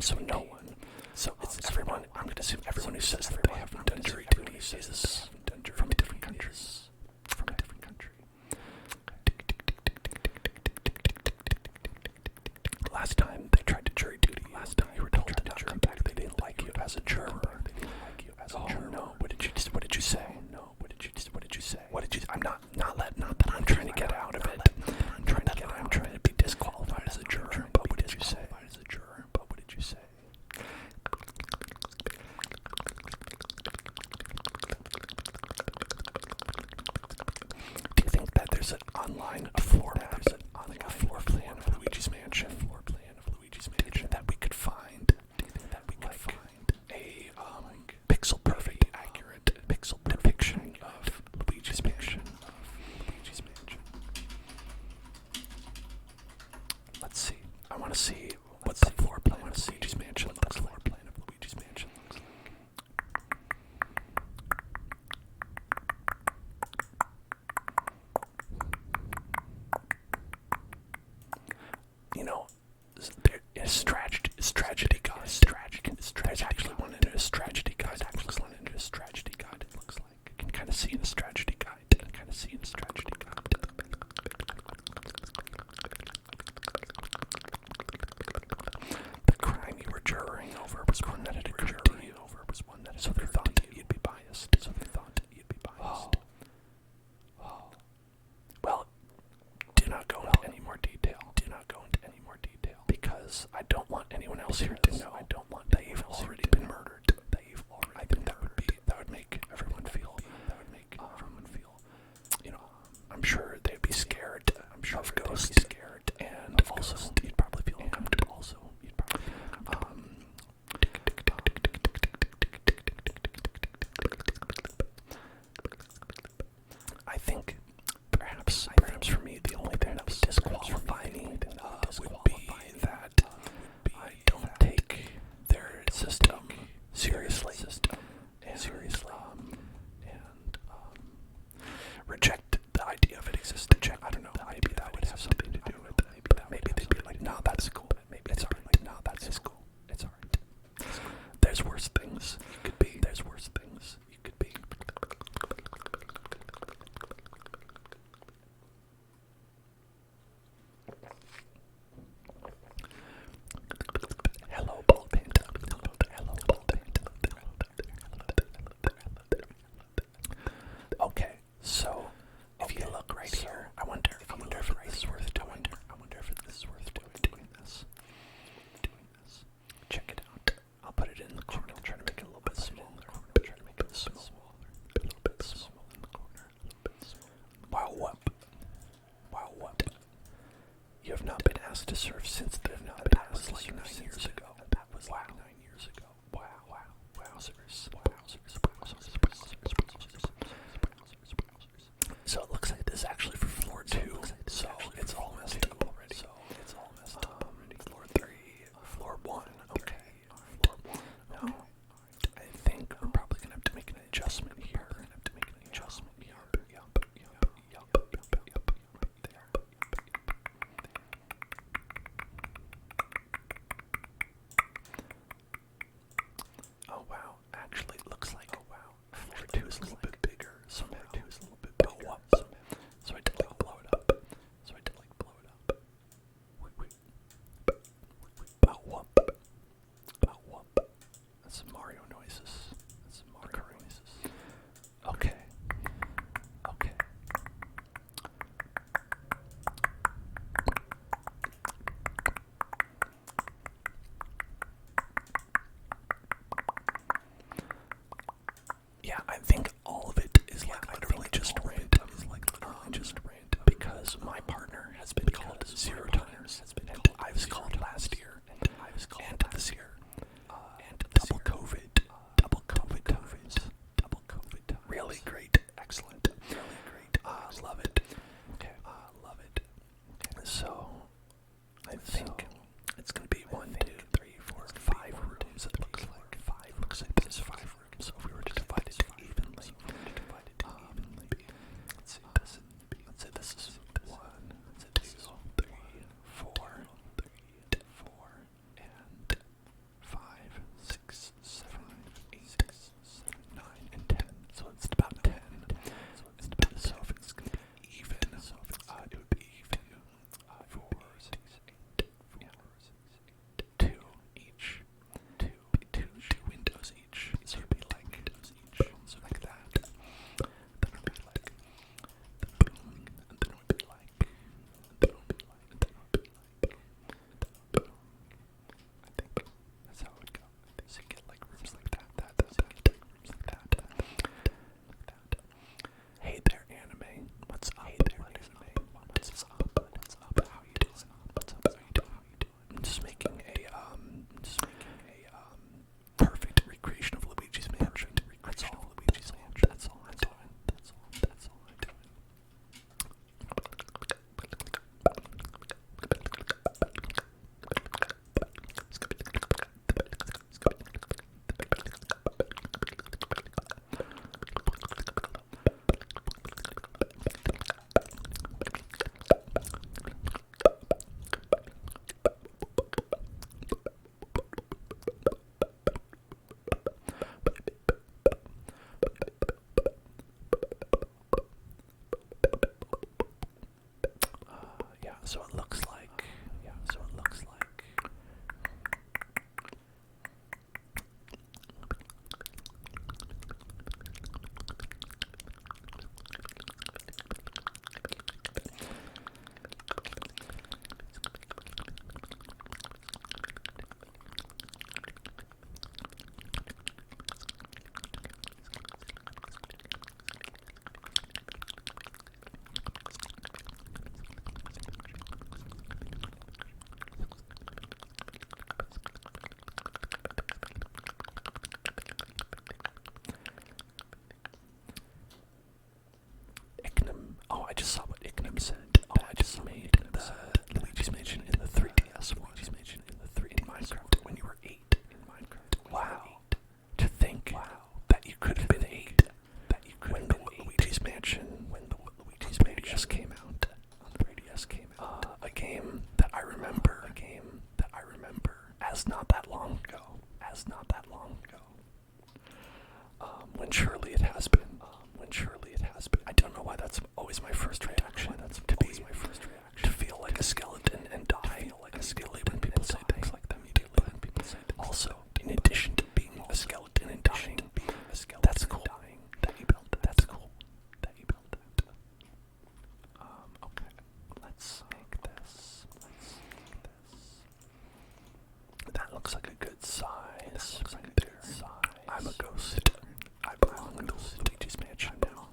So no one. So it's everyone. I'm going to assume everyone who says that they haven't done jury duty is from a different country. From a different country. Last time they tried to jury duty. Last time you were told to not come back. They didn't like you as a juror. Oh no! What did you say? What did you say? What did you? I'm not that I'm trying to get out of it. I'm trying to be disqualified as a juror. But what did you say? Do you think that there's a floor plan of Luigi's mansion? That we could find. Do you think that we could find a pixel perfect, accurate pixel depiction of Luigi's mansion? Let's see. I want to see what the floor plan of Luigi's mansion looks like. You know, there's tragedy guide. There's actually one in his tragedy guide. It looks like. You can kind of see in his tragedy guide. The crime you were juring over was one that had occurred to you. So they thought that you'd be biased. Well, do not go into any more detail. Because I don't want anyone else here to know that you've already been murdered. I think that would make everyone feel. You know, I'm sure they'd be scared of ghosts. And also, you'd probably feel uncomfortable. I think perhaps for me, the only thing that would disqualify me would be that I don't take their system as not that long ago. When surely it has been. I don't know why that's always my first reaction. To feel like a skeleton and die. Immediately when people say things like that. Also, in addition to being a skeleton and dying, that's cool. That you built that. That's cool. That you built that. Okay. Let's make this. That looks like a good size. I'm a ghost. I belong in the Luigi's mansion now.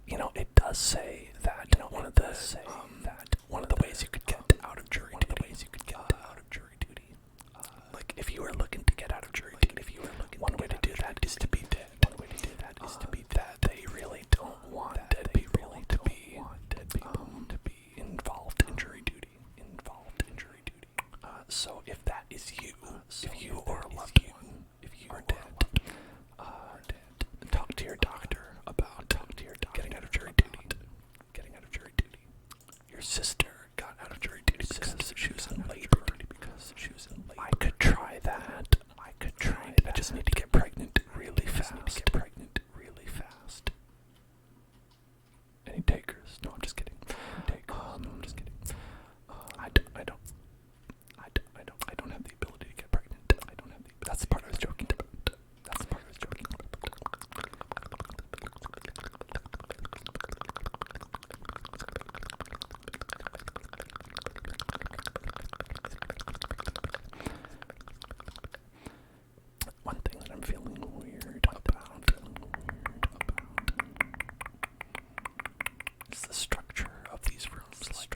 You know, it does say that one of the ways you could get out of jury duty. Like if you were looking to get out of jury duty, one way to do that is to be dead. They really don't want dead people to be involved in jury duty. So if that is you, if you or a loved one, are dead, talk to your doctor about getting out of jury duty. Your sister got out of jury duty because she was in labor. I could try that. I just need to get pregnant really fast. Any takers? No, I'm just kidding. I don't have the ability to get pregnant. That's the part I was joking about. One thing that I'm feeling weird about is the structure of these rooms.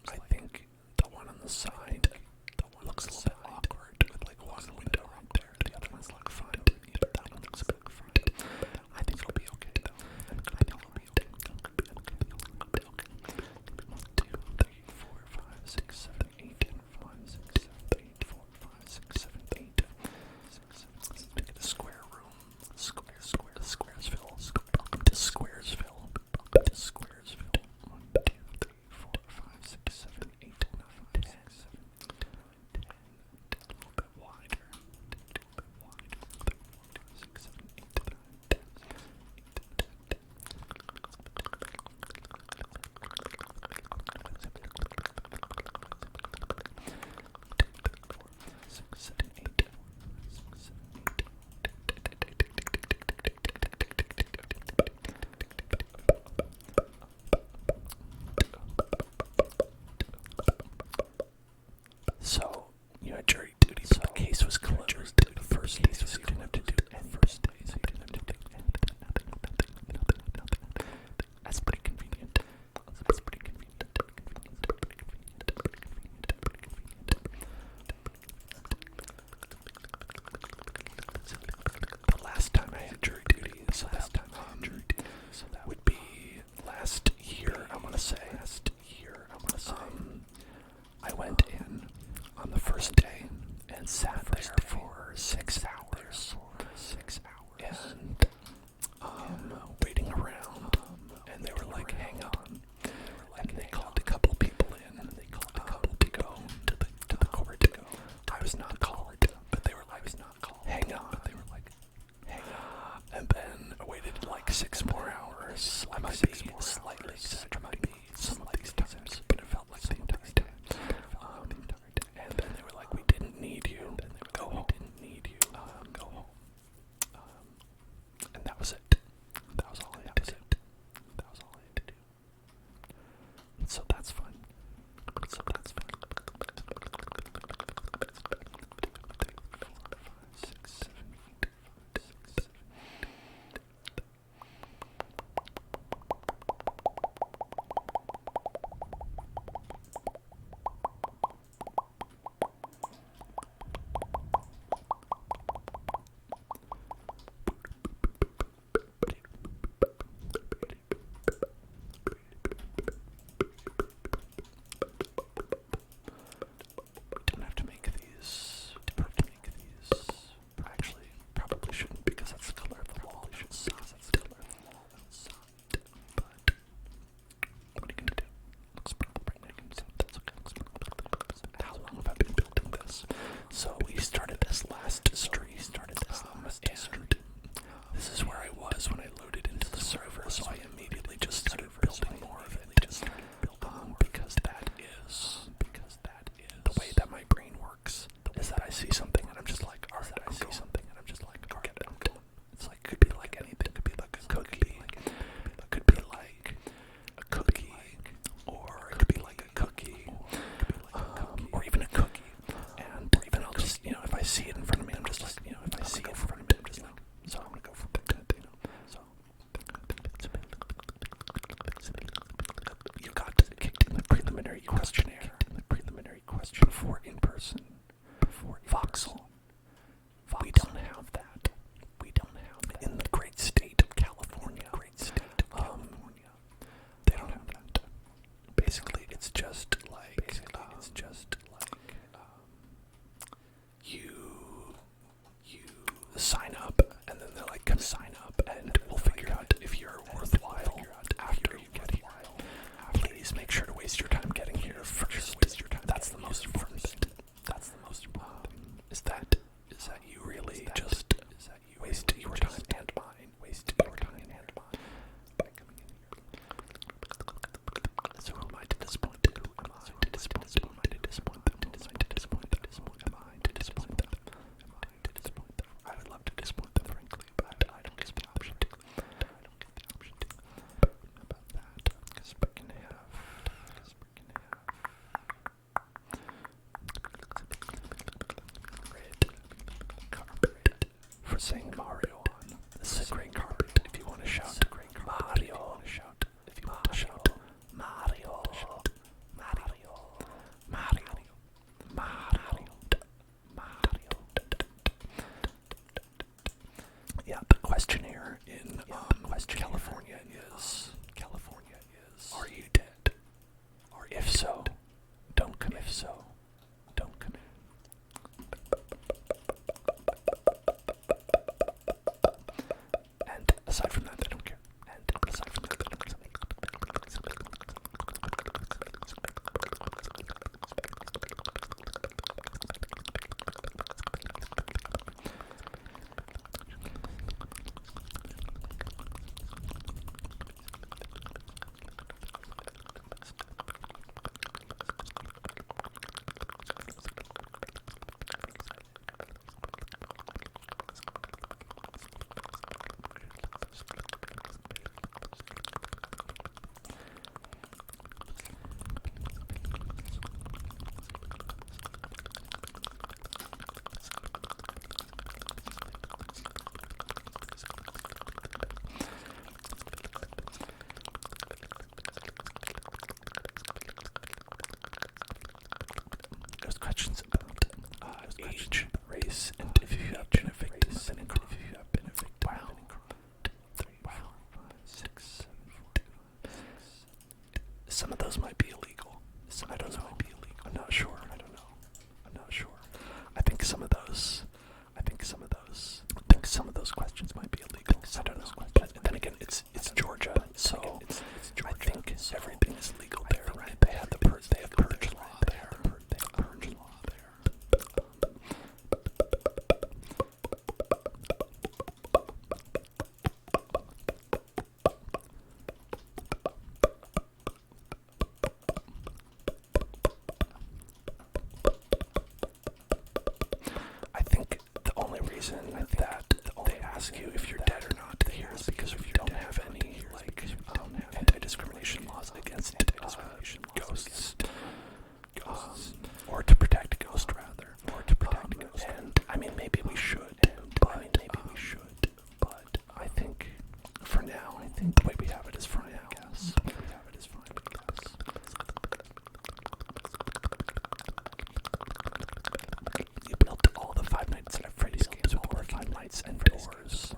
I think the one on the side looks a little bit awkward with like one window right there. The other one's like fine. That one looks a bit fine. I think it'll be okay though. 1, 2, 3, 4, 5, 6, 7, 8. 1, 2, 3, 4, 5, 6, 7, 8. Let's make it a square room. Squaresville. Welcome to Squaresville. 1, 2, 3, 4, 5, 6, 7, 8, 9, 10. A little bit wider. 6, 7, 8, 9, 10. So, you had jury duty, but the case was closed the first day, so you didn't have to do anything. That's pretty convenient. The last time I had jury duty, would be last year, I want to say. I went in on the first day and sat there for 6 hours. So we started this last stream. And this is where I was when I loaded into the server. So I immediately just started building more of it. Because that is the way that my brain works. Is that I see something and I'm just like, alright, I see something and I'm just like, alright, I'm going. It's like, could be like anything. Could be like a cookie. Could be like a cookie. Or it could be like a cookie. Or even a cookie. And or even I'll just, if I see it in front of me, I'm just like, if I see it in front of me, I'm just like, so I'm gonna go for that, So you got kicked in the preliminary questionnaire. Before in person. Before Voxel. We don't have that. In the great state of California. They don't have that. Basically, it's just like you sign up, and then they're like, come sign up, and we'll figure out if you're worthwhile after you get here. Please make sure to waste your time getting here first. That's the most important thing. Is that you really just waste your time and mine. By coming in here. So who am I to disappoint? Am I to disappoint them? I would love to disappoint them, frankly, but I don't get the option to. About that, because we can have red carpet for saying Mario on. This is a great carpet. If you want to shout Mario, if you want to shout Mario. Yeah, the questionnaire in California is are you dead? Or if so, don't commit. And aside from that, I don't care. There's questions about age, race, and if you have been evicted. Wow. 3, 4, 5, 6, 7, 4, 5, 6. Some of those might be illegal. I don't know. I'm not sure. I think some of those questions might be illegal. I don't know. But then again, it's Georgia, so I think everything is legal there, right? They have purge law there. I think the only reason that they ask you if you're dead or not here is because if you don't have any anti-discrimination laws against ghosts, or to protect a ghost rather, and I mean maybe we should, but I think for now, the way we have it is fine. I guess. You built all the Five Nights at Freddy's games with working lights and doors.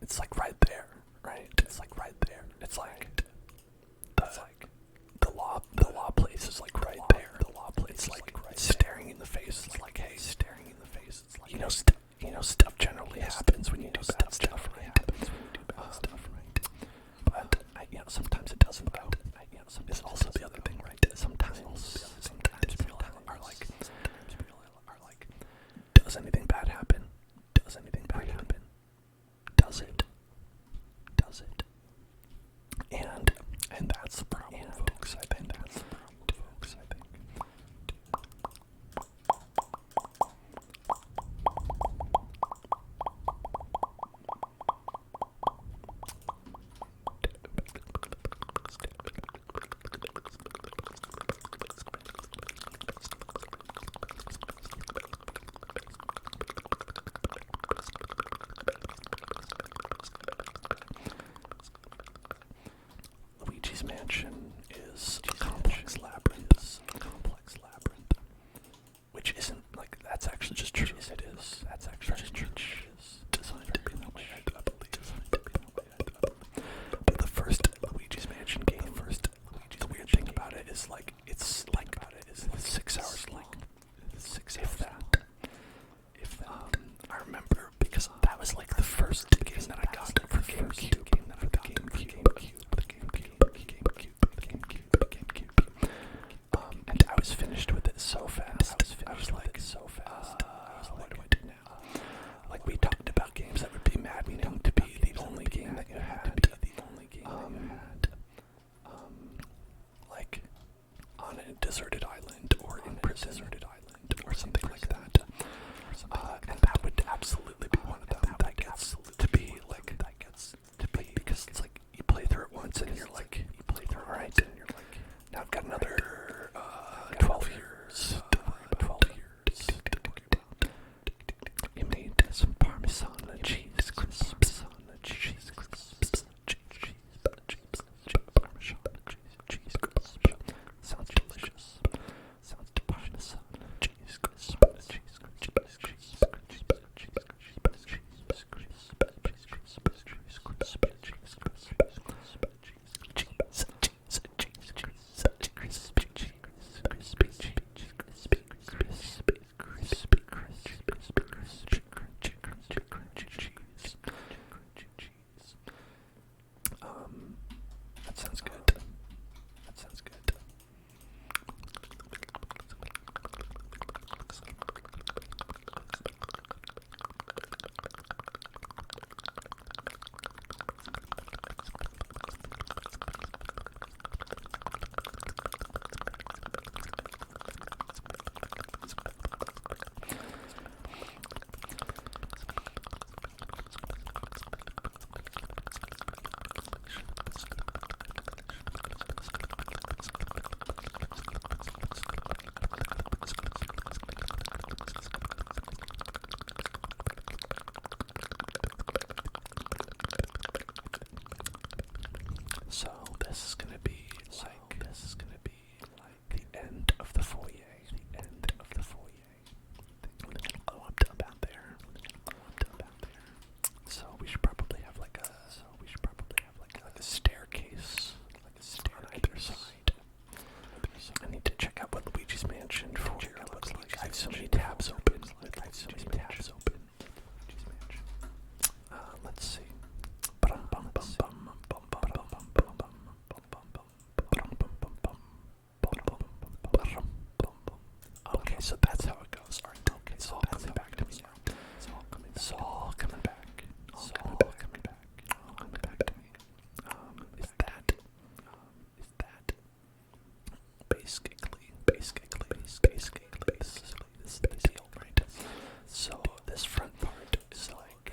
It's like right there, right? It's like right there. It's like the law place is like right there. The law place is like right staring in the face. It's like, hey, staring in the face. It's like, stuff generally happens when you do bad stuff, right? But sometimes it doesn't. It's also the other thing, right? Sometimes people are like, does anything bad happen? Does anything bad happen? Does it? Does it? And that's the problem, folks. I think that's the problem, folks. I think. Luigi's Mansion is a complex labyrinth. Which isn't like, that's actually just true. It is. That's actually just true. It's designed to be that way, I believe. But the first Luigi's Mansion game, the weird thing about it is like, it's 6 hours long. If that. I remember because that was like the first game that I got for GameCube. And I was finished with it so fast. I was like, what do I do now? Like, we talked about games that would be maddening to be the only game that you had. Like, on a deserted island or in prison or something like that. And that would absolutely be one of them that gets to be like, because it's like, you play through it once and you're like, alright, now I've got another 12 years. 12 years. You made some Parmesan cheese crisps. Cheese crisps. Sounds delicious. Sounds Parmesan cheese crisps. That sounds good. That sounds good. So this is gonna be like the end of the foyer. Oh, I'm done down there. So we should probably have like a staircase, on either side. I need to check out what Luigi's Mansion foyer looks like. I have so many tabs open. Let's see. Okay, so that's how it goes. All right, okay, it's all coming back to me now. It's all coming back. All coming back to me. Is that basically this is the deal, right? So this front part is like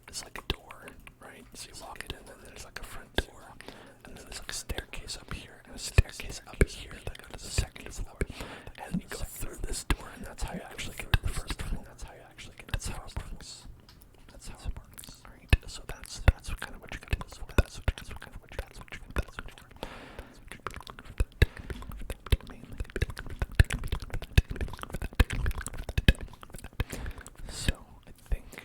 it's like a door, right? So you walk in and then there's like a front door, and then there's like a staircase up here and a staircase up here that goes to the second floor, and you go through this door, and that's how you actually get to the first floor. That's how it works. All right. So that's kind of what you got to do. So I think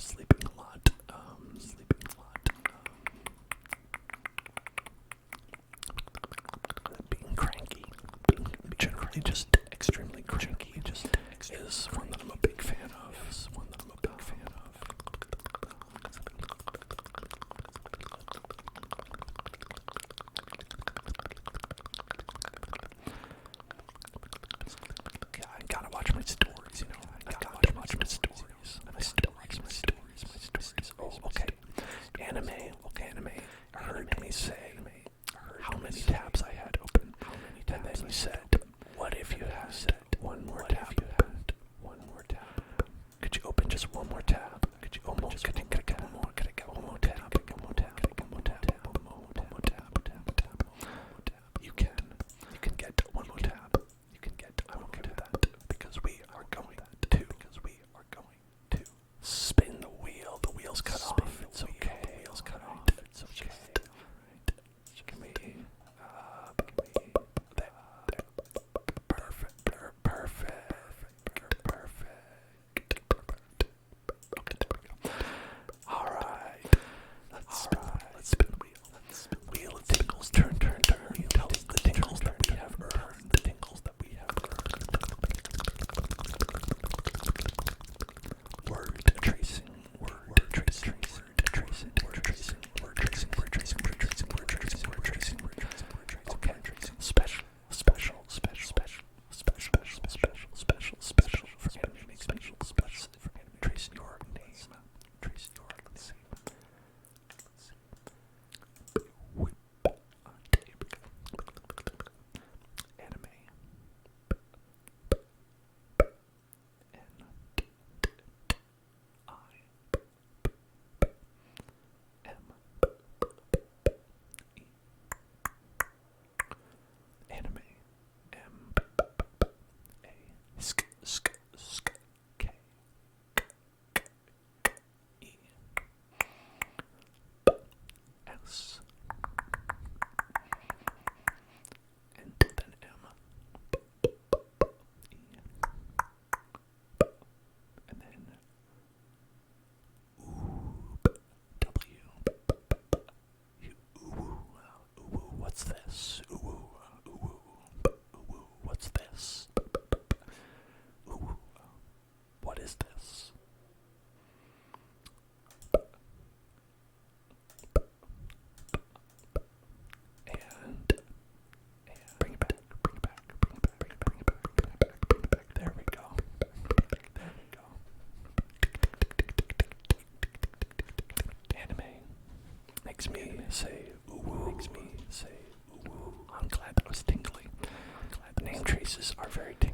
sleeping a lot. Being cranky. Being generally just extremely cranky. Just is one that I'm a big fan of. Yeah, I gotta watch my stories, you know. I gotta watch my stories. My stories. Oh, okay. Anime. I heard me say how many tabs I had open. And then you said, what if you had one more tab? Could you open just one more tab? Could you almost get one more? Could I get one more tab? You can get one more tab. I'm okay with that because we are going to spin the wheel. The wheel's cut off. It's okay. Can we? Perfect. Okay, there we go. All right. Let's spin the wheel. Wheel of tingles. Turn. Tell us the tingles that we have earned. Word tracing. Okay. Special. For anime, special. Trace your name. Let's see. Anime. Anime. K. E. S. And then M. E. And then W. What's this? What's this? What is this? And bring it back. There we go. Anime makes me say ooh. I'm glad that was tingly. Name traces are very tingly.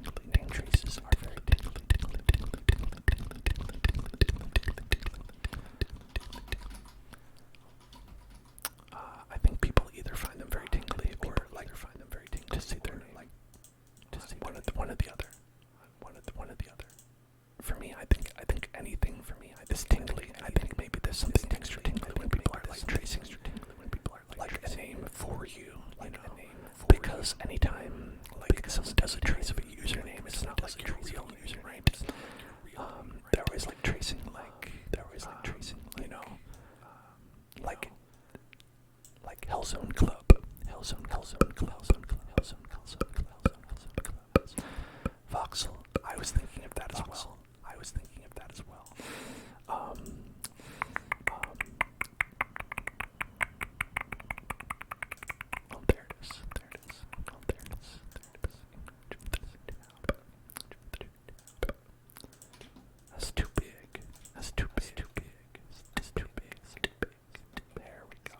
I think people either find them very tingly or just either one or the other. For me, I think anything for me is tingly. I think maybe there's something extra tingly when people are like tracing. Like a name for you, because anytime like someone does a trace of a username, it's not like your real username, right? They're always like tracing, you know, like Hellzone Club. Voxel. I was thinking of that as well. Oh, there it is. That's too big. There we go.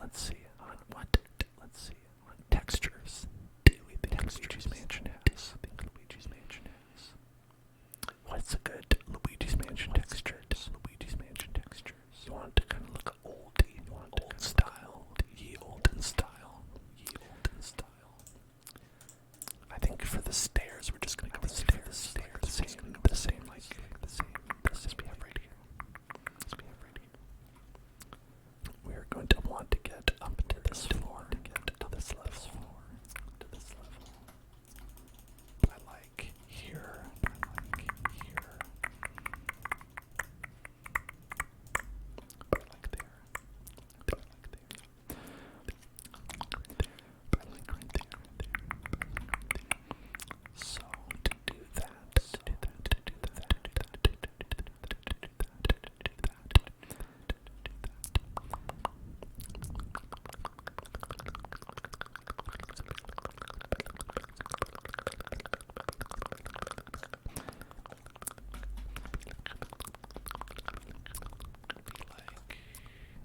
let's see. Let's see. On textures. Do we think Luigi's Mansion has? What's a good Luigi's Mansion texture? You want to kind of look oldie. You want old style. Ye olden style. I think for the stairs, we're just gonna go with the stairs. The same as we have right here. We're going to want to get up to this floor, to this level. I like here. But I like there. So to do that.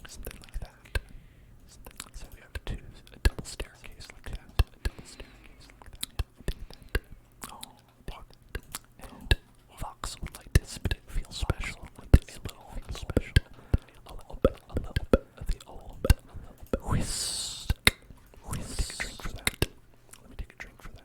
Something like that. So we have to do a double staircase like that. Oh, and Fox would like this, but it feels special. A little bit of the old whisk. Let me take a drink for that.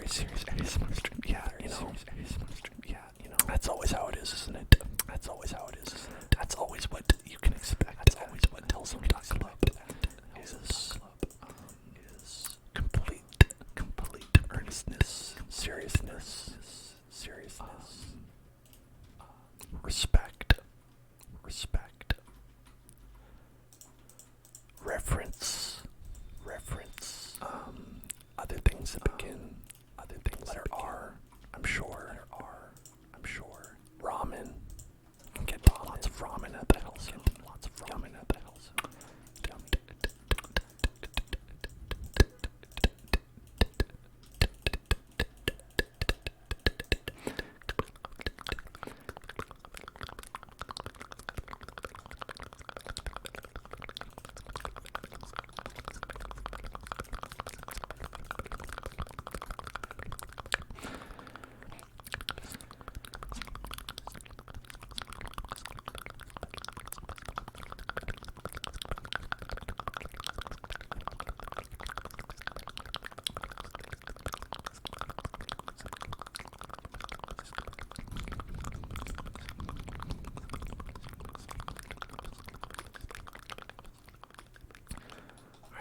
very serious ASMR stream. Yeah, that's always how it is, isn't it? That's always how it is, isn't it? That's always what you can expect. That's always what Hellzone Club is complete earnestness, seriousness, respect, reference, other things that begin, letter R, I'm sure, ramen, you can get lots of ramen at the Hellzone,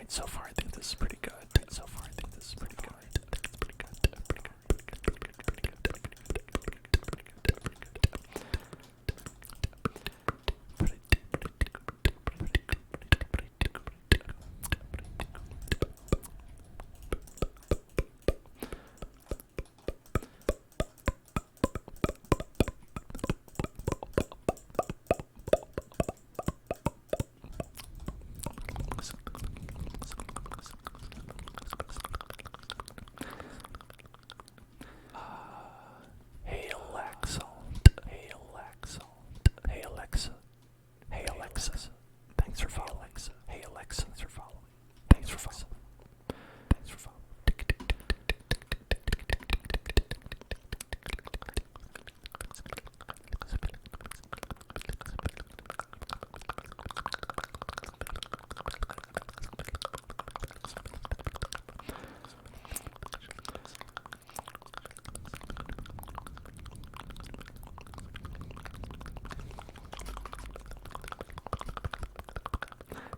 So far, I think this is pretty good. Thanks for following. Hey Alexa, thanks for following.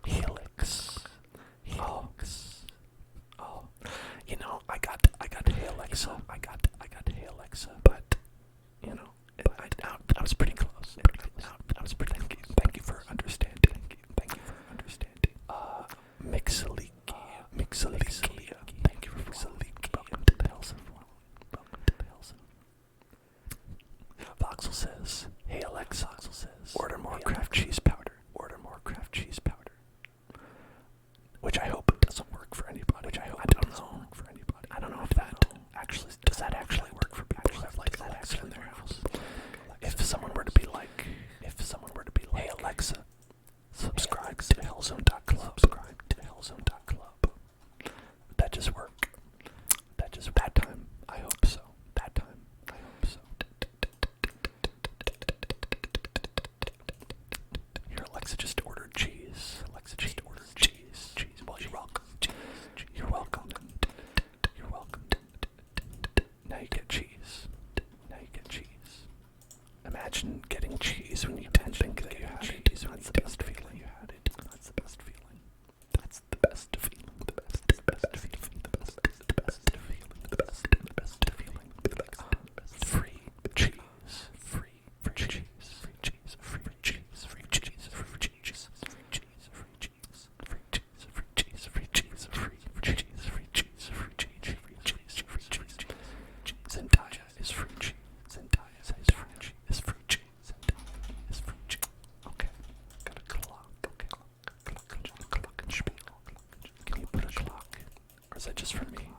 Helix. Oh. You know, I got Hey Alexa. I got Hey Alexa, but you know, I was pretty close. Thank you for understanding. Mixaliki. Thank you for Mixaliki. Welcome to the Hellzone. Voxel says, "Hey Alexa, order more craft cheese powder." Which I hope doesn't work for anybody. I don't know if that actually does that actually work for people who have like Alexa in their house. If someone were to be like, "Hey Alexa, subscribe to Hellzone.club." Would that just work? That time. I hope so. Here, Alexa just ordered cheese. Well, you're welcome. Now you get cheese. Imagine getting cheese when you didn't think that you had it. That's the best feeling. Free cheese. Zendaya is free cheese. Okay, got a clock. Clock and spiel. Can you put a clock? Or is that just for me?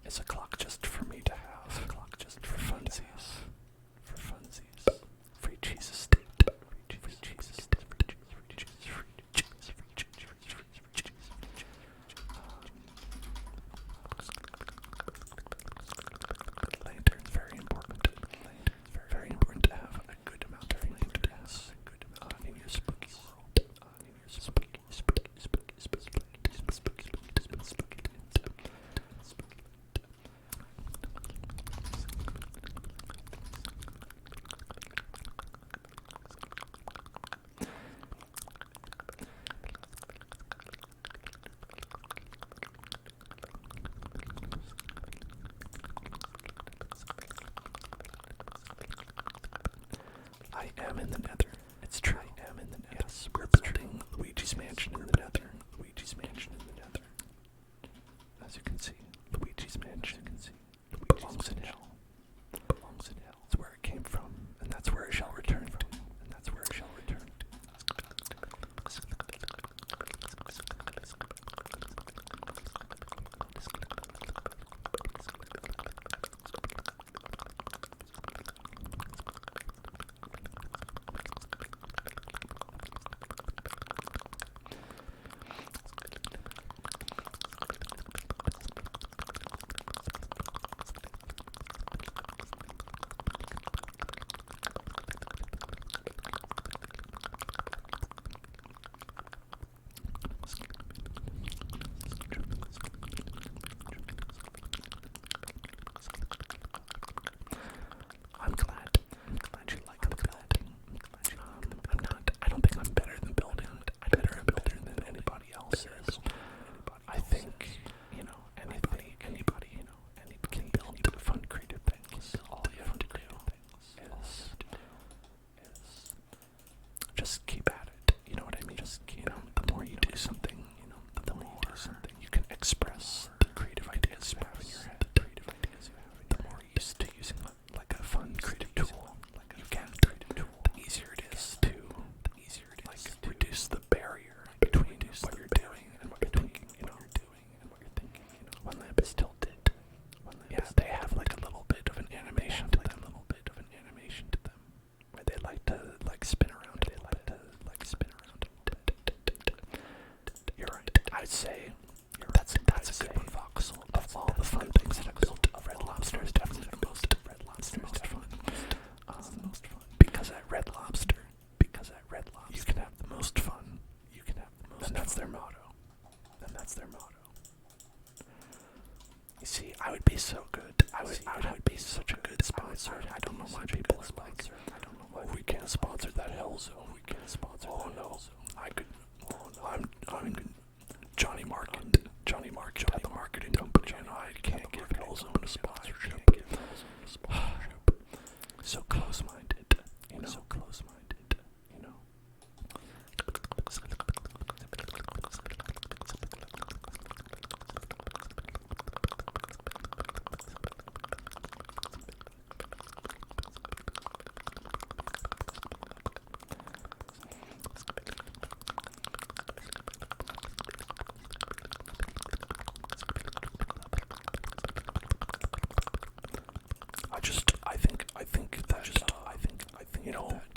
Is a clock just for me to have? For funsies. Free cheese estate. Lantern's very important. Very important to have a good amount of lanterns in your spooky world. I am in the nether. It's true. I am in the nether. Yes, we're building Luigi's mansion in the nether. Luigi's mansion in the nether. As you can see, Luigi's mansion belongs in hell. Belongs in hell. It's where it came from, and that's where it shall return to. And that's where it shall return to. I'm glad you like the building. I don't think I'm better than building. I'm better at building than anybody else is. I think, anybody, can build fun, creative things. All you have to do is just keep at it. You know what I mean? The more you do something, the more you can express the creative ideas you have in your head. The more you're used to using like a fun, creative tool, you can. The easier it is to reduce the barrier between what you're doing and what you're thinking. One lamp is tilted. Yeah, they have like a little bit of an animation to them. Where they like to spin around. You're right. I'd say that's a good one, Voxel. Of all the fun things that I've built, Red Lobster is definitely the most fun. Because at Red Lobster, you can have the most fun. And that's their motto. You see, I would be so good. I would be such a good sponsor. I don't know why people are like, well, we can't sponsor that hell zone. Oh no, I could. I'm Johnny Market, the marketing company, and I can't give Hellzone a sponsorship. So close-minded,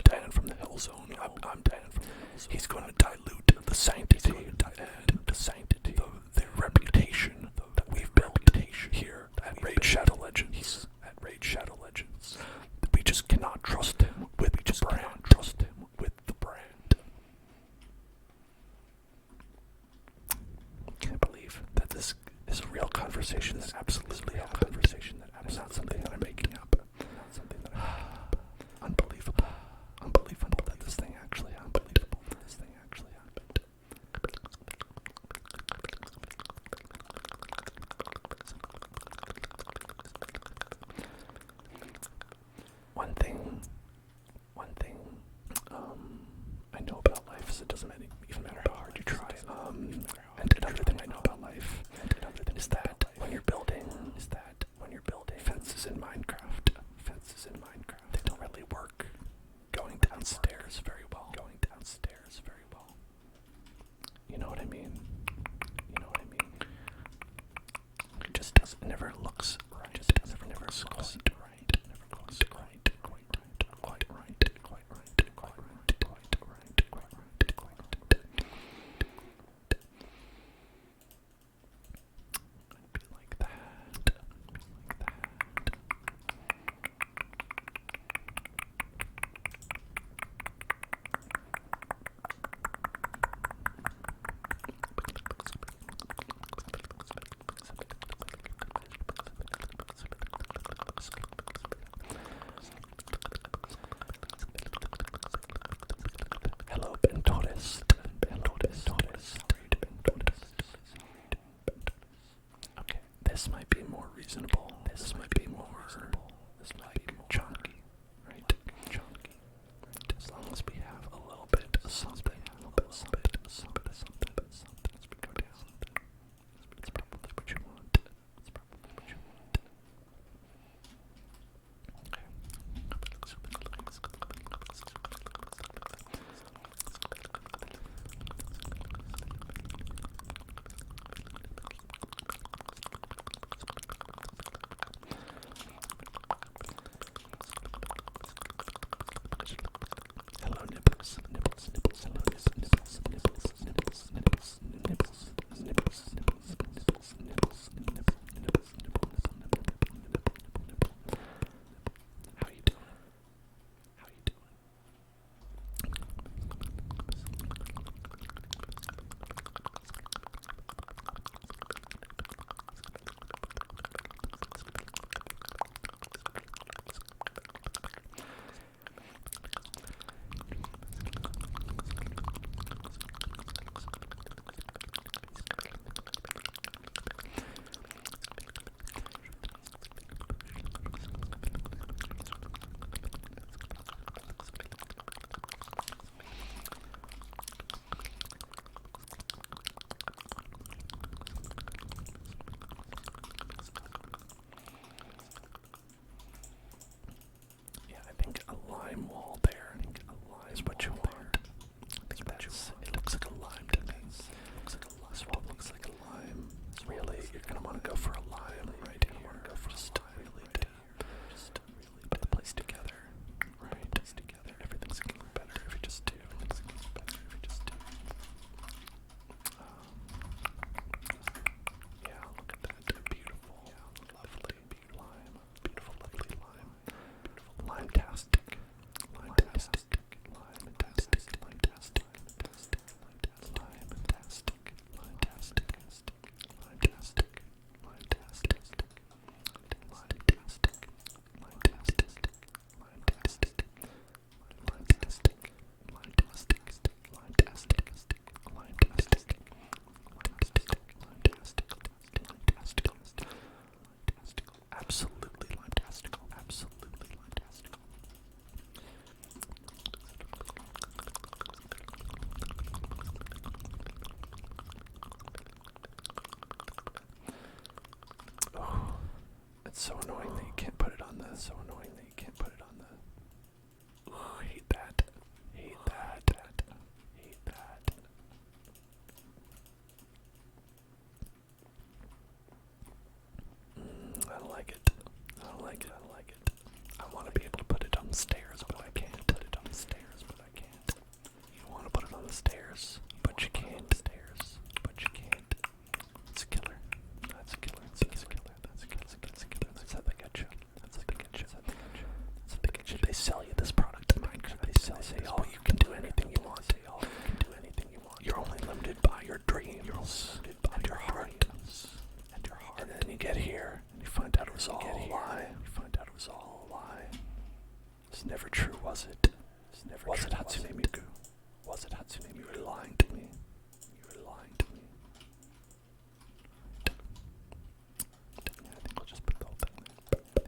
Dan from the Hell Zone. I'm Dan from the Hell Zone. He's going to dilute the sanctity and the reputation that we've built here at Raid Shadow Legends. We just cannot trust him with the brand. Can't believe that this is a real conversation that absolutely happened. It's not something that I'm making up. Unbelievable that this thing actually happened. One thing I know about life is it doesn't even matter how hard you try. And another thing I know about life is that when you're building fences in Minecraft, they don't really work going downstairs very well. You know what I mean? It just doesn't. It never looks right. It never looks quite right. so annoying that you can't put it on the. So annoying that you can't put it on the. Ooh, I hate that. Hate that. Hate that. I don't like it. I don't like it. I don't like it. I want to be able to put it on the stairs, but I can't. Put it on the stairs, but I can't. You want to put it on the stairs, but you can't. Stairs, but you can't. It's a killer. That's a killer. That's a killer. That's a killer. That's a killer. That's how they get you. That's how they get you. That's how they get you. That's how they get you. They sell you this product in Minecraft. They say, oh, you can do anything you want. Say, oh, you can do anything you want. You're only limited by your dreams. You're only limited by your heart. And your heart. And then you get here and you find out it was all a lie. You find out it was all a lie. It's never true, was it? It's never was true. Was it Hatsune Miku? Was it Hatsune Miku? You were lying to me. You were lying to me. I think I'll just put the whole thing there.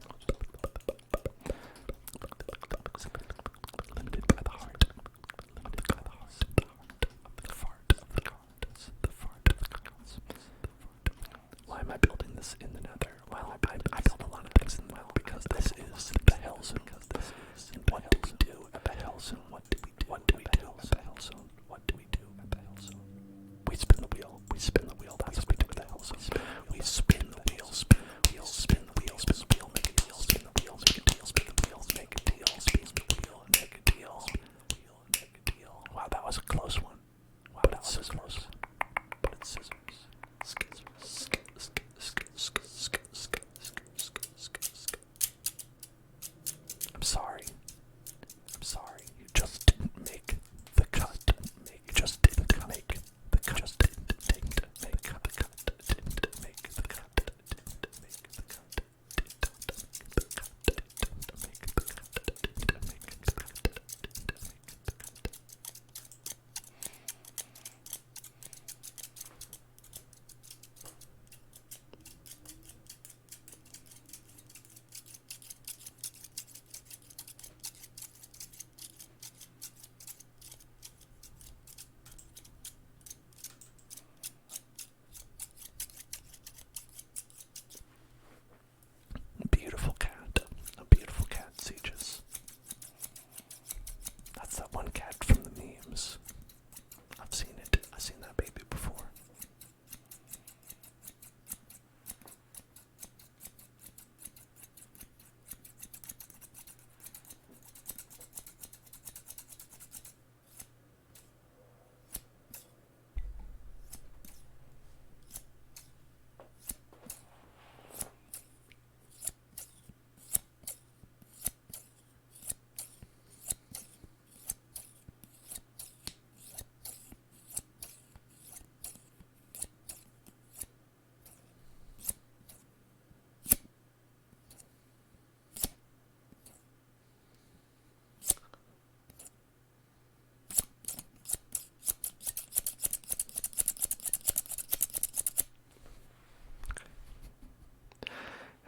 Limited by the heart. Limited by the heart. The heart of the fart of the cards. The fart of the cards. Why am I building this in the nether? Well, I built a lot of things in the nether because this is the hell zone. Because this is what do we do at the hell zone? What do we do? What do we do at the hell zone? What do we do at the hell zone? We spin the wheel. We spin the wheel. That's what we do at the hell zone. We spin the wheel. Spin the wheel. Spin the wheel. Spin the wheel. Make a deal. Spin the wheel. Make a deal. Spin the wheel. Make a deal. Spin the wheel. Make a deal. Spin the wheel. Make a deal. Wow, that was a close one. Wow, that was a close one. But it's scissors. I'm sorry. I'm sorry. You just didn't make the cut. You just didn't make the cut. Just didn't make the cut. Didn't make the cut. Didn't make the cut. Didn't make the cut. Didn't make the cut. A beautiful cat, Sieges. That's that one cat from the memes. I've seen it. I've seen that baby before.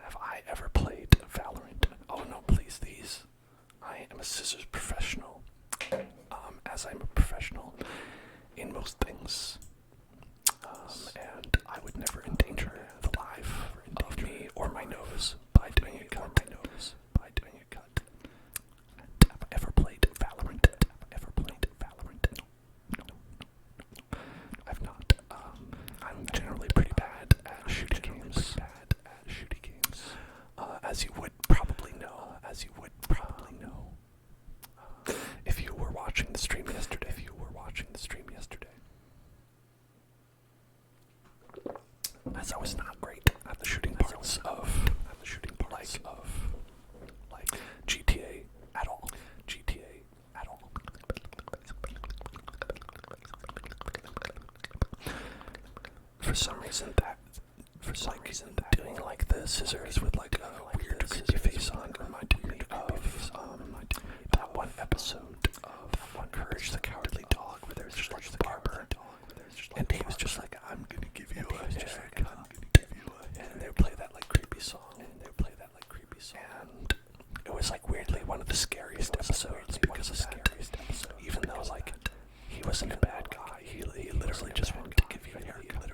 Have I ever played Valorant? Oh no, please, these. I am a scissors professional. As I'm a professional in most things. And I would never endanger the life of me or my nose by doing a cut. Have I ever played Valorant? No. I've not. I'm generally pretty bad at shooting games. As you would probably know. If you were watching the stream yesterday. As I was not great at the shooting parts of GTA at all. For some reason that doing like the scissors with like a weird creepy face on reminded me of that one episode of Courage the Cowardly Dog where there's just like the barber and he was just like, I'm gonna give you a haircut. And they would play that like creepy song. And it was like weirdly one of the scariest episodes because of that. Even though like he wasn't a bad guy, he literally just wanted to give you a haircut.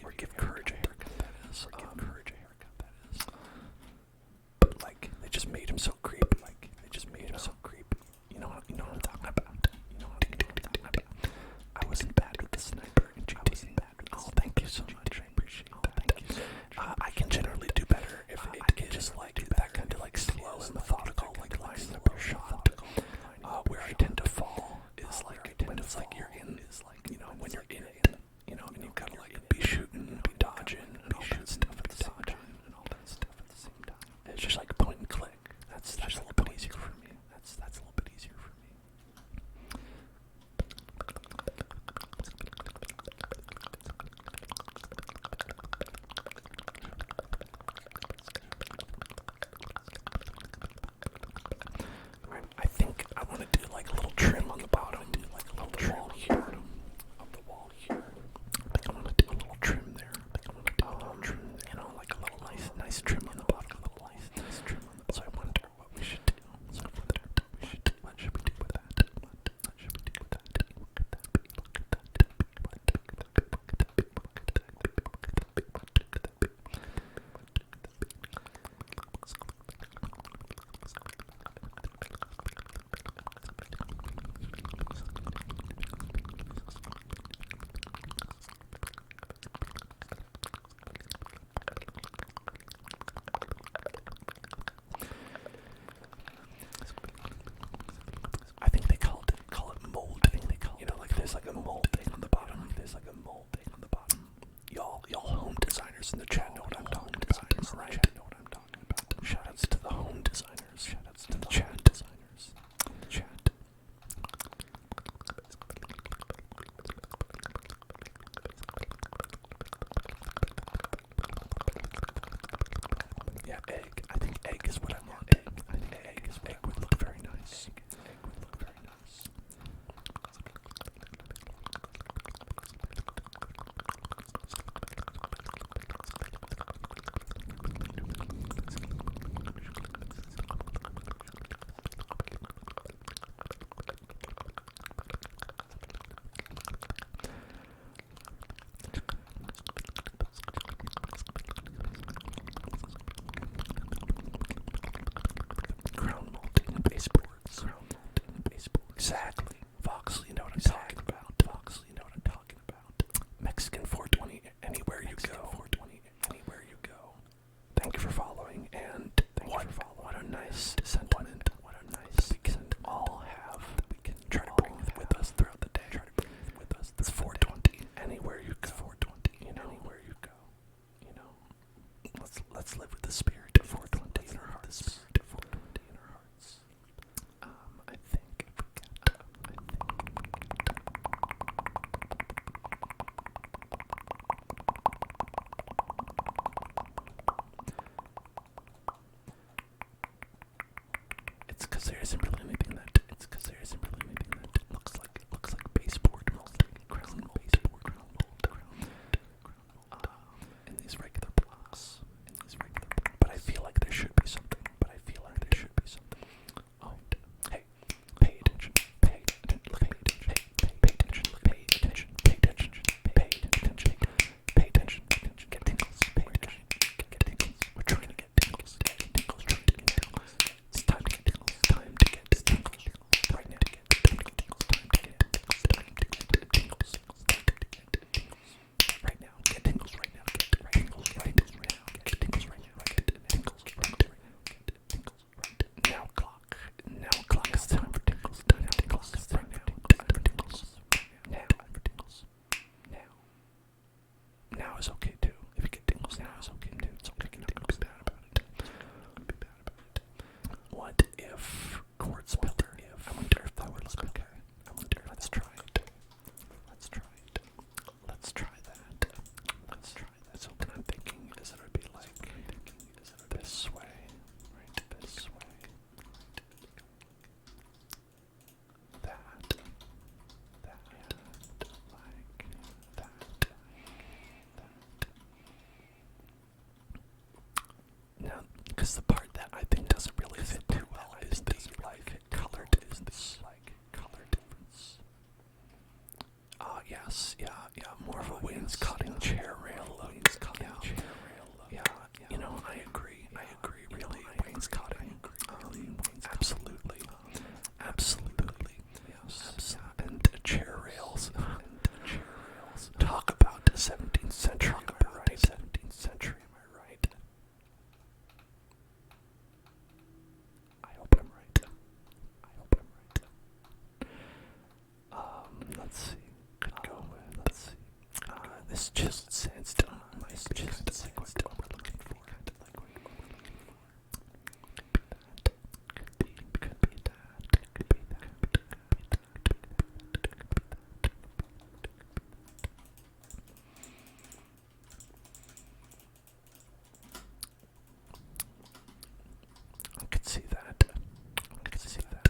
Or give Courage a haircut, that is. there's like a molding on the bottom. There's like a molding on the bottom. Y'all home designers in the chat know what I'm talking about. Right? Shoutouts to the home designers. Shoutouts to the chat designers. The chat. Yeah, egg. I think egg is what I want. Egg would look very nice. Egg would look very nice. Ground molding and baseboards. Exactly. Voxel, you know what I'm talking about. Voxel, you know what I'm talking about. Mexican 420 anywhere you go. 420 anywhere you go. Thank you for following, and what a nice sentiment. What a nice we can all have. That we can try to bring with us throughout the day. Try to bring with us. It's 420 anywhere you go. 420, you know, anywhere you go. You know, let's live with the spirit of 420 in our hearts. I think if we get, it's because there isn't really anything that looks like baseboard molding, ground mold, in these regular blocks, But I feel like there should be something. Oh, hey, pay attention, pay attention, pay attention, pay attention, get tingles, pay attention, get tingles. We're trying to get tingles, It's time to get tingles, right now, time to get tingles, right now, get tingles right now, get tingles right now, clock, it's time for tingles, now is okay too, if you get tingles now is okay too, it's okay, don't be bad about it, What if quartz pillar, I wonder if that would look okay, let's try it, so what I'm thinking is that it would be like, this way, that, like that. Now, because the part that I think doesn't really fit too well is the colored difference. Yes, yeah, more of a wainscoting chair rail look. Yeah, you know, I agree, really, wainscoting, absolutely, yes, and chair rails, talk about the 17th century, am I right? I hope I'm right. Let's see. Could go with, this just sandstone. Nice, just like what we're looking for. Could be that. I could see that.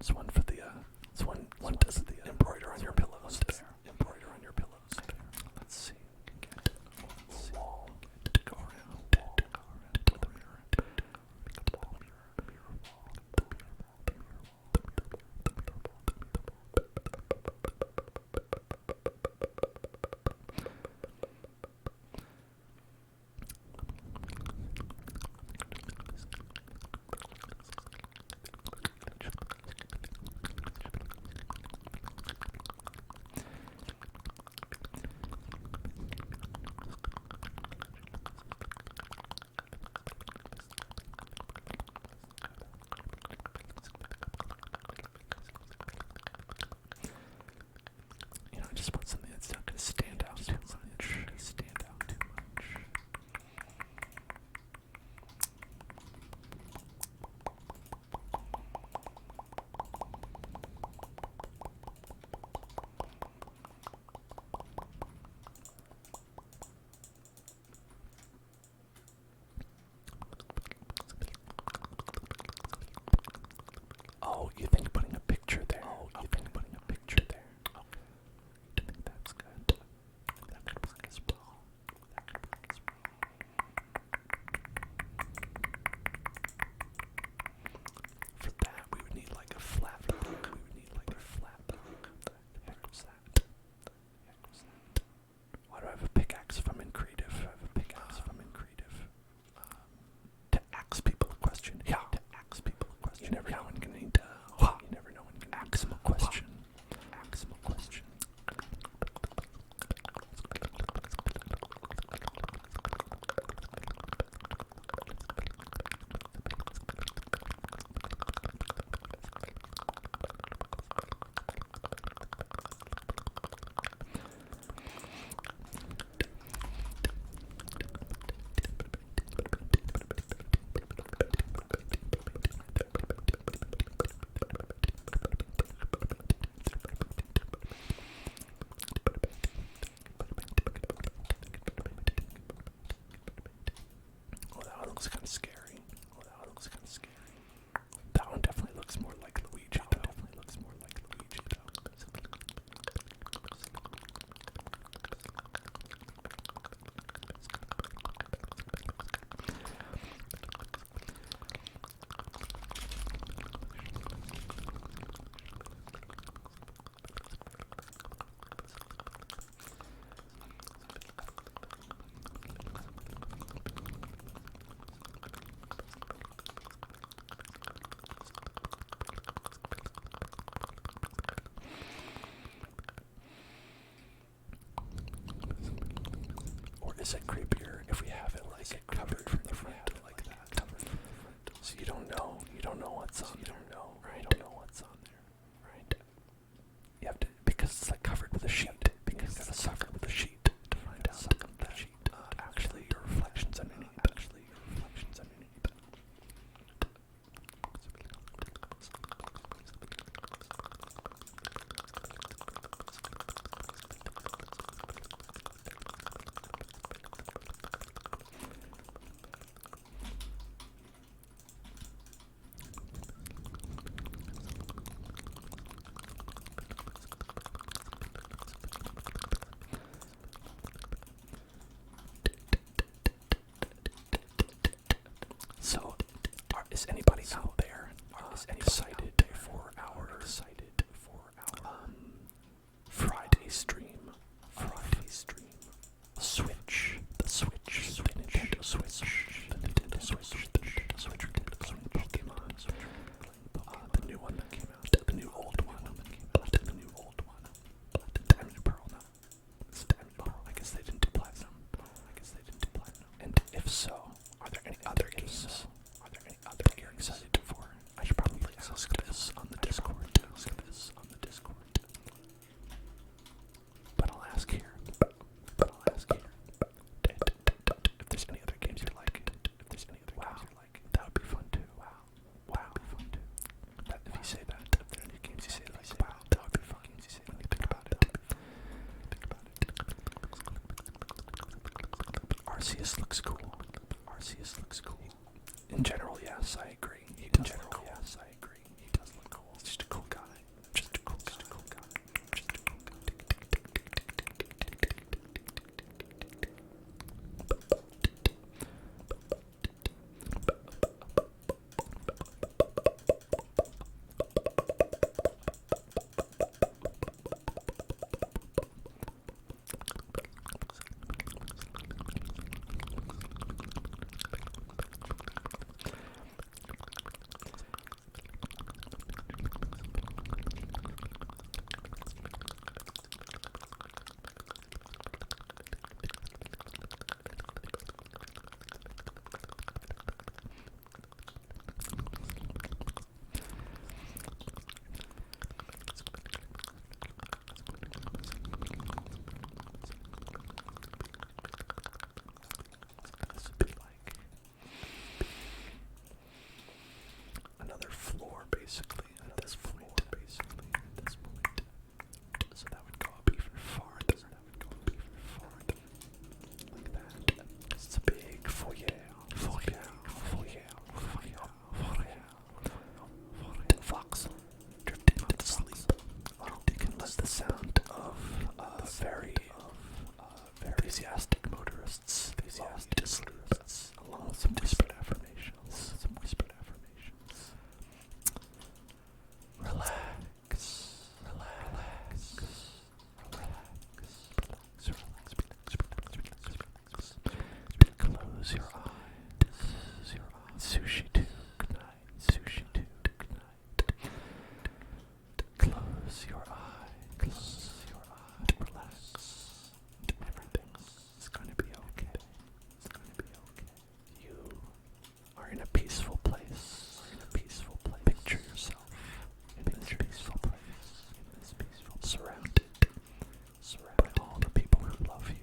There's one for the, one does the embroider on your pillows there. Embroider on your pillows there. Let's see. Get a wall to go around. To the mirror. Make a wall, mirror wall. I just want something that's not going to stand out too much. Oh, you think putting a picture there? Okay. I think that's good. That could work as well. For that, we would need like a flat look. The heck was that? Why do I have a pickaxe if I'm in creative? To ask people a question. Yeah. You never know when you need to. Ask them a question. Oh, that one looks kind of scary. That one definitely looks more like Luigi, though. Or is it creepier if we have it like covered from the front like that? So you don't know what's on there. Right? You have to, because it's like covered with a sheet. Because you gotta suffer with a sheet to find out that actually your reflections underneath. So, is anybody out there excited for our Friday stream? The Nintendo Switch, Pokemon, the new one that came out, the new old one, Diamond and Pearl. No, it's Diamond and Pearl. I guess they didn't do Platinum. And if so, are there any other games? You're excited for? I should probably ask this on the Discord. But I'll ask here. If there's any other games you like. Wow, that would be fun too. Wow. If you say that, if there are any games you say like, wow, that would be fun. When you think about it. Arceus looks cool. In general, yes, I agree. He does look cool. He's just a cool basically at this point. So that would go up even farther. Like that. It's a big foyer. Fox drifting off to sleep. You can let the sound of very enthusiastic motorists, along with some whispered affirmations. Relax. Close your eyes. Sushi too. Good night. Close your eyes. Relax. Everything is going to be okay. You are in a peaceful place. Picture yourself in this peaceful place. Surrounded by all the people who love you.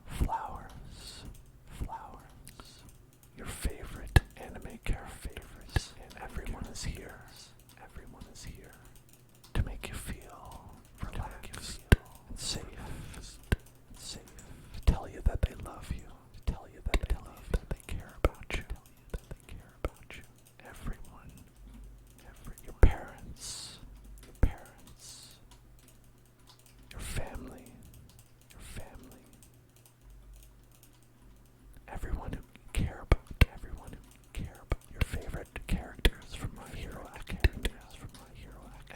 Flowers. Your favorite anime characters. And everyone is here. To make you feel relaxed and safe. To tell you that they love you. That they care about you. Everyone. Your parents. Your family. Everyone who care about. Your favorite characters from My Hero Academia.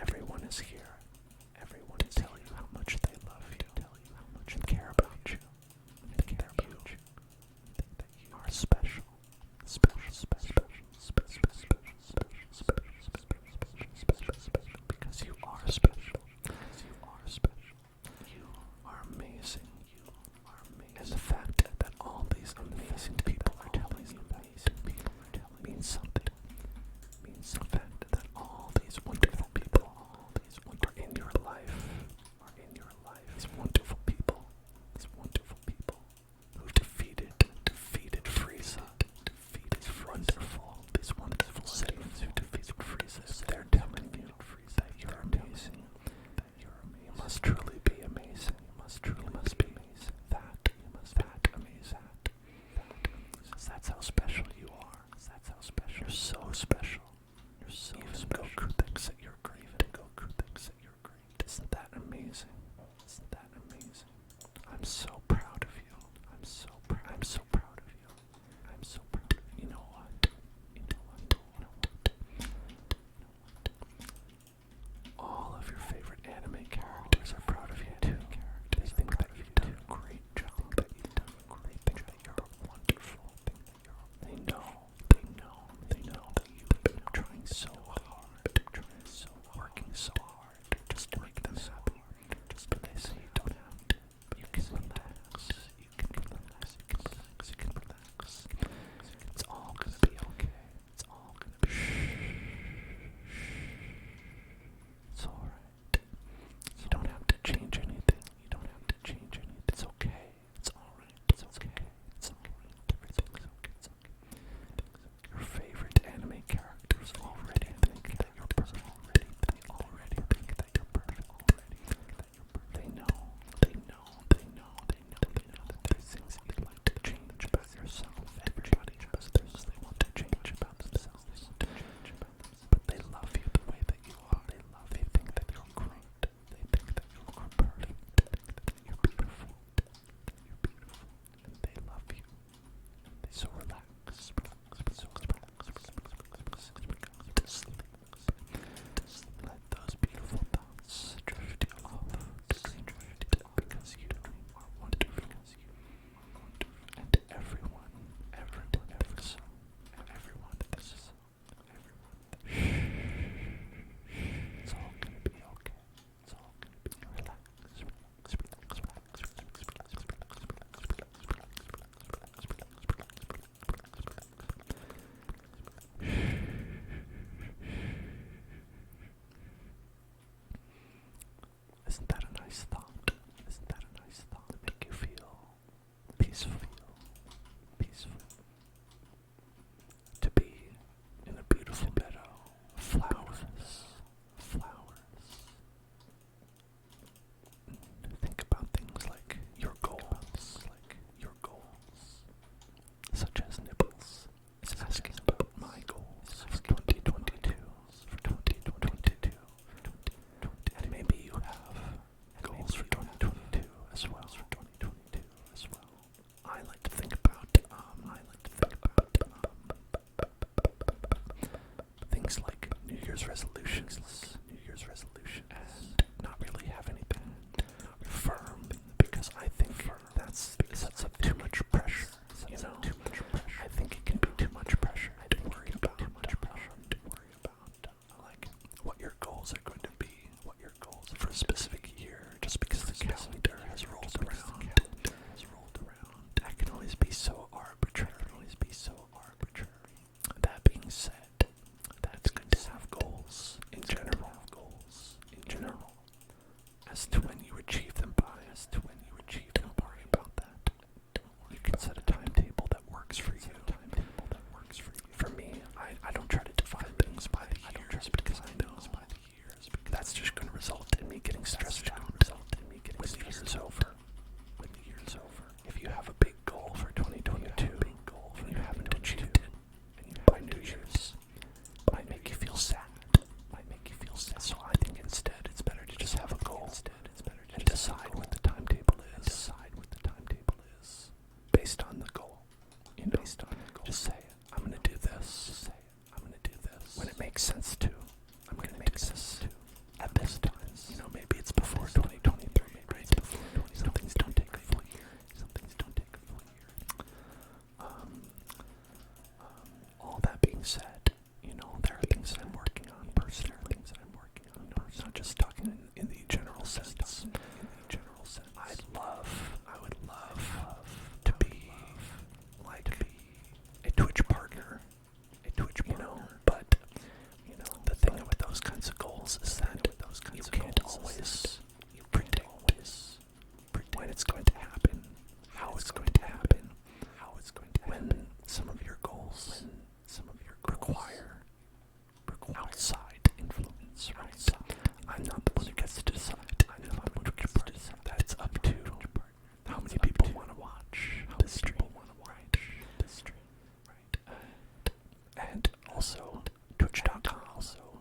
Everyone is here. To tell you how much they love you. And care about you. Think that you are special. Because you are special. You are amazing. And the fact that all these amazing people are telling you means something. The fact that all these wonderful people are in your life. These wonderful people who defeated Frieza. These wonderful citizens who defeated Frieza. They're telling you that you're amazing. You must truly be amazing. You must be that amazing. That's how special you are. You're so special. Even Goku thinks that you're great. Isn't that amazing? I'm so proud of you. You know what? All of your favorite anime characters are proud of you too. They think that you've done a great job. They think that you're wonderful. They know that you've been Year's resolutions. New Year's resolutions. And not really have anything firm because I think that's sets up too much pressure. You know, too much pressure. I think it can be too much pressure to worry about. Too much pressure to worry about. Like what your goals are going to be, what your goals for a specific year. Just because the calendar has rolled around, that can always be so arbitrary. That being said, that's good to have goals in general. As to when you achieve them by, don't worry about that. You can set a timetable that works for you. For me, I don't try to define things by the years because I know that's just going to result in me getting stressed out. When the year's over. If you have a big goal for 2022 and you haven't achieved it, by New Year's, it might make you feel sad. So I think instead it's better to just have a goal and decide what the timetable is. Based on the goal. You know, just say, I'm going to do this. When it makes sense to. I'm going to make this at this time. You know, maybe it's before 2023. Maybe it's before 2023. Some things don't take a full year. All that being said, you know, there are things that I'm working on personally. You know, it's not just talking in the general sense. I would love to be like a Twitch partner. You know, but you know, the thing with those kinds of goals is that you can't always predict when it's going to happen, how it's going to happen, when some of your goals require outside influence, right? I'm not the one who gets to decide. That's up to how many people want to watch this stream, right? And also Twitch.com,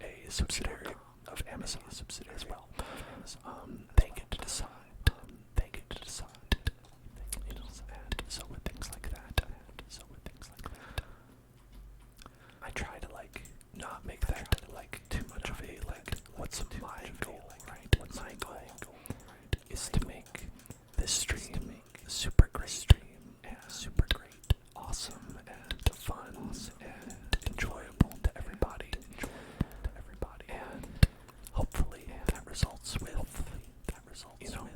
a subsidiary of Amazon as well. They get to decide. You know, and so with things like that, I try to not make that too much of a what's my goal, right? My goal is to make this stream super great, awesome, and fun, and enjoyable to everybody, and hopefully that results with, you know,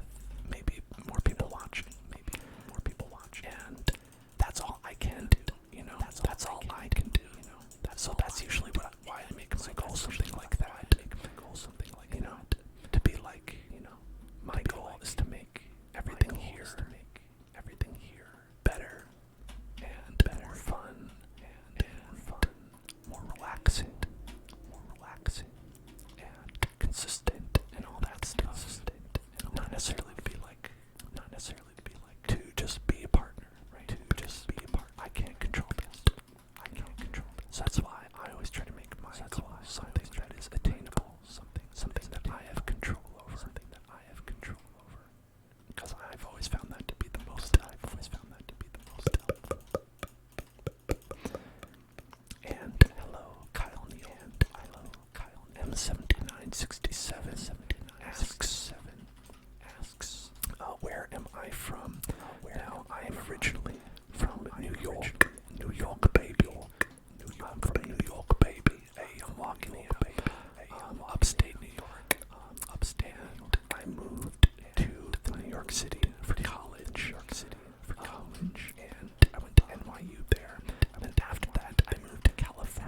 maybe more people watching, and that's all I can do, you know, that's all I can do, you know, so that's usually why I make my goal something like that, you know, to be like, you know, my goal is to make everything here better and more fun and more relaxing and consistent and all that stuff. Not necessarily to be like to just be a partner, right? I can't control this. So that's why I always try to make my goal something that is attainable, something that I have control over. Because I've always found that to be the most. And hello, Kyle Neal. M7967 asks, where am I from? Now, I am originally from New York, baby. I'm from New York, baby. Hey, I'm walking here, baby. Upstate New York. And I moved to New York City for college. And I went to NYU there. And after that, I moved to California.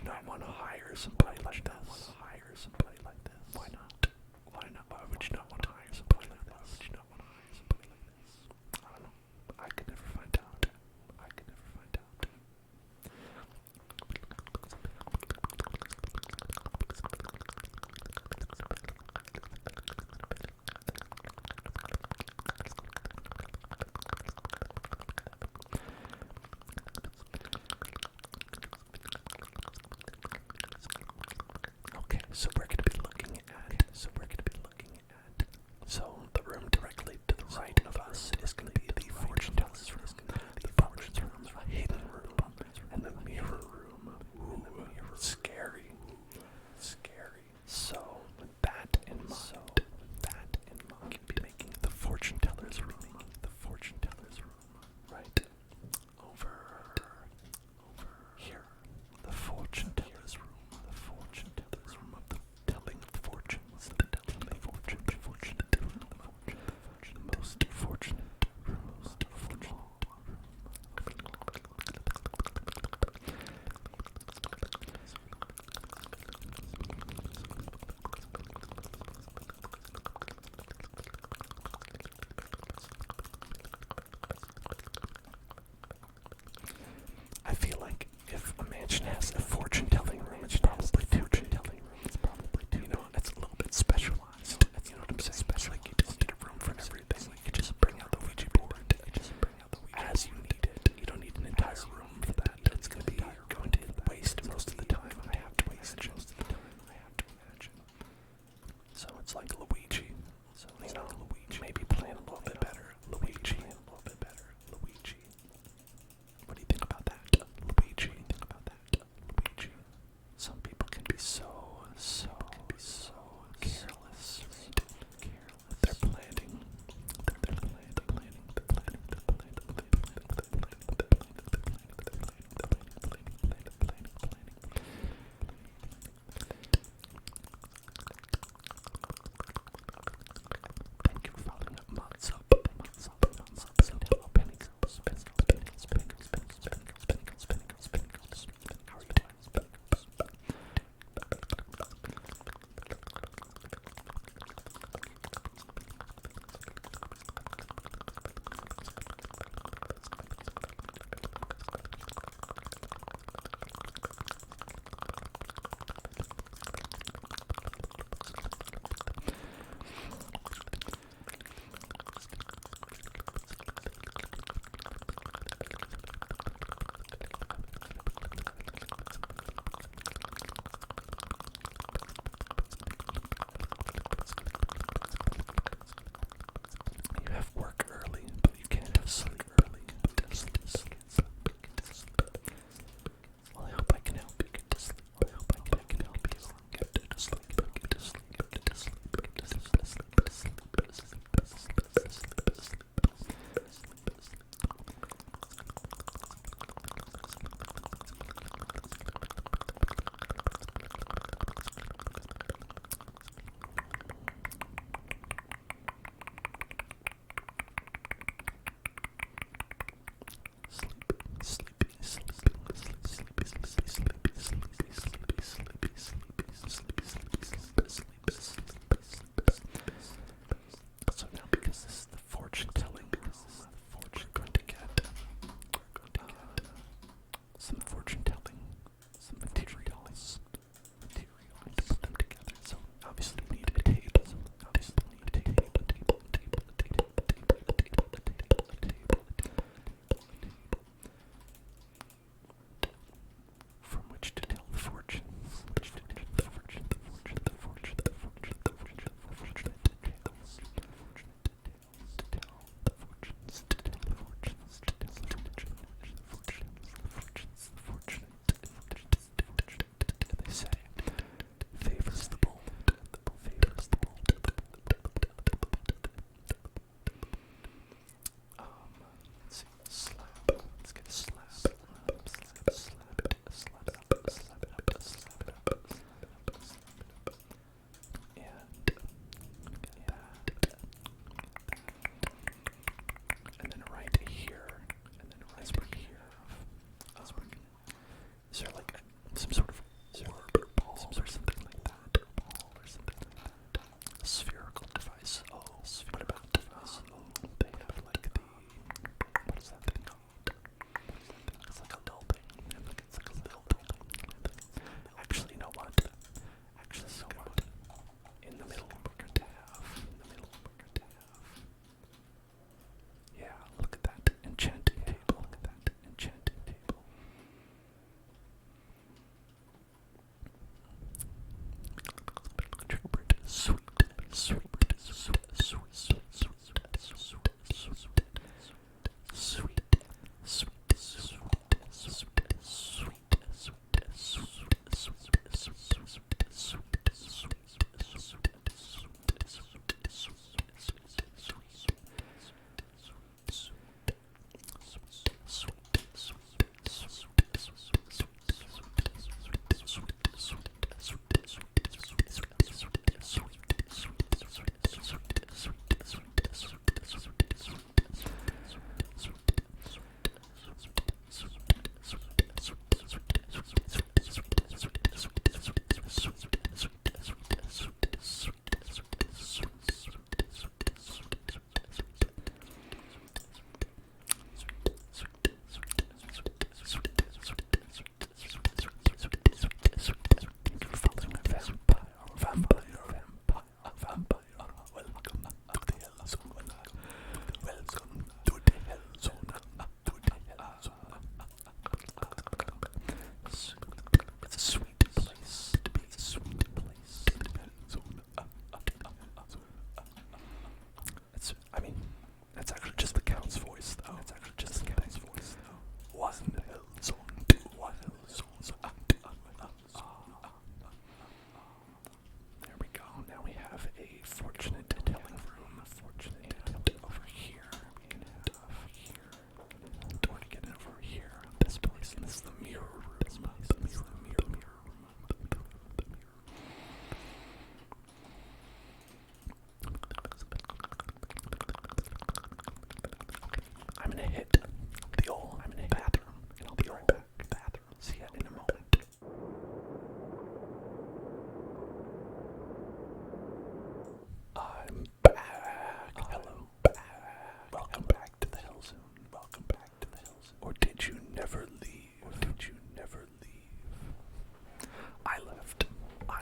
you not want to hire somebody like this? Why not? Why not? Why would you not want to hire somebody like this? Why would you not want to hire somebody like this? I don't know. I could never find out. I could never find out. Okay, so we're gonna be looking at. So the room directly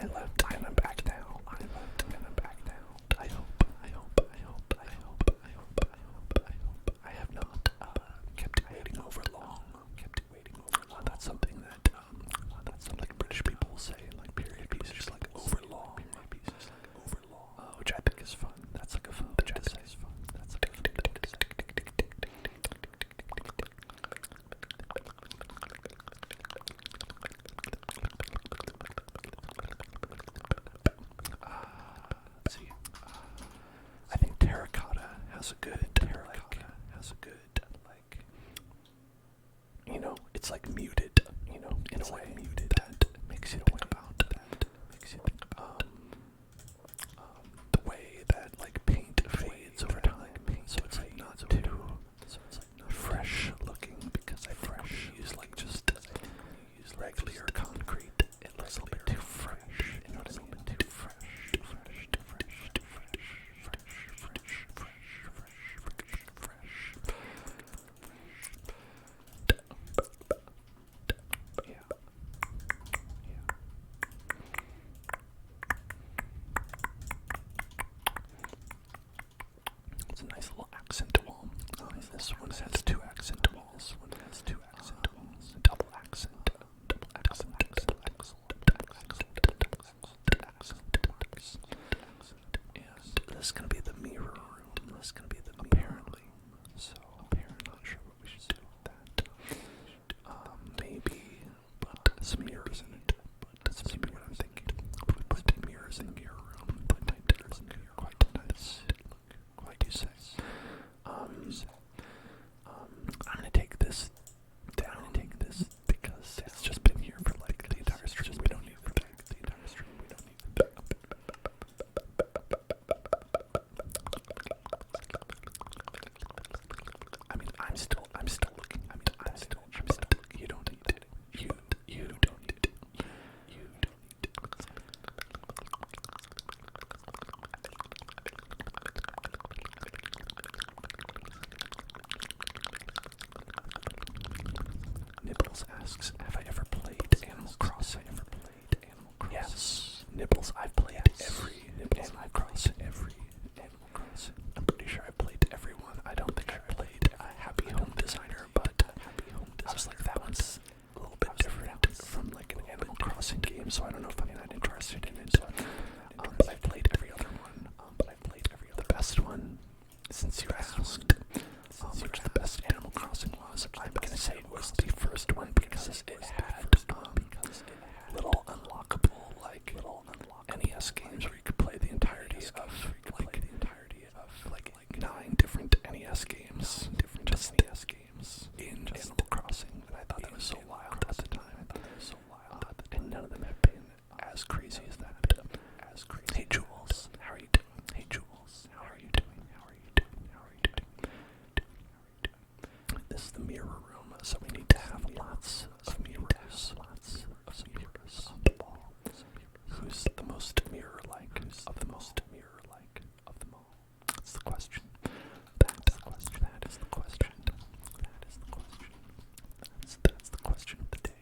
I left and I'm back now. I left and I'm back now. I hope. I have not kept it waiting over long. That's something that British people will say in like period pieces, like over long. Which I think is fun. That's like a fun thing to say. That's like a fun thing to say. See, I think terracotta has a good, like, you know, it's like muted, you know, in a way, muted that makes you think about the way that like paint fades over time, so it's like not too fresh looking, because I think when you use like just regular concrete, it looks a little bit too fresh, you know what I mean? Too fresh. Yeah. It's a nice little accent wall. This one has two accent walls. Double accent marks. And this is gonna be the mirror room. Apparently. So apparently, not sure what we should do with that. Maybe put some mirrors in it. That's maybe what I'm thinking. Put mirrors in the mirror room. Put mirrors in here. Quite nice. Quite you say. I'm gonna take this down. Because it's just been here for like the entire stream. We don't need it back. I mean, I'm still looking. You don't need it. You don't need it. Nibbles asks, have I ever played Animal Crossing? Yes, Nibbles, I've played every Animal Crossing. I'm pretty sure I played every one. I don't think I played Happy Home Designer, but I was like, that one's a little bit different from like an Animal Crossing game, so I don't know if I'm that interested in it. But I've played every other one. The best one, since you asked, which the best Animal Crossing was, I'm gonna say it was the first one, because it had little unlockable like NES games where you could play the entirety of like 9 different NES games, in Animal Crossing, and I thought that was so wild at the time. And none of them have been as crazy as that. Hey Jules, how are you doing? This is the mirror room, so we need to have lots of mirrors on the wall. Who's the most mirror-like of them all? That's the question. That is the question. That's the question of the day.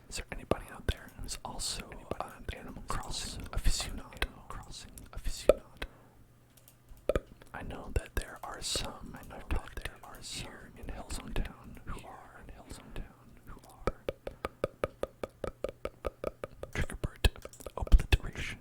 Is there anybody out there who's also an Animal Crossing aficionado? I know that there are some here in Hillzone Town who are Triggerbird, obliteration,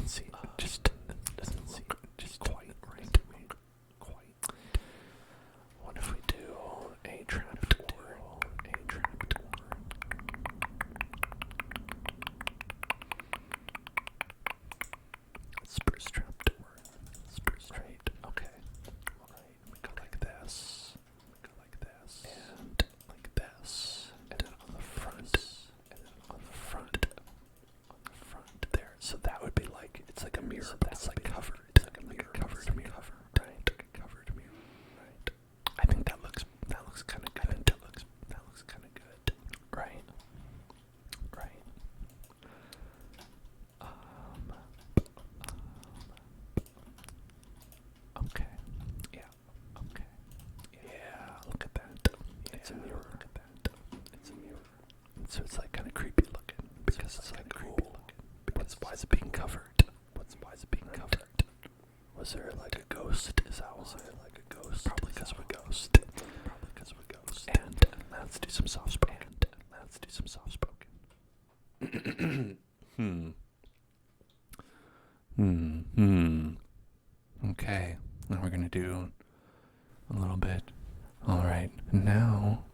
doesn't seem just doesn't seem just quite right to me. Quite. What if we do a trapdoor? A trapdoor. Spruce trapdoor. Spruce right. Okay. Alright. We go like this. We go like this. And like this. And then on the front. And then on the front. On the front there. So that would be like, it's like a mirror, but it's like covered. It's like a mirror. Covered mirror. Right. Like a covered mirror. Right. I think that looks kind of good. I think that looks kind of good. Right. Right. Okay. Yeah. Okay. Yeah. Look at that. It's a mirror. Look at that. It's a mirror. So it's like kind of creepy looking because it's like creepy looking. Because why is it being covered? Why is it being covered? Was there like a ghost? Is that was there like a ghost? Probably because we're ghost. Probably because we're ghost. And let's do some soft spoken. Let's do some soft spoken. Okay, now we're gonna do a little bit. Alright, now,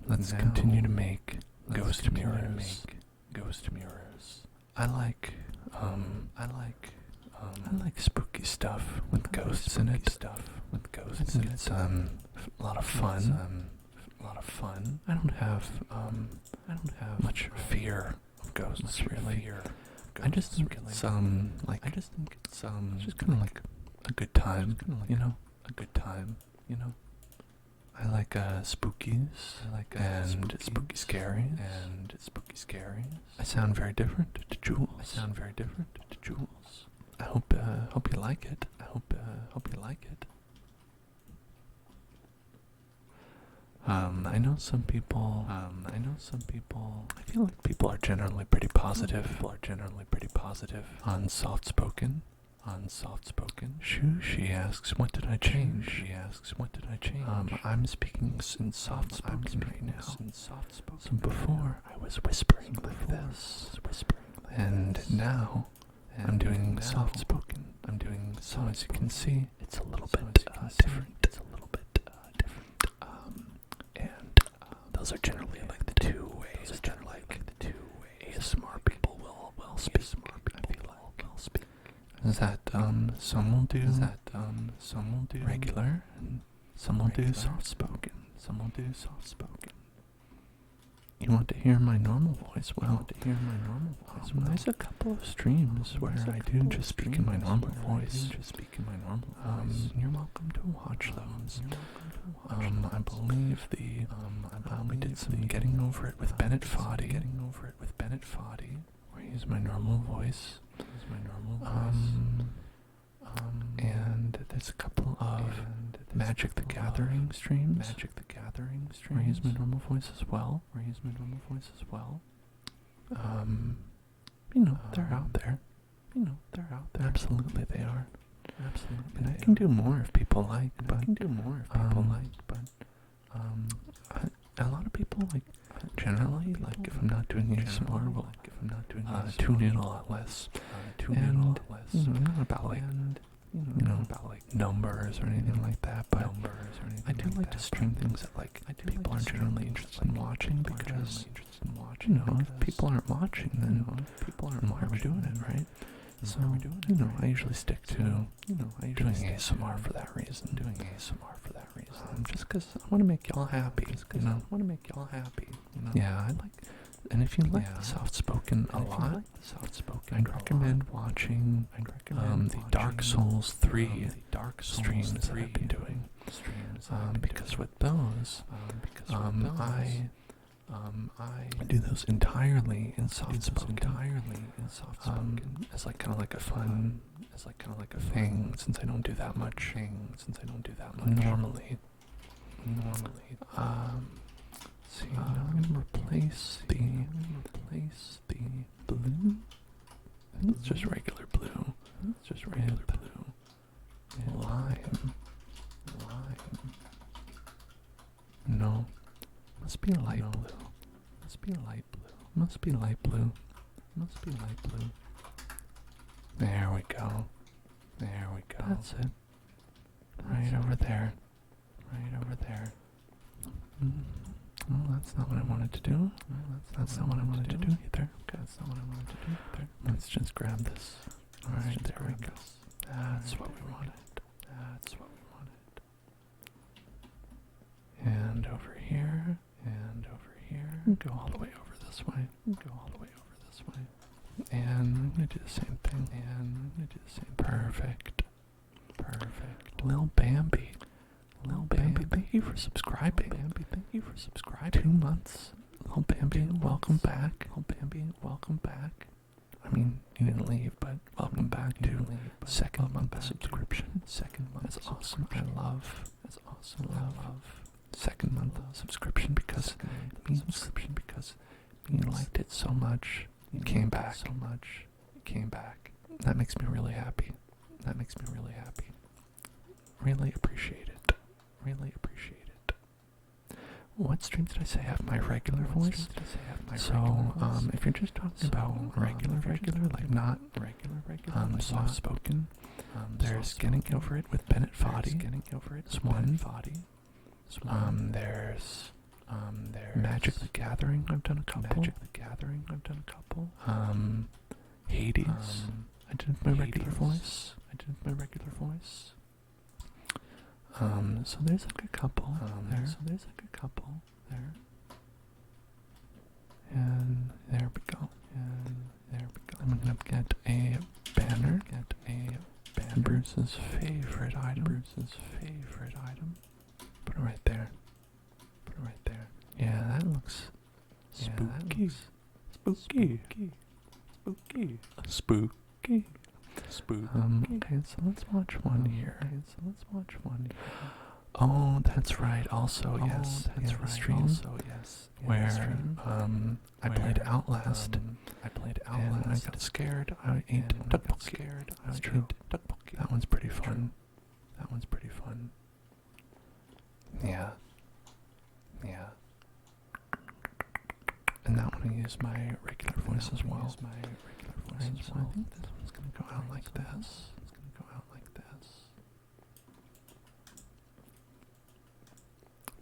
let's continue to make ghost mirrors. Ghost mirrors. I like spooky stuff with ghosts in it. It's a lot of fun. I don't have much fear of ghosts really. I just think it's just kind of like a good time, you know. I like spookies. And spooky scaries. I sound very different to Jules. I hope you like it. I know some people. I feel like people are generally pretty positive. On soft spoken. She asks, what did I change? I'm speaking in soft spoken right now. So before I was whispering like this, and now I'm doing soft spoken. So as you can see, it's a little bit different. And those are generally like the two ways. ASMR people will speak. Is that some will do regular, and some will do soft spoken. You want to hear my normal voice? Well, there's a couple of streams where I do just speak in my normal voice. You're welcome to watch those. I believe we did some getting over it with Bennett Foddy. Where I use my normal voice. And there's a couple of Magic the Gathering streams. Where I use my normal voice as well. They're out there. Absolutely they are. And I can do more if people like, but a lot of people generally if I'm not doing ASMR, will tune in a lot less. I'm not about numbers or anything like that, but I do like to stream things that people are generally interested in watching, because if people aren't watching, then why are we doing it, right? So I usually stick to doing ASMR for that reason. Just because I want to make y'all happy. Yeah, and if you like the soft spoken a lot, I'd recommend watching the Dark Souls 3 streams that I've been doing. Because with those, I do those entirely in soft spoken. As kind of like a fun, thing, since I don't do that much. Normally. See, now I'm gonna replace the blue. It's just regular blue. Lime. No. Must be light blue. There we go. There we go. That's it. Right over there. Right over there. Well, that's not what I wanted to do. That's not what I wanted to do either. Okay, that's not what I wanted to do either. Let's just grab this. Alright, there we go. That's what we wanted. That's what we wanted. And over here. And over here. Go all the way over this way. Go all the way over this way. And I'm going to do the same thing. And I'm going to do the same. Perfect. Perfect. Lil Bambi. Lil Bambi, thank you for subscribing. Bambi, thank you for subscribing. 2 months. Lil Bambi, welcome back. Lil Bambi, welcome back. I mean, you didn't leave, but welcome back to second month of subscription. Second month. That's awesome. I love. That's awesome. I love second month of subscription because you liked it so much. You came back so much. You came back. That makes me really happy. That makes me really happy. Really appreciate it. Really appreciate it. What stream did I say I have my regular voice? So, if you're just talking about regular, like not soft spoken, there's Getting Over It with Bennett Foddy. There's one. There's Magic the Gathering. I've done a couple. Hades. I did my regular voice. So there's like a couple there. And there we go. I'm gonna get a banner. Bruce's favorite item. Put it right there. Yeah, that looks spooky. Okay, so let's watch one here. Oh, that's right. Also, yes, that's right. Stream where I played Outlast. And I got scared. I ate tteokbokki. That's true. That one's pretty fun. Yeah. And that one I use my regular voice as well. So I think this one's gonna go out like this.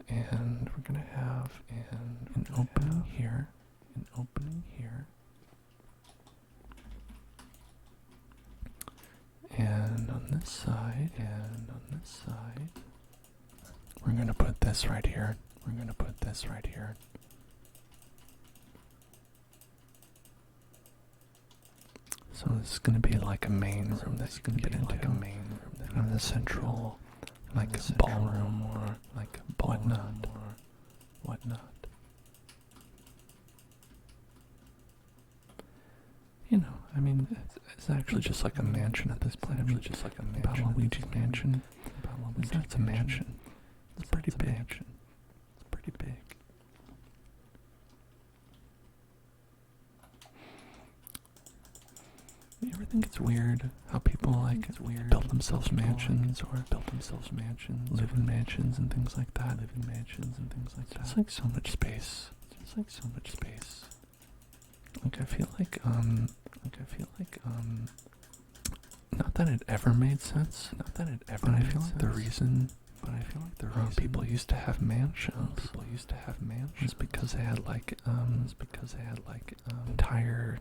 And we're gonna have an opening here. And on this side, we're gonna put this right here. So this is going to be like a main room that you can get into. Kind of the central, like ballroom or like whatnot. You know, I mean, it's actually just like a mansion at this point. About Luigi's mansion. It's a mansion. It's pretty big. You ever think it's weird how people build themselves mansions or live in mansions and things like that? It's like so much space. Like I feel like not that it ever made sense. But I feel like the reason people used to have mansions is because they had entire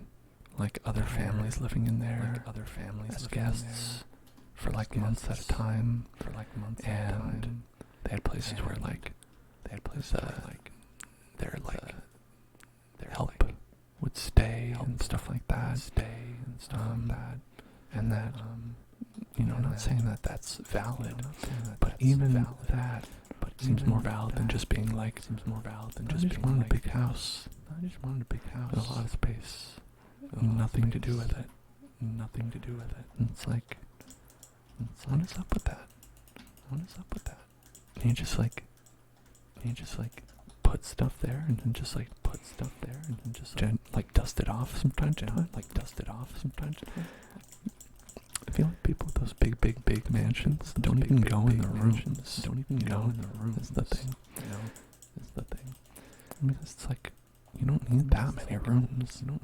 other families living in there, as guests for months at a time, and they had places where their help would stay and stuff like that, and that not saying that that's valid, but even that seems more valid than just being I just wanted a big house, with a lot of space. Nothing to do with it. And it's like, what is up with that? And you just put stuff there and then just dust it off from time to time. I feel like people with those big mansions don't even go in the rooms. Is the thing. I mean, it's like, you don't need that many rooms. To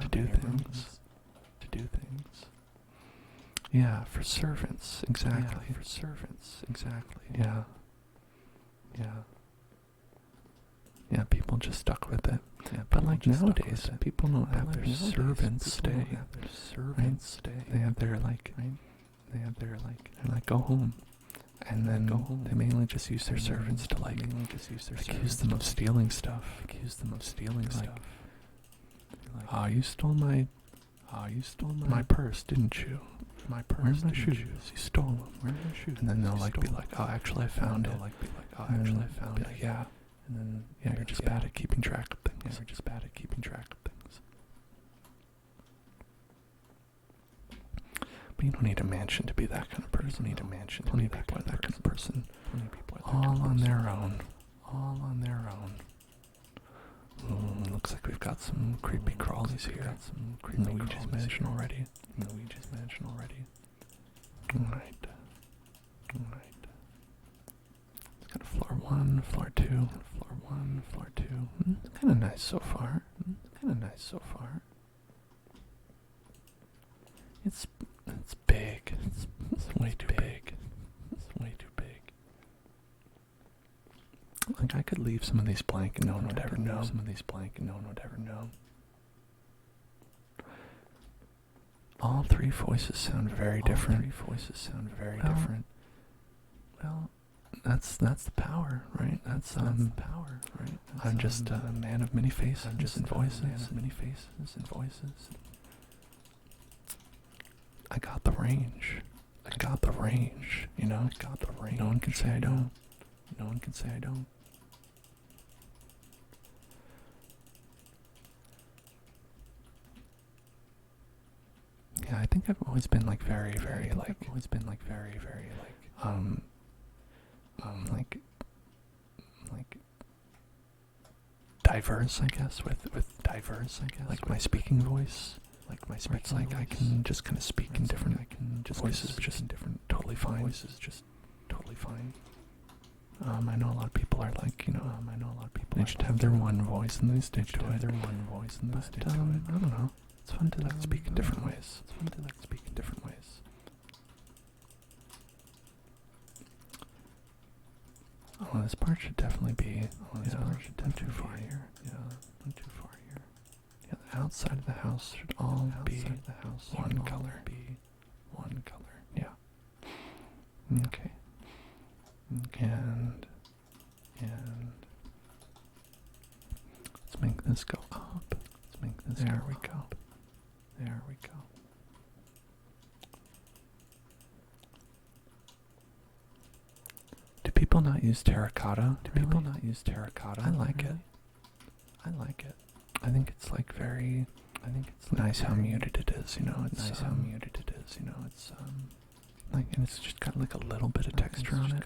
do things. Yeah, for servants, exactly. Yeah, for servants, exactly. Yeah. Yeah. Yeah, people just stuck with it. Yeah, but like nowadays, people don't have their servants stay. They have their like, they're like, go home. And then they mainly just use their servants to like accuse them of stealing stuff. Oh, you stole my purse, didn't you? Where's my shoes? You stole them. Where's my shoes? And then they'll like be like, oh, actually I found it. Like, yeah. And then you're just bad at keeping track of things. But you don't need a mansion to be that kind of person. Plenty of people are that kind of person. All on their own. Looks like we've got some creepy crawlies here. Luigi's mansion already. Alright. It's got a floor 1, floor 2. It's kind of nice so far. It's big. It's way too big. Like I could leave some of these blank and no one would ever know. All three voices sound very different. Well, that's the power, right? That's the power, right? I'm just a man of many faces and voices. I got the range. You know? No one can say I don't. Yeah, I think I've always been like very diverse, I guess, like my speaking voice. It's like I can just kind of speak in different voices, just totally fine. I know a lot of people are like, they should have their one voice and they stick to it. But, I don't know. It's fun to like speak in different ways. Oh, this part should definitely be. Not too far here. Yeah, the outside of the house should all be one color. Yeah. Okay. And let's make this go up. There we go. Do people not use terracotta? I like it. I think it's like very. It's nice how muted it is. It's like, and it's just got like a little bit of texture on it.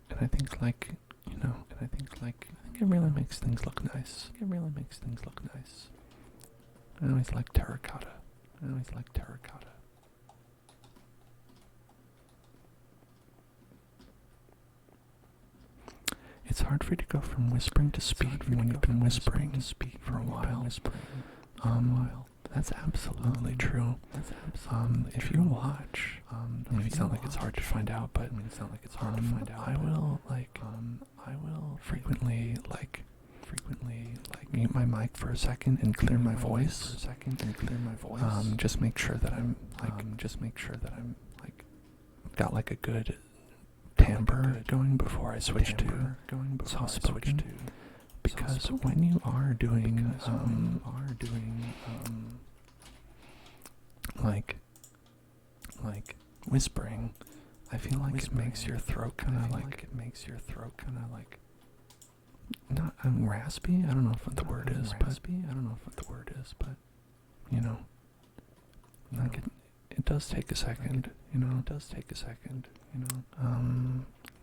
And I think like, I think it really makes things look nice. I always like terracotta. It's hard for you to go from whispering to speak when you've been whispering for a while. That's absolutely true. If you watch, it's not like it's hard to find out, but I will frequently mute my mic for a second and clear my voice. Just make sure that I'm got like a good timbre going before I switch to soft spoken. Because when you are doing like whispering, I feel like it makes your throat kind of like not raspy. I don't know what the word is, but like it does take a second. Let's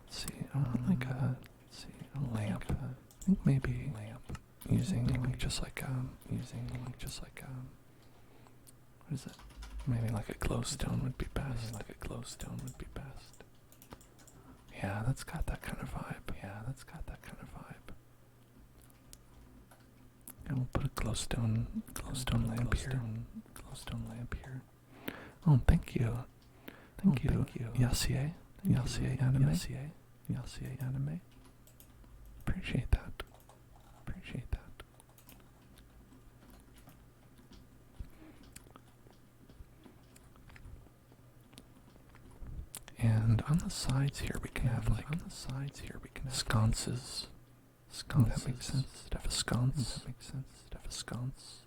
see. I want like a lamp. I think maybe using just like what is it? Maybe like a glowstone would be best. Yeah, that's got that kind of vibe. glowstone lamp here. Glowstone lamp here. Oh, thank you. Thank you. Yasie anime. Yasie anime. Appreciate that. Appreciate that. And on the sides here we can have sconces. That makes sense. Have a sconce. Have a sconce.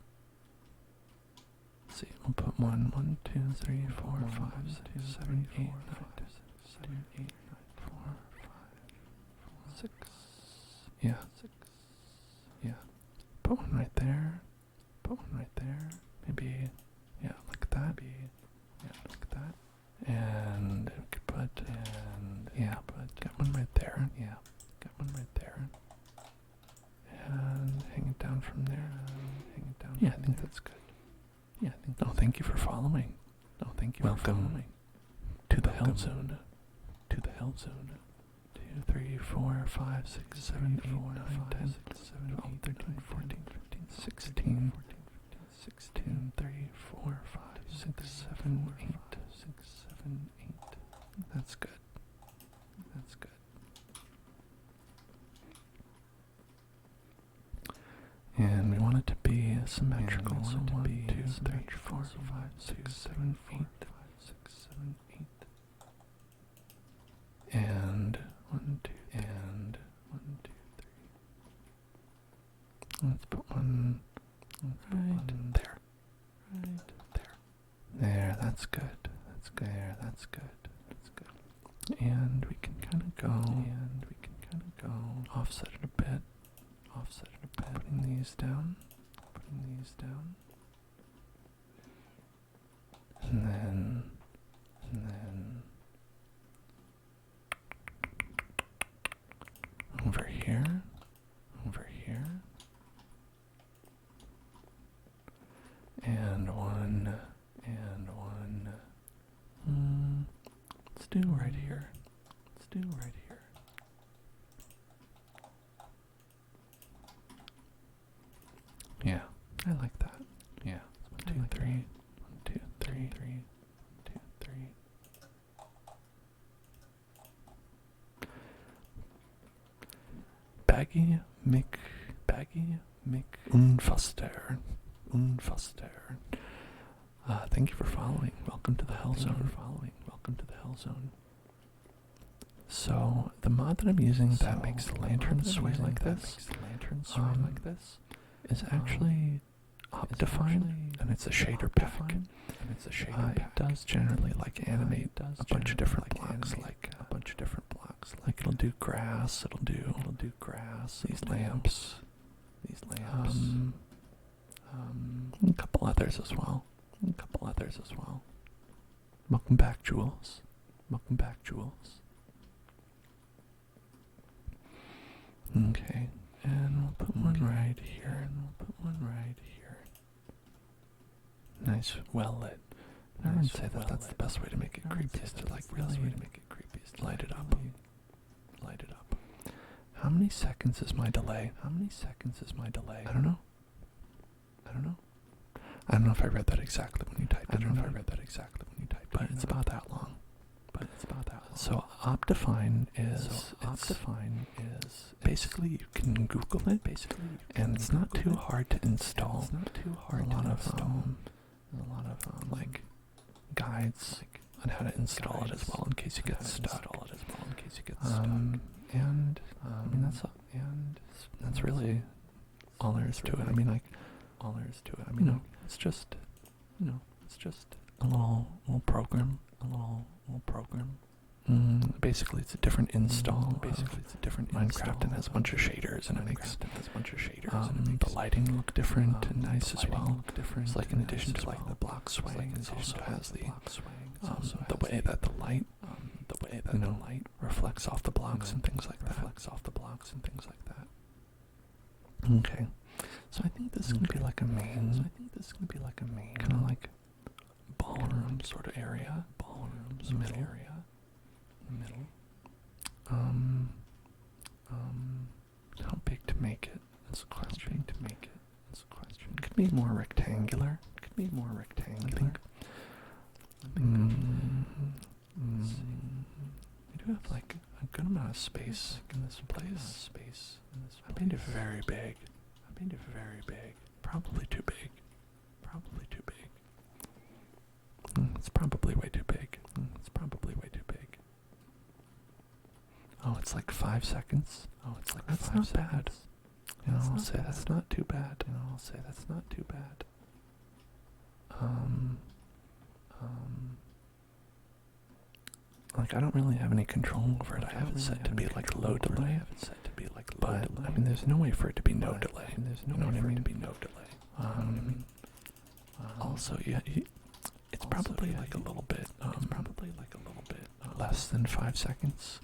Let's see, we'll put 1, 2, 3, 4, 5, 6, 7, 8, 9, 4, 5, 6. Yeah. Yeah. Put one right there. Put one right there. Maybe, yeah, like that. Yeah, like that. And we could put, get one right there. Yeah, get one right there. And hang it down from there. Yeah, I think that's good. Yeah, I think. Oh, thank you for following. Oh, thank you for following. To the hell zone. To the hell zone. 2, 3, 4, 5, 6, 7, 8, 9, 10, 11, 12, 13, 14, 15, 16, 16, 3, 4, 5, 6, 7, 8, 6, 7, 8. That's good. That's good. And we want it to be symmetrical. So 1, 2, 3, 4, 5, 6, 7, 8, 6, 7, 8. And 1, 2, and 1, 2, 3. Let's put one right there. Right there. There, that's good. That's good. There, that's good. That's good. And we can kind of go. Offset it a bit. Putting these down. And then over here. And one. Let's do right here. Yeah, I like that. Yeah. 1, 2, 3. 1, 2, 3. 1, 2, 3. Baggy Mick Unfaster. Thank you for following. Welcome to the Hell Zone. So the mod that I'm using that makes the lantern sway like this, is actually Optifine, and it's a shader pack. It does generally animate a bunch of different blocks, like it'll do grass, these lamps, a couple others as well. Welcome back, Jules. Okay, and we'll put one right here, Nice, well lit. I wouldn't say that that's the best way to make it creepy, is to really light it up. How many seconds is my delay? I don't know. I don't know if I read that exactly when you typed it. But it's about that long. So Optifine is basically, you can Google it, and it's not too hard to install. A lot of guides on how to install it as well, in case you get stuck. And I mean, that's really all there is to it. I mean, it's just a little program. Basically, it's a different install. Minecraft, and has a bunch of shaders, and it makes the lighting look different and nice as well. It's like, in addition to the block swaying, it also has the way that the light reflects off the blocks and things like that. Okay, so I think this is gonna be like a main, kind of like ballroom sort of area. Middle. How big to make it? That's a question. be more rectangular. It could be more rectangular. I think. We do have like a good amount of space in this place. I made it very big. Probably too big. It's probably way too big. Oh, it's like 5 seconds. That's not bad. I'll say that's not too bad. Like, I don't really have any control over it. I have it set to be like low delay. But I mean, there's no way for it to be no delay. You know what I mean? Also, yeah, it's probably like a little bit. Less than 5 seconds.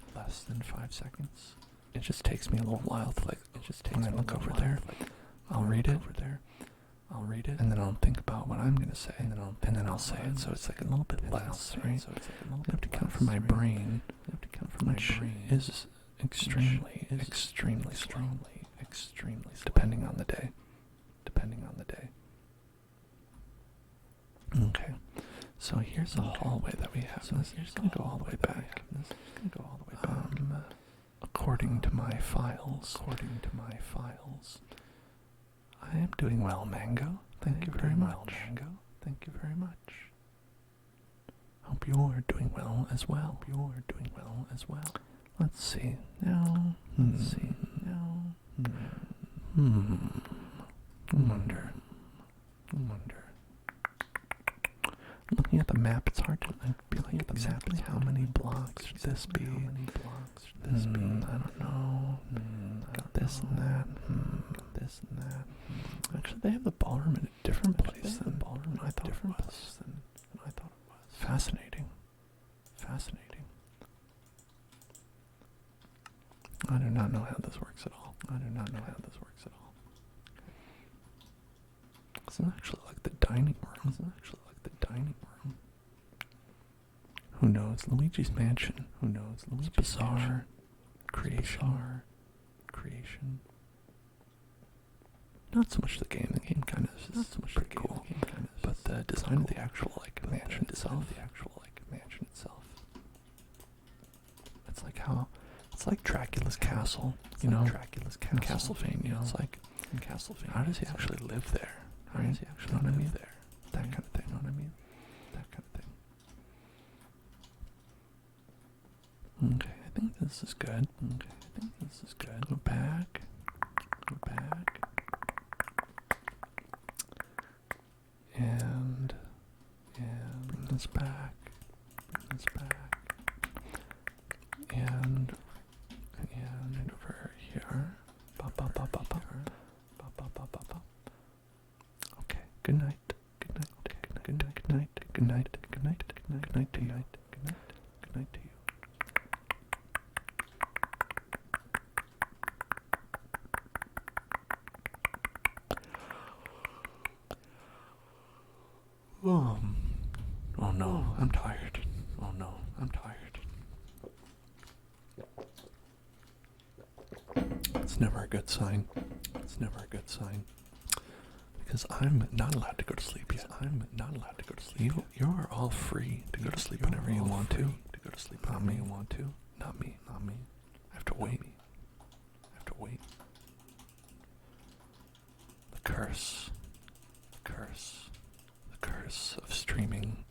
It just takes me a little while to like. When I look over there, I'll read it. And then I'll think about what I'm gonna say, and then I'll say it. So it's like a little bit less, right? You have to count from my brain, which is extremely slow, depending on the day. Okay, so here's a hallway that we have. This is gonna go all the way back. According to my files. I am doing well, Mango. Thank you very much. Hope you're doing well as well. Let's see now. Wonder. Looking at the map, it's hard to be like exactly how many blocks should this be. I don't know. Got this and that. Actually, they have the ballroom in a different place than I thought it was. Fascinating. I do not know how this works at all. This is actually like the dining room. Who knows? Luigi's mansion. It's bizarre creation. Not so much the game. The game kind of is pretty cool. But the design of the actual mansion itself. It's like Dracula's castle. You know, in Castlevania. It's like in Castlevania. How does he actually live there? Right? That kind of thing. Okay, I think this is good. Go back. And bring this back. And over here. Okay, good night. Good night to you. Oh no, I'm tired. It's never a good sign. Because I'm not allowed to go to sleep yet. You are all free to go to sleep whenever you want to. Not me. I have to wait. The curse of streaming.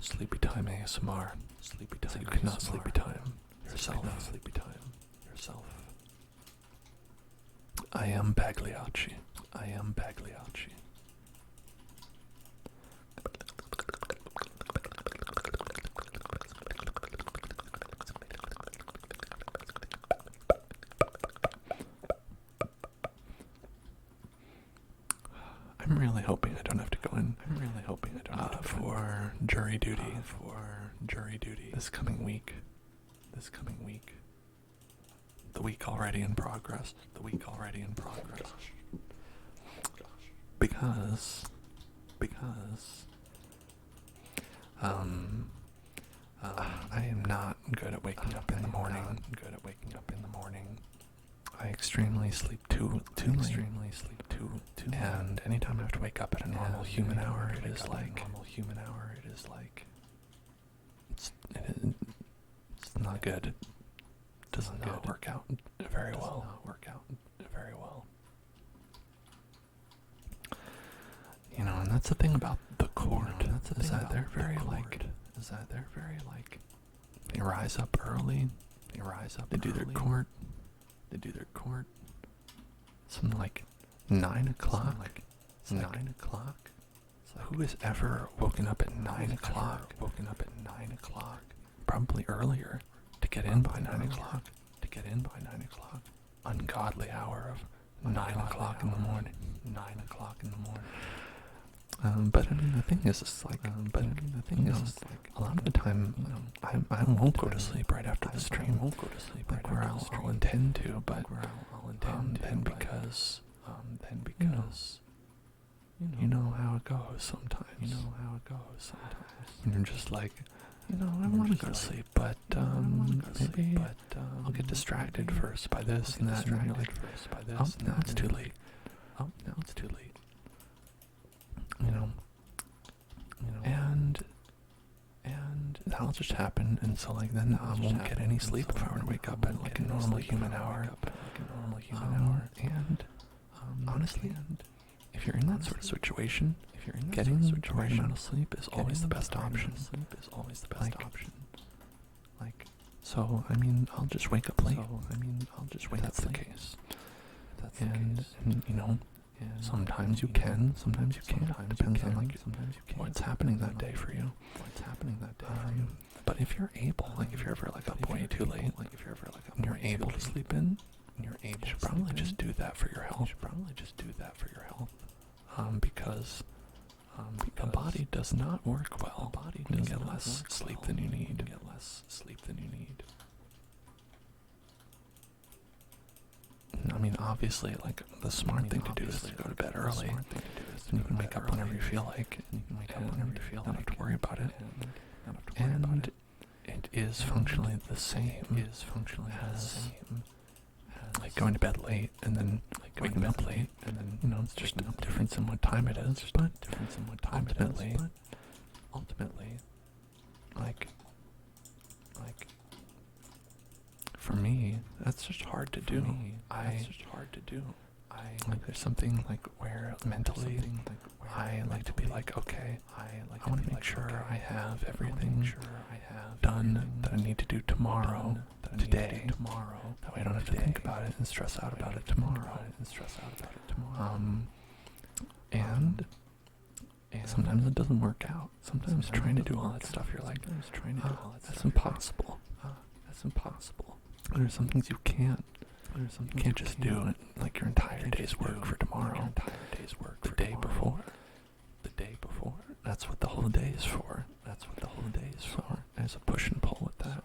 Sleepy time ASMR. So you cannot sleepy time yourself. I am Bagliacci. I'm really hoping I don't have to go in. For jury duty. This coming week. The week already in progress. Because I am not good at waking up in the morning. I extremely sleep too late. And anytime I have to wake up at a normal human hour, it is like it's not good. It does not work out very well. You know, and that's the thing about the court. Is that they're very like they rise up early. They do their court. Something like 9 o'clock. 9 o'clock. Who has ever woken up at 9 o'clock? Probably earlier to get in by 9 o'clock. Ungodly hour of 9 o'clock in the morning. But I mean, the thing is, it's like, a lot of the time, I won't go to sleep right after the stream. Like where I'll intend to, but then because you know how it goes sometimes. And you're just like, I want to go to sleep, but maybe I'll get distracted first by this and that, and you're like, oh, now it's too late. And that'll just happen, and so like then I won't get any sleep if I were to wake up at like a normal human hour. And honestly, if you're in that sort of situation, getting the right amount of sleep is always the best option. Like, so I mean, I'll just wake up late. That's the case. And you know, sometimes you can, sometimes you can't. Depends on like what's happening that day for you. But if you're able, like if you're ever like up way too late, and you're able to sleep in, you should probably just do that for your health. Because the body does not work well when you get less sleep than you need. I mean, obviously, like, the smart thing to do is to go to bed early, and you can wake up whenever you feel like, and don't have to worry about it. And it is functionally the same as like going to bed late and then waking up late, and then it's just a difference in what time it is. But ultimately, like for me, that's just hard to do. Like there's something like where mentally I like to be like, okay, I want to make sure I have everything done that I need to do today. That way I don't have to think about it and stress out about it tomorrow. And sometimes it doesn't work out. Sometimes trying to do all that stuff, you're like, that's impossible. There's some things you can't. You can't just do it like your entire day's work for tomorrow. The day before. That's what the whole day is for. There's a push and pull with that.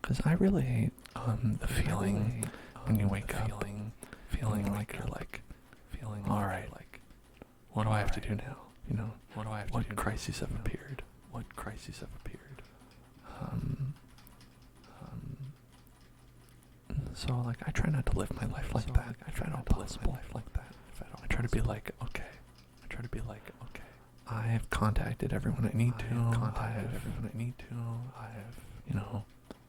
Because I really hate the feeling when you wake up, feeling like you're like, alright, like, what do I have to do now? What crises have appeared? So like I try not to live my life like that. I try not to live my life like that. I try to be like, okay. I have contacted everyone I need to. I have,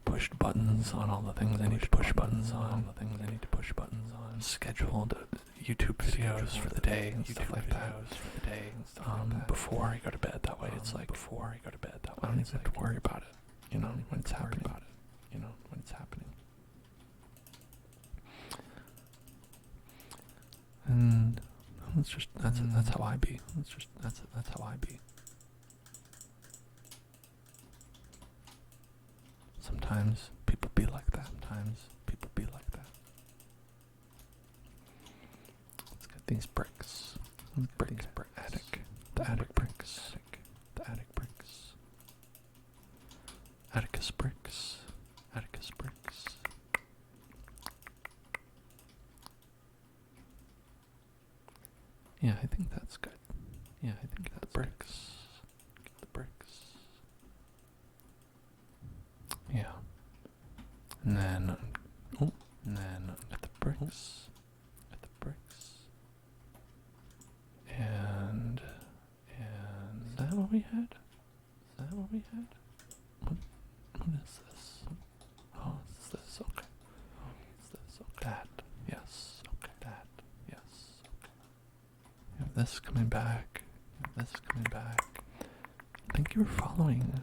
pushed buttons on all the things I need to push buttons on. Scheduled YouTube videos for the day and stuff like that. Before I go to bed, that way it's like, I don't even have to worry about it, when it's happening. And that's how I be. That's how I be. Sometimes people be like that. Let's get these bricks. The attic bricks. Atticus bricks. Yeah, I think that's good. The bricks. Yeah. And then, oh, and then at the bricks, and is that what we had? What is this? Oh, it's this. Okay. That, yes. Okay. That, yes. Okay. We have this coming back. Thank you for following.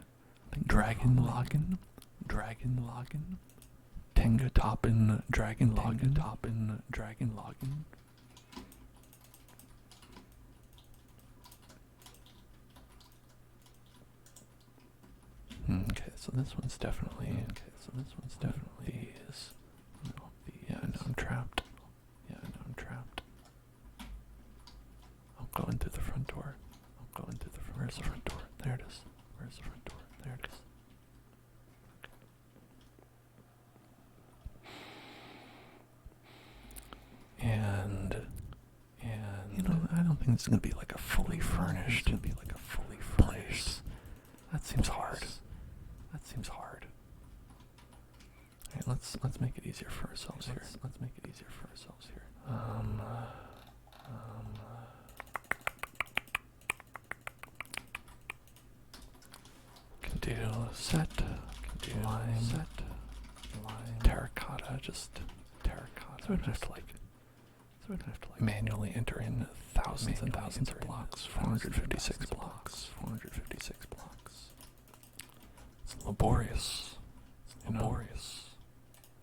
Dragon login. Tenga toppin dragon login. Okay, so this one's definitely is. Yeah, I know I'm trapped. I'll go in through the front door. Where's the front door? There it is. Where's the front door? There it is. And you know, I don't think it's gonna be like a fully furnished place. That seems hard. Alright, let's make it easier for ourselves here. Can do set, lime, terracotta, just terracotta. So we don't have to like manually enter in thousands and thousands of blocks. 456 blocks. It's laborious.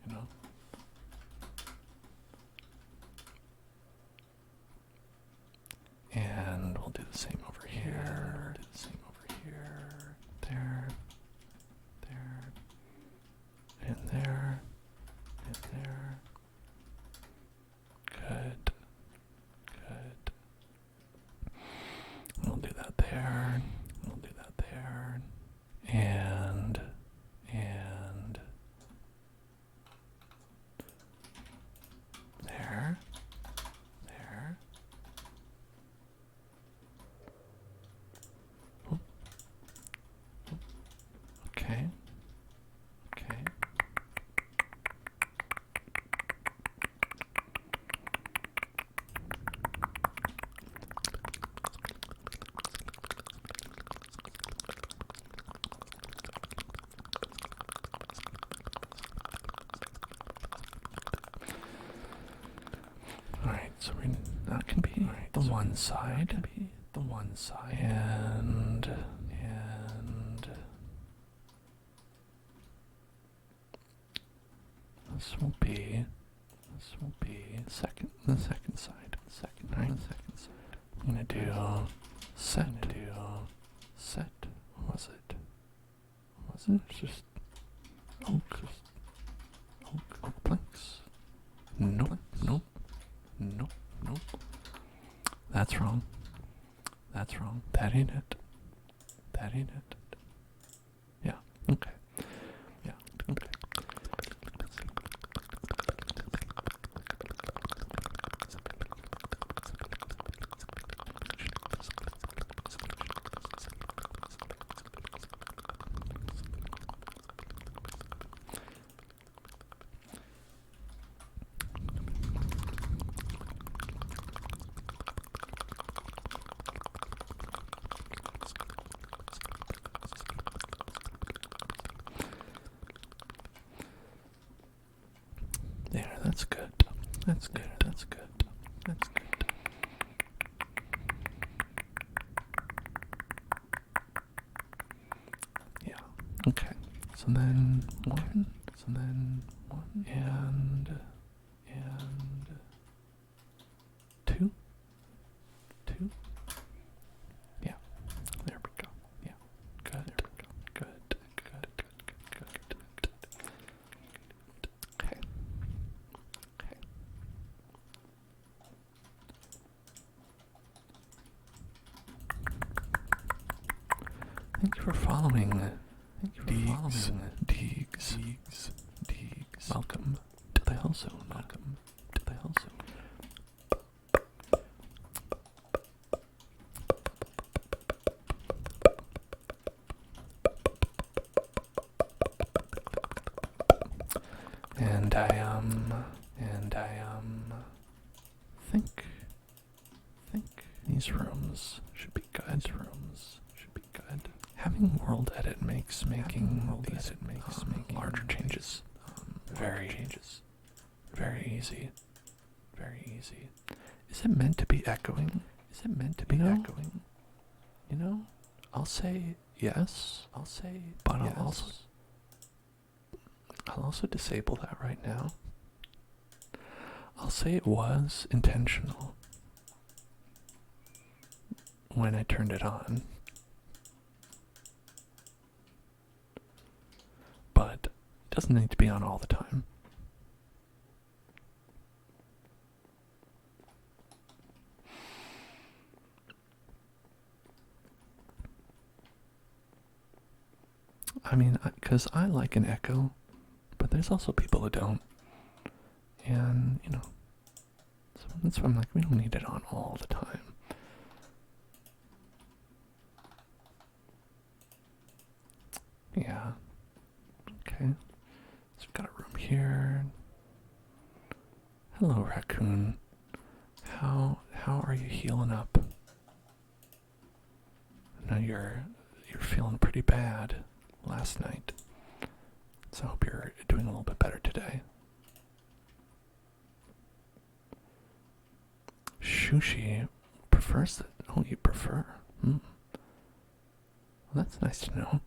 You know. And we'll do the same over here. There. And there. Good. We'll do that there. And there. Oh. Okay. Alright, so that can be the one side. And this will be the second side. I'm gonna do set. What was it? It's just oak planks. Nope. That's wrong. That ain't it. Yeah. Okay. There, that's good. Yeah. Okay. So then one and two. Yeah. There we go. Yeah. Good. Okay. Thank you for following. Deegs. Welcome to the Hell Zone. think these rooms should be good. Having world edit makes making larger changes very easy. Is it meant to be echoing? You know, I'll say yes. But I'll also disable that right now. I'll say it was intentional when I turned it on. But it doesn't need to be on all the time. I mean, because I like an echo, but there's also people who don't. And, you know, so that's why I'm like, we don't need it on all the time. Yeah. Okay. So we've got a room here. Hello, raccoon. How are you healing up? I know you're feeling pretty bad last night. So I hope you're doing a little bit better today. Shushi prefers it. Oh, you prefer? Well, that's nice to know.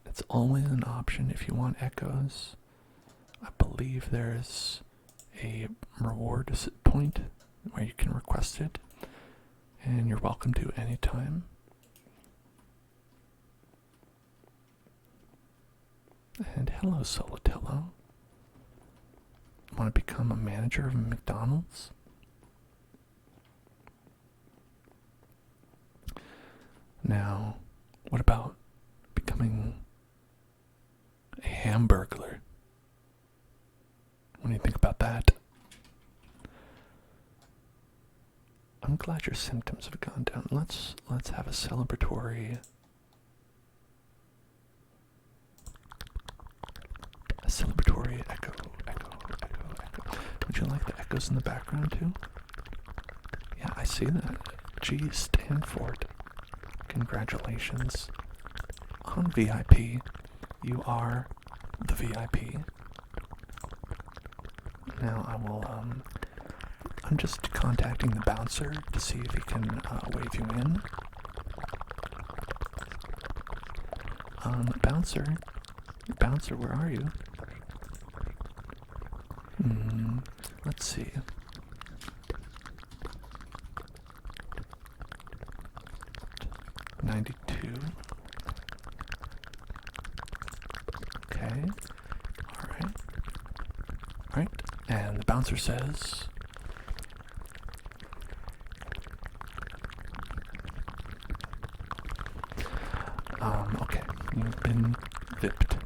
It's always an option if you want echoes. I believe there's a reward point where you can request it, and you're welcome to anytime. And hello, Solatello. Want to become a manager of McDonald's? Now, what about becoming a hamburglar? What do you think about that? I'm glad your symptoms have gone down. Let's have a celebratory echo. Would you like the echoes in the background too? Yeah, I see that. G Stanford. Congratulations on VIP. You are the VIP. Now I will, I'm just contacting the bouncer to see if he can wave you in. Bouncer, where are you? Let's see. $92. Okay. Alright. And the bouncer says, okay, you've been vipped.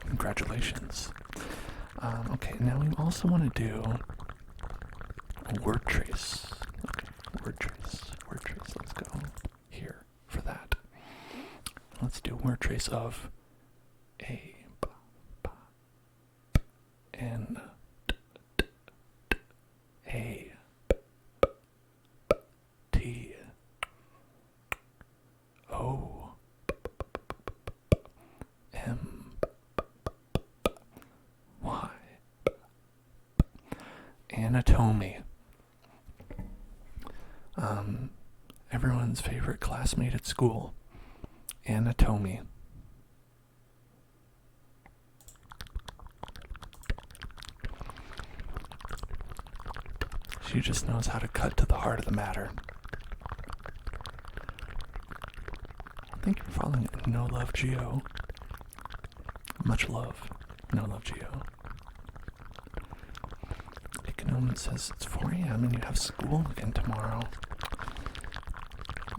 Congratulations. Okay, now we also want to do a word trace. Okay, word trace, let's go here for that. Let's do a word trace of A, B, B, N, D, D, D, A, B, B, T, O, B, B, M, Y. Anatomy. Everyone's favorite classmate at school. Anatomy. She just knows how to cut to the heart of the matter. Thank you for following No Love Geo. Much love, No Love Geo. Economan says it's 4 a.m. and you have school again tomorrow.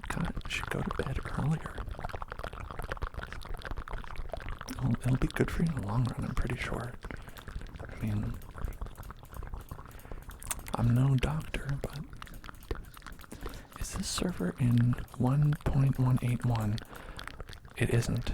God, you should go to bed earlier. It'll be good for you in the long run, I'm pretty sure. I mean, I'm no doctor, but is this server in 1.181? It isn't.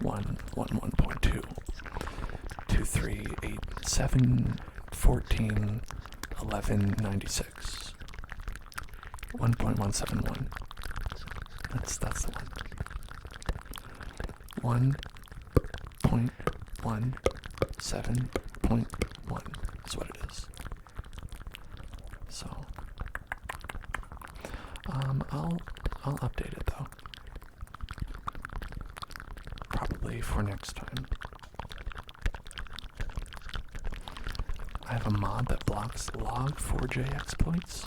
1, 1.2, 2, 3, 8, 7, 14, 11, 96, 1.171. That's the one. 1.17.1 is what it is. So, I'll update it though. Probably for next time. I have a mod that blocks log4j exploits.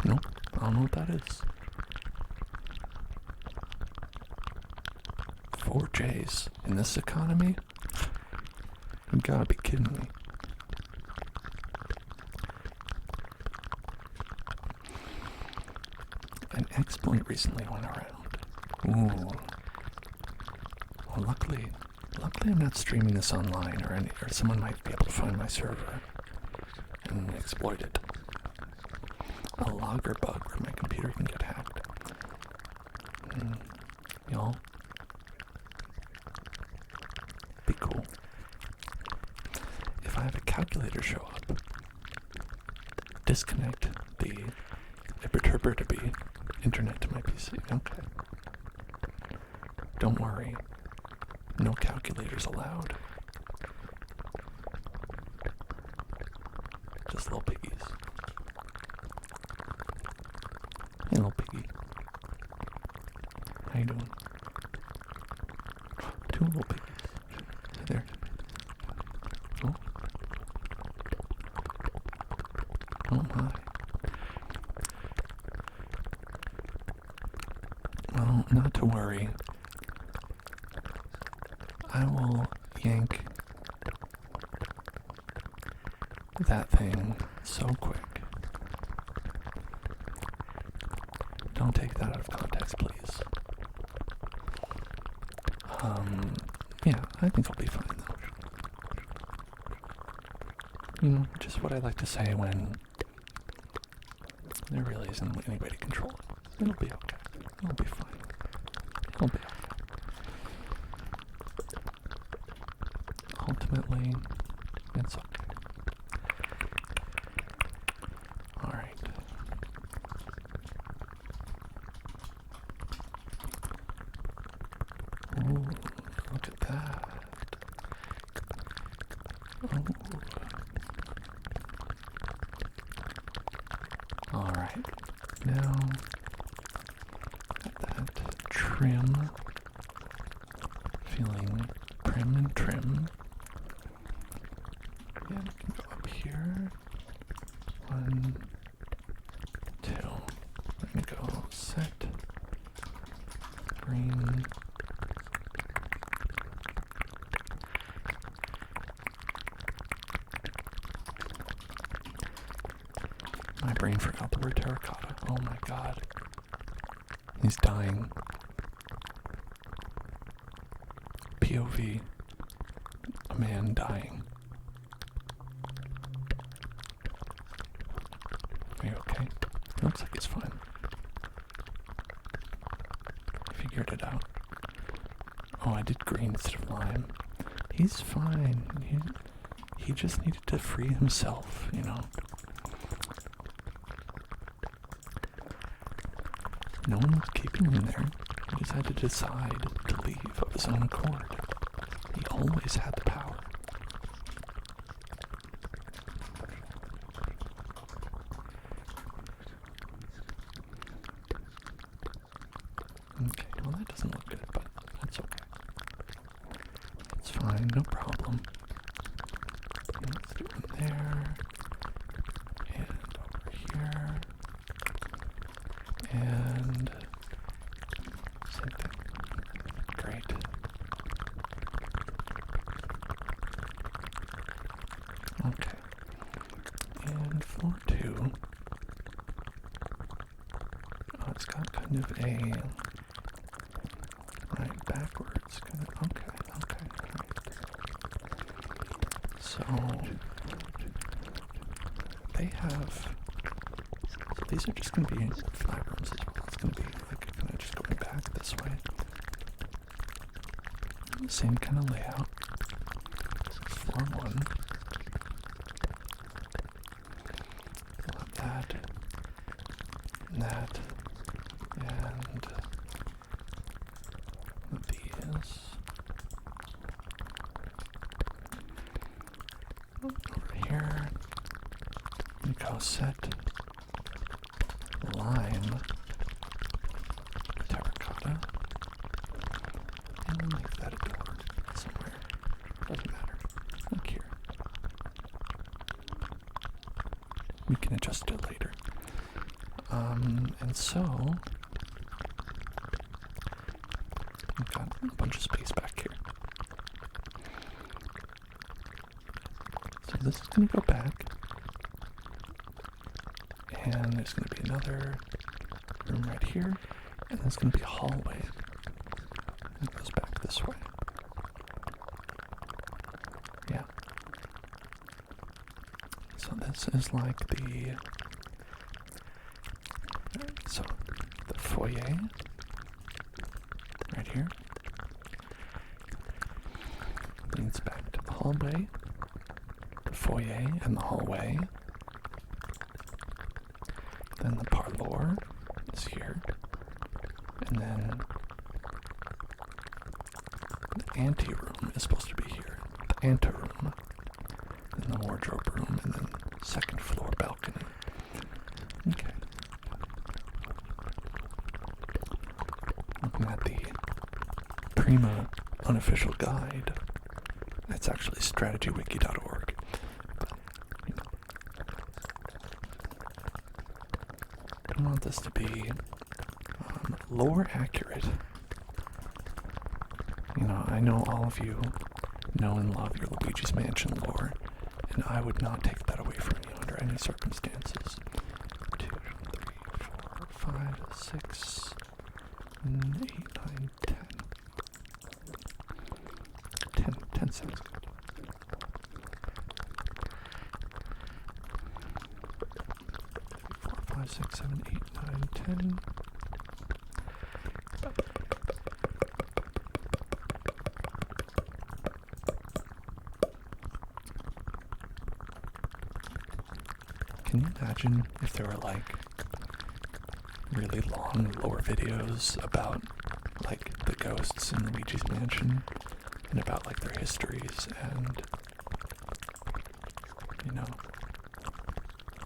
Nope, I don't know what that is. 4Js in this economy? You gotta be kidding me. An exploit recently went around. Ooh. Well, luckily I'm not streaming this online or someone might be able to find my server and exploit it. A logger bug where my computer can get hacked. Y'all, be cool. If I have a calculator show up, disconnect the Ibberturbertaby internet to my PC. Okay. Don't worry. No calculators allowed. Just little piggies. Hey, little piggy. How you doing? Two little piggies. There. Oh. Oh my. Well, not to worry. I will yank that thing so quick. Don't take that out of context, please. Yeah, I think I'll be fine though. You know, just what I like to say when there really isn't any way to control it. It'll be okay. It'll be fine. It'll be okay. Ultimately, it's okay. Alright. Ooh, look at that. Oh. Alright. Now, that trim. Feeling prim and trim. Yeah, we can go up here. 1, 2. Let me go set green. My brain forgot the word terracotta. Oh my god. He's dying. POV. A man dying. Are you okay? Looks like he's fine. Figured it out. Oh, I did green instead of lime. He's fine. He just needed to free himself, you know. No one was keeping him there. He just had to decide to leave of his own accord. He always had the power. Okay, well that doesn't look good, but that's okay. It's fine, no problem. Let's do it there. And over here. And same thing. Great. Okay. And floor 2. Oh, it's got kind of a right backwards kind of. Okay. Right. So they have. So these are just going to be flat rooms as well. It's going to be like kind of just going back this way. Same kind of layout. This is floor 1. That, and these. Over here, we go set lime, terracotta, and then make that a door somewhere. Doesn't matter. Like here. We can adjust it later. And so we've got a bunch of space back here. So this is going to go back, and there's going to be another room right here, and there's going to be a hallway that goes back this way. Yeah. So this is like the foyer right here leads back to the hallway, the foyer and the hallway. Then the parlour is here, and then the anteroom is supposed to be here, the anteroom, and the wardrobe room, and then second floor balcony. Okay. Looking at the Prima unofficial guide. That's actually strategywiki.org. I want this to be lore accurate. You know, I know all of you know and love your Luigi's Mansion lore, and I would not take that away from you under any circumstances. 2, 3, 4, 5, 6, 8, 9, 10. 10 sounds good. 3, 4, 5, 6, 7, 8, 9, 10. Can you imagine if there were like really long lore videos about like the ghosts in Luigi's Mansion and about like their histories and, you know,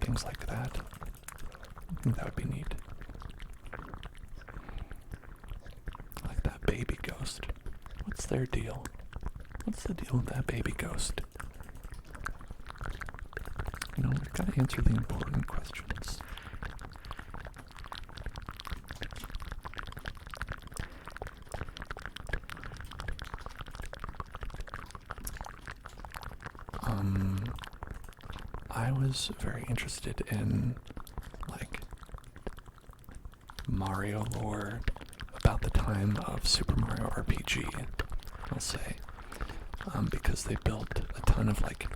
things like that? I think that would be neat. Like that baby ghost. What's their deal? What's the deal with that baby ghost? You know, we've got to answer the important questions. I was very interested in, like, Mario lore about the time of Super Mario RPG, I'll say, because they built a ton of, like,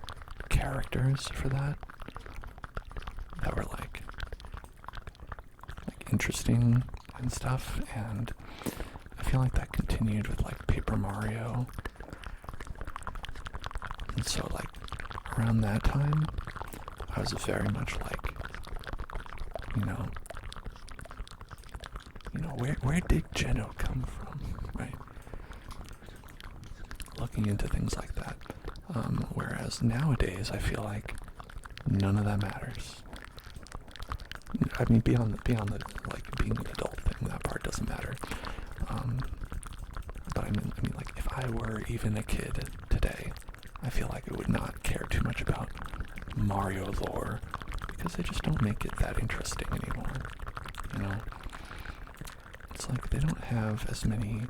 characters for that were like interesting and stuff, and I feel like that continued with like Paper Mario, and so like around that time I was very much like, you know, where did Geno come from, right? Looking into things like that. Whereas nowadays, I feel like none of that matters. I mean, beyond the like being an adult thing, that part doesn't matter. But I mean, like if I were even a kid today, I feel like I would not care too much about Mario lore because they just don't make it that interesting anymore. You know, it's like they don't have as many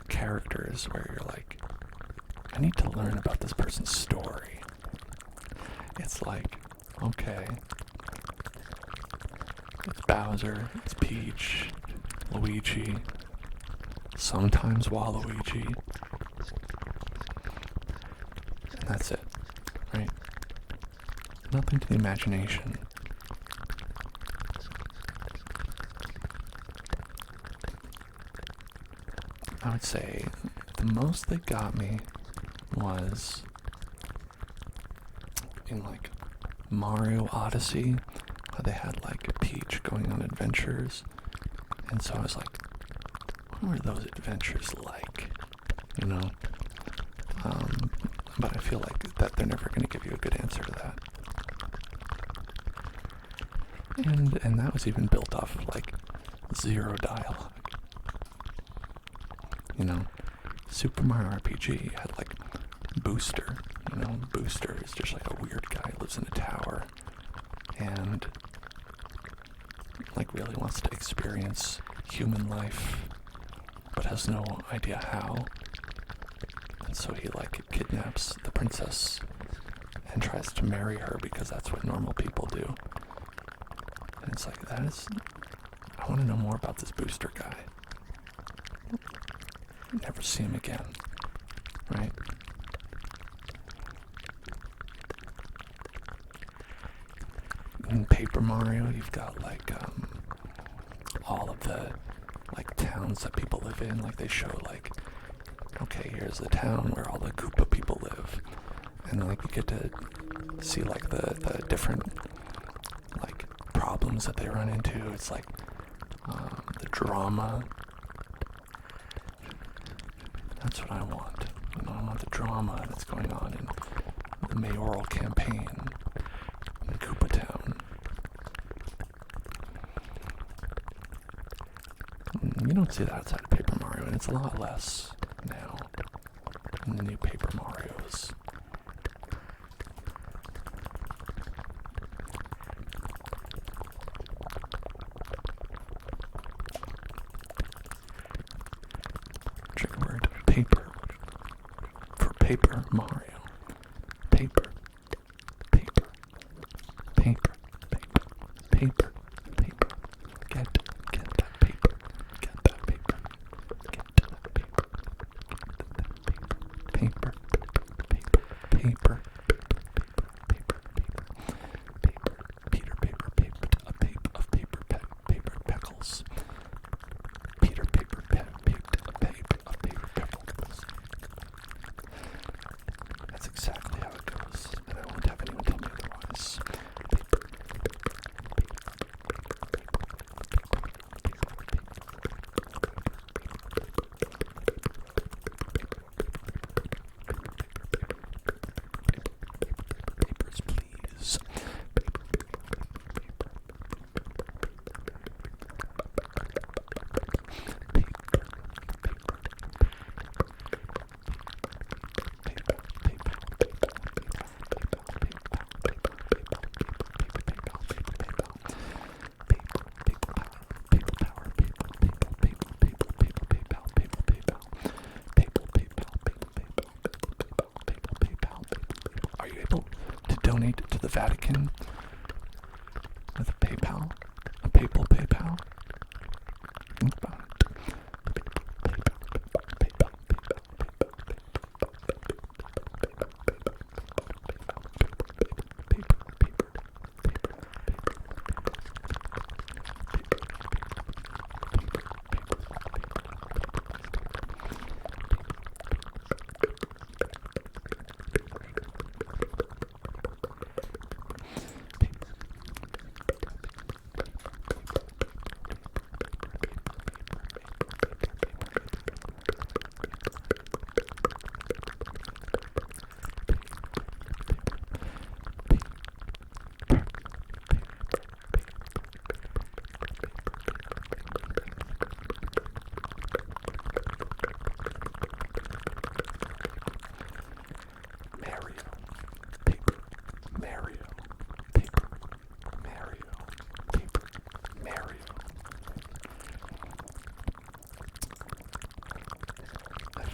characters where you're like, I need to learn about this person's story. It's like, okay, it's Bowser, it's Peach, Luigi, sometimes Waluigi, and that's it, right? Nothing to the imagination. I would say the most that got me was in like Mario Odyssey, how they had like Peach going on adventures, and so I was like, what were those adventures like? You know? But I feel like that they're never going to give you a good answer to that. And that was even built off of like zero dialogue. You know, Super Mario RPG had like Booster. You know, Booster is just like a weird guy who lives in a tower and like really wants to experience human life but has no idea how. And so he like kidnaps the princess and tries to marry her because that's what normal people do. And it's like, I want to know more about this Booster guy. Never see him again, right? In Paper Mario, you've got like all of the like towns that people live in. Like they show like, okay, here's the town where all the Koopa people live, and like you get to see like the different like problems that they run into. It's like the drama. That's what I want. You know, I want the drama that's going on in the mayoral campaign in Koopa Town. You don't see that outside of Paper Mario, and it's a lot less now in the new Paper Marios. Trigger word, paper. For Paper Mario. Paper. Paper. Paper. Paper. Paper. Paper. Get that paper. Get that paper. Get that paper. Get that paper. Paper. Paper. Paper. Paper. Paper. Peter paper. Paper. A paper of paper. Paper peckles. Peter paper. Paper of paper peckles.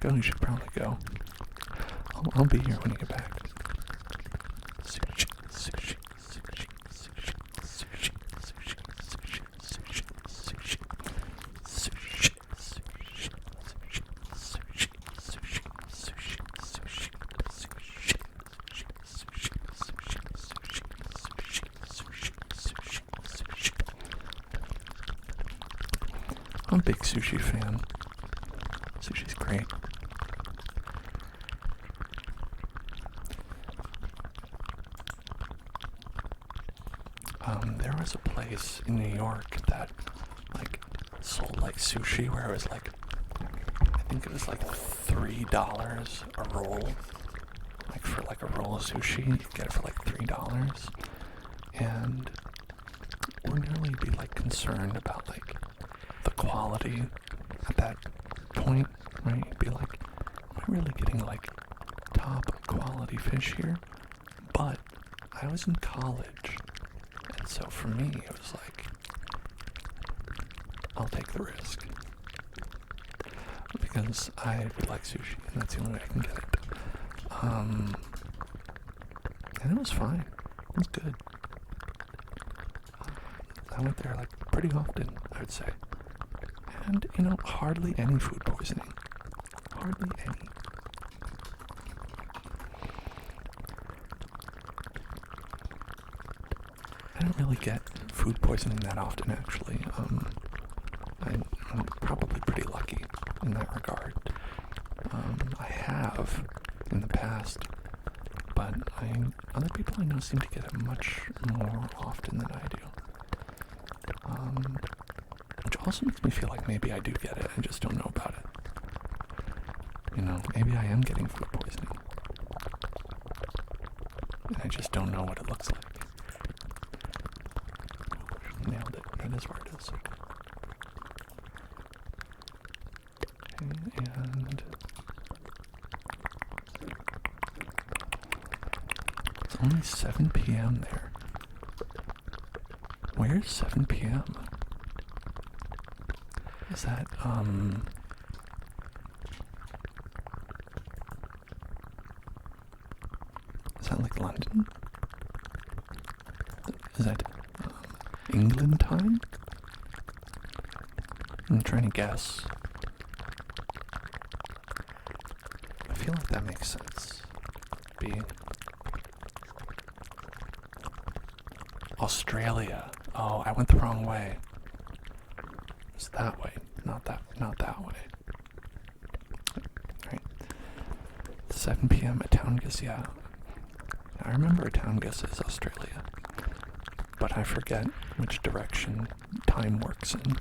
go. You should probably go. I'll be here when you get back. Sushi, sushi, sushi, sushi, sushi, sushi, sushi, sushi, sushi, sushi, sushi, sushi, sushi, sushi, sushi, sushi. I'm a big sushi fan. Sushi's great. There was a place in New York that like sold like sushi where it was like, I think it was like $3 a roll. Like for like a roll of sushi, you could get it for like $3. And ordinarily be like concerned about like the quality at that point, right? You'd be like, am I really getting like top quality fish here? But I was in college, and so for me it was like, I'll take the risk because I like sushi and that's the only way I can get it. And it was fine. It was good. I went there like pretty often, I would say. And, you know, hardly any food poisoning. Hardly any. I don't really get food poisoning that often, actually. I'm probably pretty lucky in that regard. I have in the past, but other people I know seem to get it much more often than I do. Which also makes me feel like maybe I do get it, I just don't know about it. You know, maybe I am getting food poisoning. And I just don't know what it looks like. Nailed it. That is where it is. Okay, and it's only 7 p.m. there. Where's 7 p.m.? Is that, is that like London? Is that England time? I'm trying to guess. I feel like that makes sense. Being Australia. Oh, I went the wrong way. It's that way, not that way. Right. 7 p.m. at Towngus, yeah. I remember a Towngus is Australia, but I forget which direction time works in.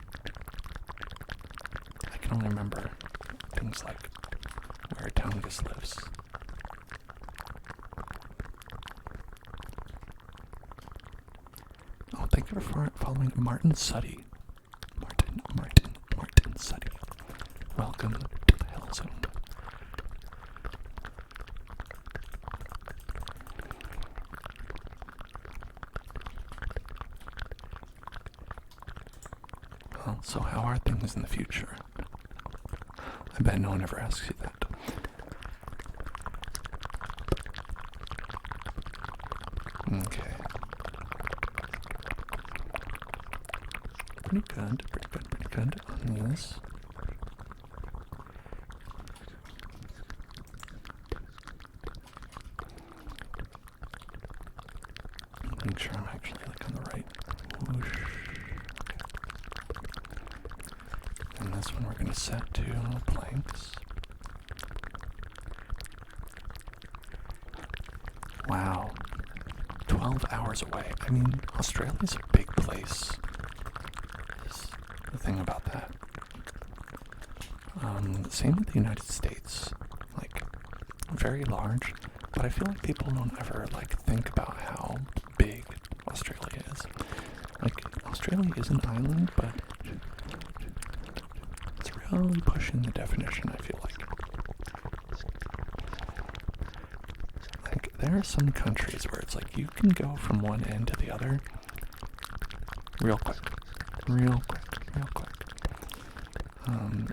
I can only remember things like where Towngus lives. Oh, thank you for following Martin Suddy. Martin Suddy. Welcome to the Hell Zone. Well, so how are things in the future? I bet no one ever asks you that. Okay. Pretty good on these. Make sure I'm actually like on the right whoosh. Okay. And this one we're going to set to planks. Wow. 12 hours away. I mean, Australia's a big place. Is the thing about that. Same with the United States. Like, very large. But I feel like people don't ever, like, think about how big Australia is. Like, Australia is an island, but it's really pushing the definition, I feel like. Like, there are some countries where it's like, you can go from one end to the other real quick.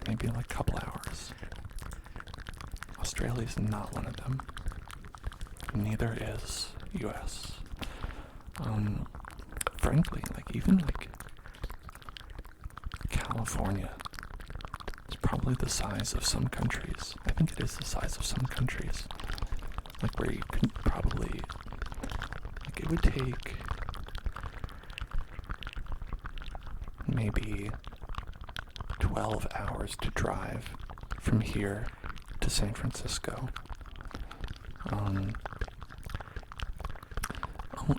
Maybe like a couple hours. Australia's not one of them. Neither is US. Frankly, like even like California is probably the size of some countries. I think it is the size of some countries. Like where you could probably, like it would take maybe 12 hours to drive from here to San Francisco. Oh,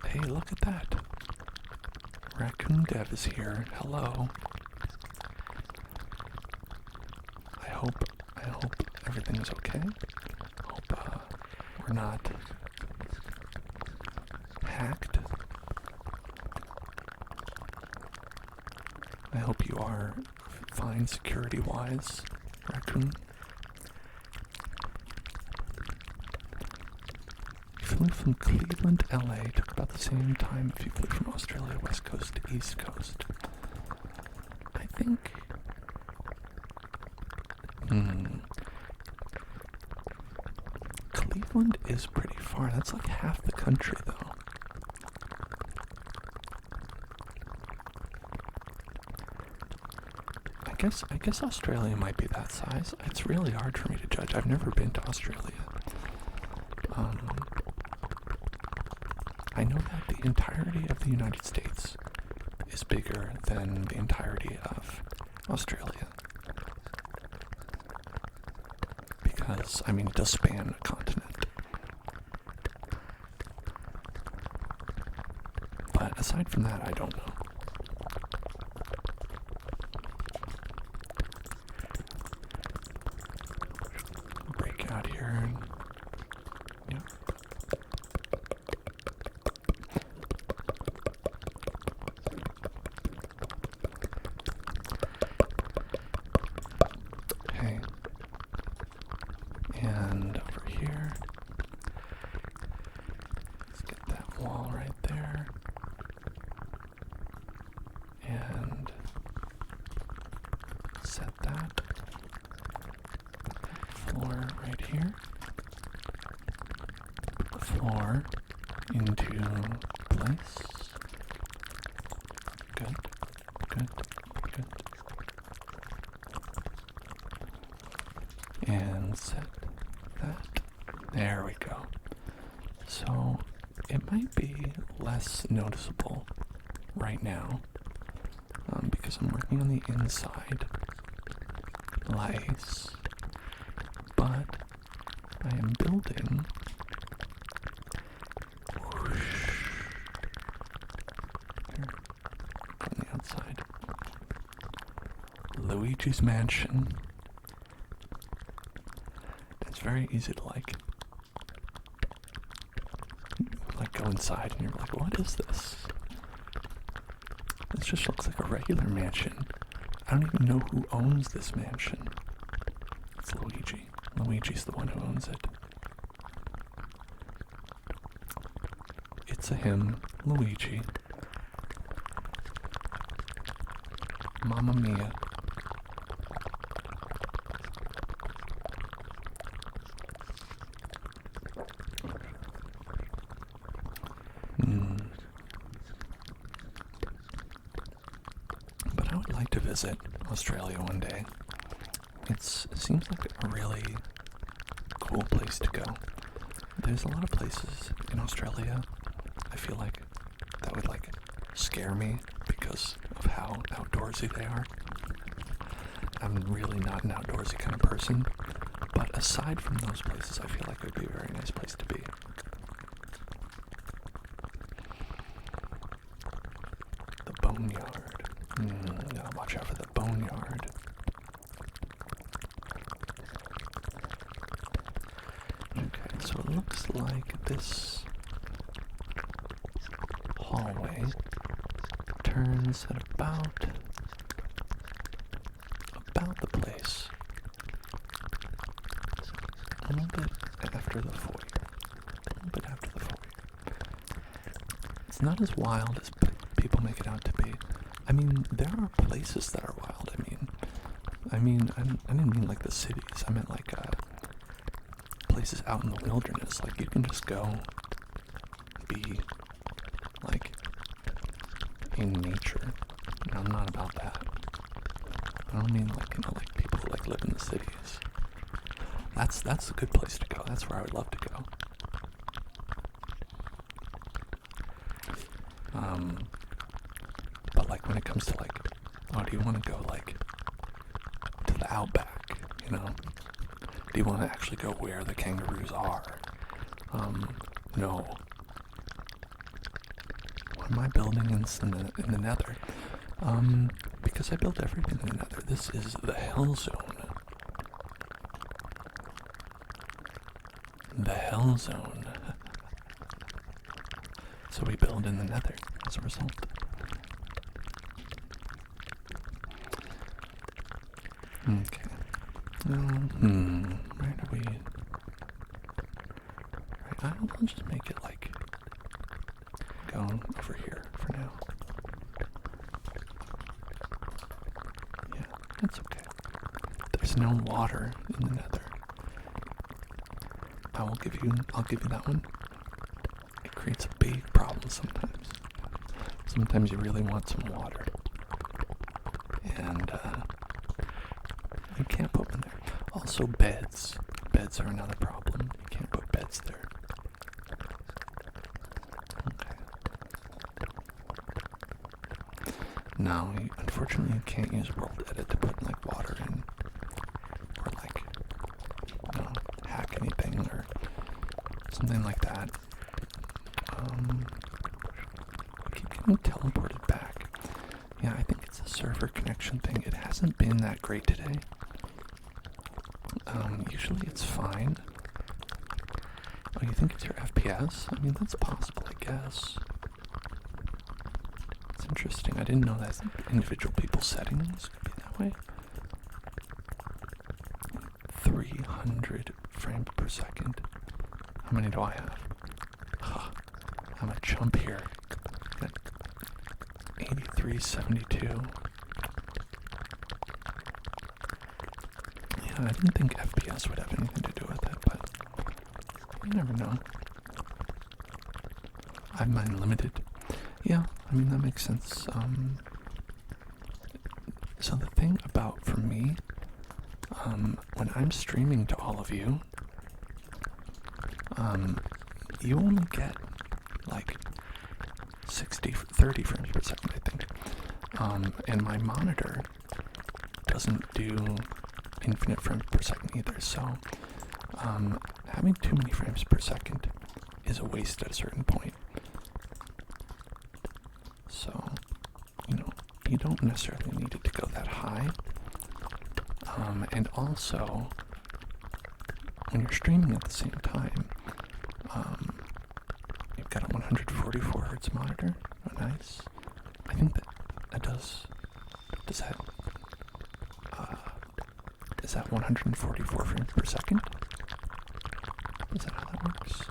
hey, look at that. Raccoon Dev is here. Hello. I hope everything is okay. Hope we're not hacked. I hope you are fine security-wise, Raccoon. Flew from Cleveland to LA took about the same time if you flew from Australia West Coast to East Coast. I think... Cleveland is pretty far. That's like half the country, though. I guess Australia might be that size. It's really hard for me to judge. I've never been to Australia. I know that the entirety of the United States is bigger than the entirety of Australia. Because, I mean, it does span a continent. But aside from that, I don't know. Break out here and... yeah. Okay. And over here. Let's get that wall right there. And set that floor right here. The floor into place. Good, good, good. And set that. There we go. So it might be less noticeable right now because I'm working on the inside lights, but I am building here from the outside Luigi's mansion. It's very easy to like go inside and you're like, what is this? This just looks like a regular mansion. I don't even know who owns this mansion. It's Luigi. Luigi's the one who owns it. It's a him, Luigi. Mamma mia. But I would like to visit Australia one day. It seems like a really cool place to go. There's a lot of places in Australia I feel like that would like scare me because of how outdoorsy they are. I'm really not an outdoorsy kind of person, but aside from those places, I feel like it would be a very nice place to be. The boneyard. Gotta watch out for the boneyard. Okay, so it looks like this hallway turns at about the place. A little bit after the foyer. It's not as wild as people make it out to be. I mean, there are places that are wild. I didn't mean like the cities. I meant like places out in the wilderness. Like, you can just go be, like, in nature. I'm not about that. I don't mean, like, like people who, like, live in the cities. That's a good place to go. That's where I would love to go. But, like, when it comes to, like, oh, do you want to go, like, to the outback, Do you want to actually go where the kangaroos are? No. Why am I building in the nether? Because I built everything in the nether. This is the hell zone. The hell zone. So we build in the nether as a result. Okay. Where do we... Right, I'll just make it, like, go over here for now. Yeah, that's okay. There's no water in the nether. I'll give you that one. It creates a big problem sometimes. Sometimes you really want some water. And, you can't put them there. Also, beds. Beds are another problem. You can't put beds there. Okay. No, unfortunately, you can't use World Edit to put, like, water in. Or, like, hack anything or something like that. Keep getting teleported back. Yeah, I think it's a server connection thing. It hasn't been that great today. Usually it's fine. Oh, you think it's your FPS? I mean, that's possible, I guess. It's interesting. I didn't know that individual people's settings could be that way. 300 frames per second. How many do I have? I'm a chump here. 8372. Yeah, I didn't think FPS would have anything to do with it, but you never know. I have mine limited. Yeah, I mean, that makes sense. So the thing about, for me, when I'm streaming to all of you, you only get, like, 30 frames per second, I think. And my monitor doesn't do infinite frames per second either, so having too many frames per second is a waste at a certain point. So, you don't necessarily need it to go that high. And also, when you're streaming at the same time, you've got a 144 hertz monitor. Oh, nice. I think that does that, is that 144 frames per second? Is that how that works?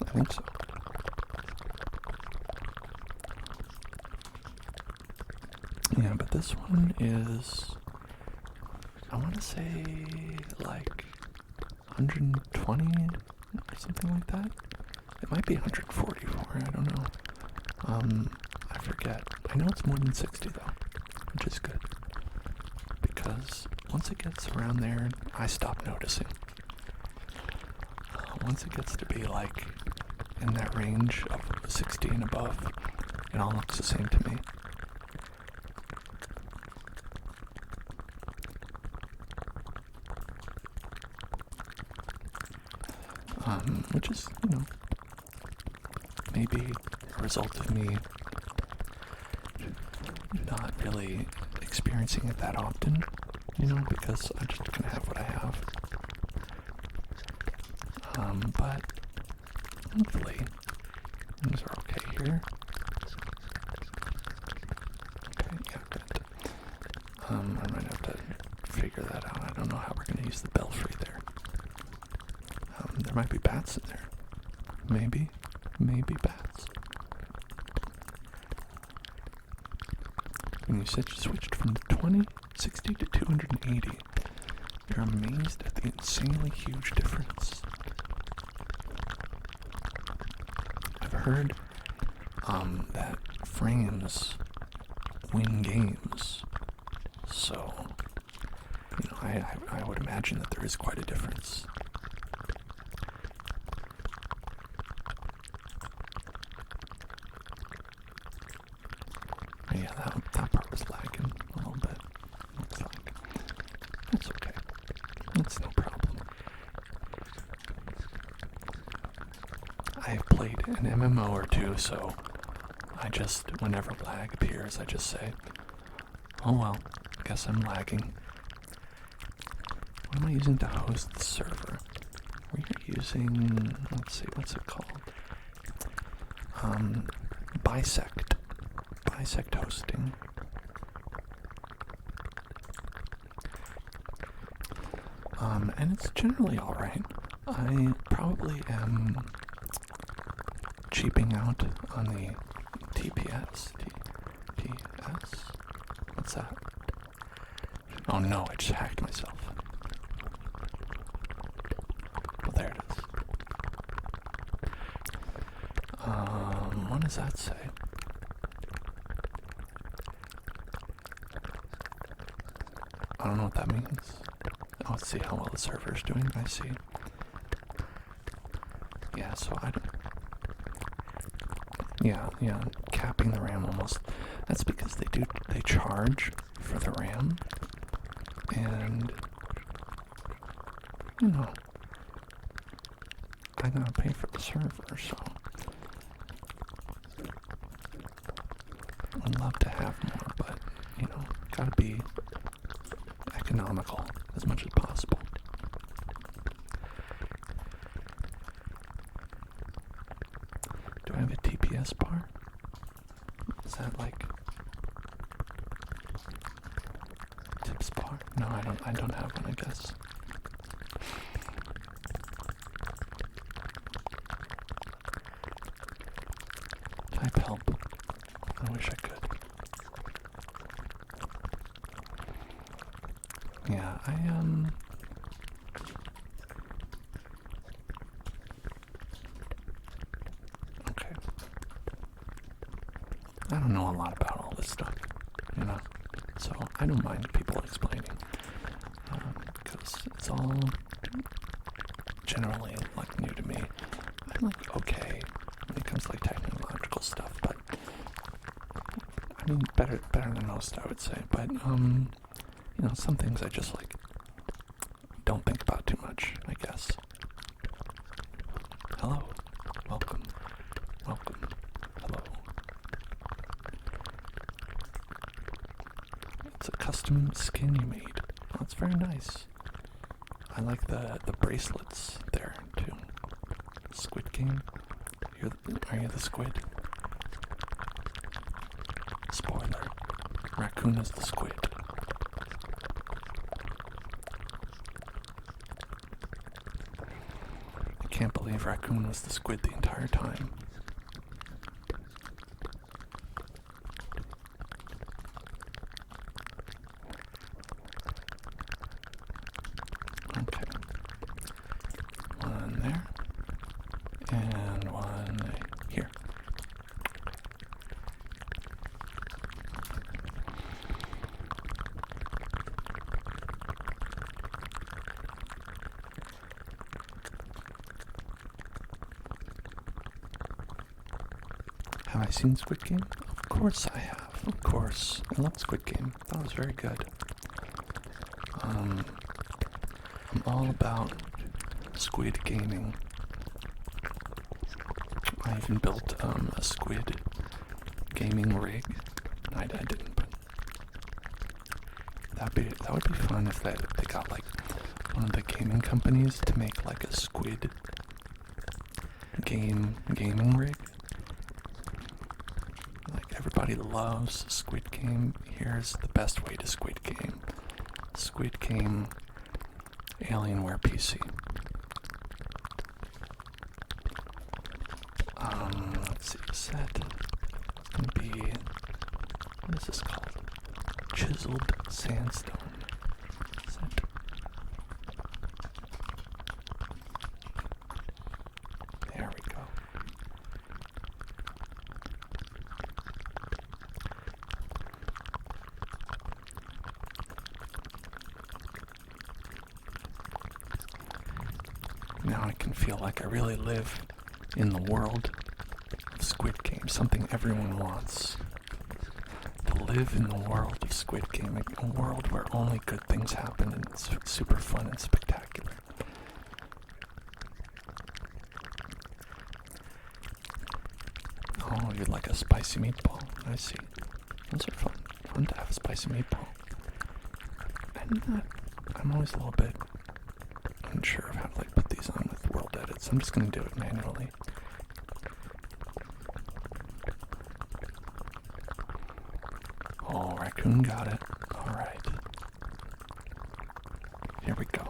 I think so. Yeah, but this one is, I want to say, like 120 or something like that. It might be 144, I don't know. I forget. I know it's more than 60 though, which is good. Because once it gets around there, I stop noticing. Once it gets to be like in that range of 60 and above, it all looks the same to me. Which is, maybe a result of me not really experiencing it that often, because I'm just gonna have what I have. But hopefully things are okay here. Okay, yeah, good. I might have to figure that out. I don't know how we're gonna use the belfry there. There might be bats in there. Maybe bats. When you switched from 60 to 280, you're amazed at the insanely huge difference heard that frames win games. So, I would imagine that there is quite a difference. Yeah, that part was lagging a little bit. Looks like. That's okay. That's no problem. I have played an MMO or two, so I just, whenever lag appears, I just say, oh well, guess I'm lagging. What am I using to host the server? We're using, let's see, what's it called? Bisect hosting. And it's generally alright. I probably am cheaping out on the TPS. TPS? What's that? Oh no, I just hacked myself. Well, there it is. What does that say? I don't know what that means. Oh, let's see how well the server's doing. I see. Yeah, so I don't... Yeah, capping the RAM almost. That's because they charge for the RAM. And, I gotta pay for the server, so... I'd love to have more, but, gotta be economical as much as possible. Do I have a TPS bar? Is that like tips bar? No, I don't have one, I guess. Type help. I wish I could. Yeah, okay. I don't know a lot about all this stuff, so I don't mind people explaining, because it's all generally, new to me. I'm, okay when it comes to, technological stuff, but, better than most, I would say, but, some things I just, don't think about too much, I guess. Hello. Welcome. Hello. It's a custom skin you made. Oh, it's very nice. I like the bracelets there, too. Squid Game. Are you the squid? Spoiler. Raccoon is the squid. I can't believe Raccoon was the squid the entire time. Okay. One there. And one here. Have I seen Squid Game? Of course I have. Of course. I love Squid Game. That was very good. I'm all about squid gaming. I even built a squid gaming rig. I didn't, but that would be fun if they got one of the gaming companies to make a squid gaming rig. Everybody loves Squid Game. Here's the best way to Squid Game. Squid Game Alienware PC. Let's see, set can be, what is this called? Chiseled sandstone. Set. There we go. I can feel like I really live in the world of Squid Game, something everyone wants. To live in the world of Squid Game, a world where only good things happen and it's super fun and spectacular. Oh, you'd like a spicy meatball. I see. Those are fun. Fun to have a spicy meatball. I'm always a little bit unsure of how to put these on with world edits. I'm just going to do it manually. Oh, raccoon got it. Alright. Here we go.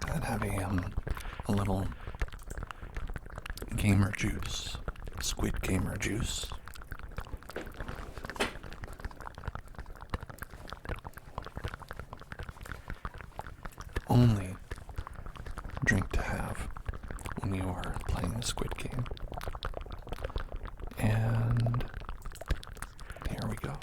Gotta have a little gamer juice. Squid gamer juice. Only drink to have when you are playing the Squid Game. And here we go.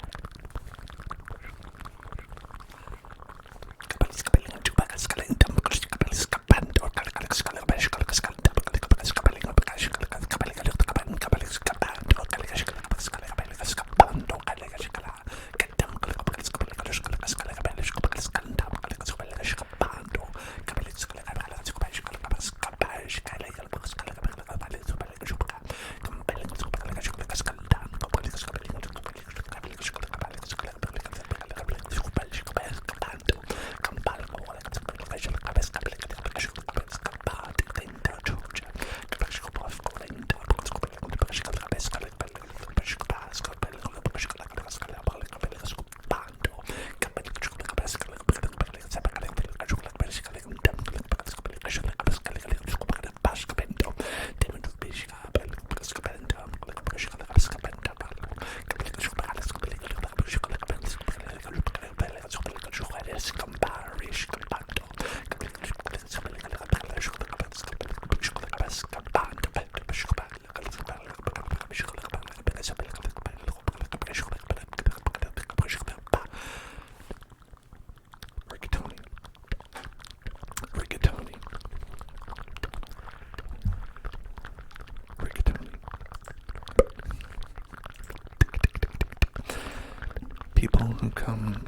People who come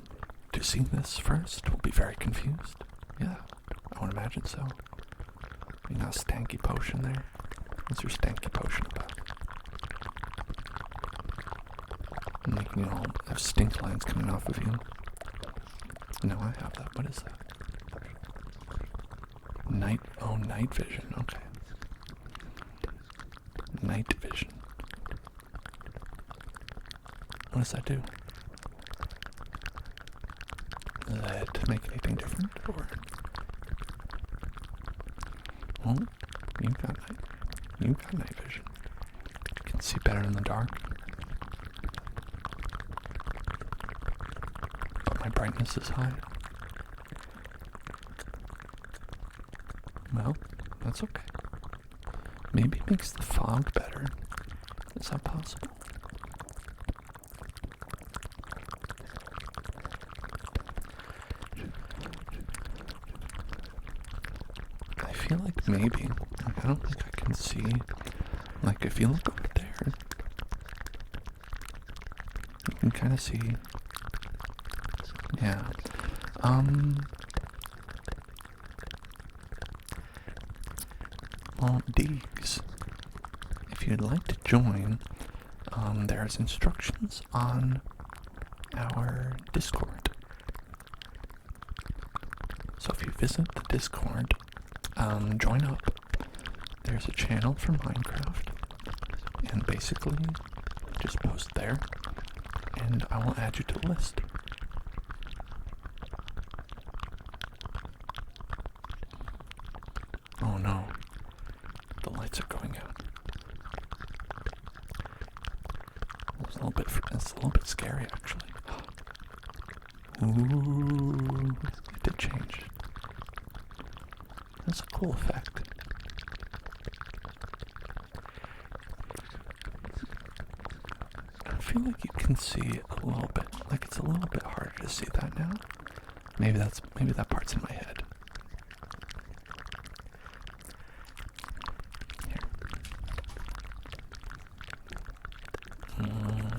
to see this first will be very confused. Yeah, I would imagine so. You know, stanky potion there? What's your stanky potion about? Making you all have stink lines coming off of you. No, I have that. What is that? Night vision. Okay. Night vision. What does that do? Does that make anything different, or? Well, you've got night vision. You can see better in the dark. But my brightness is high. Well, that's okay. Maybe it makes the fog better. Is that possible? I feel like maybe. I don't think I can see. Like, if you look over there, you can kind of see. Yeah. Well, Deegs, if you'd like to join, there's instructions on our Discord. So if you visit the Discord, join up. There's a channel for Minecraft, and basically just post there, and I will add you to the list. Oh no, the lights are going out. It's a little bit scary, actually. Ooh, it did change. That's a cool effect. feel like you can see a little bit, like it's a little bit harder to see that now. Maybe that part's in my head. Here.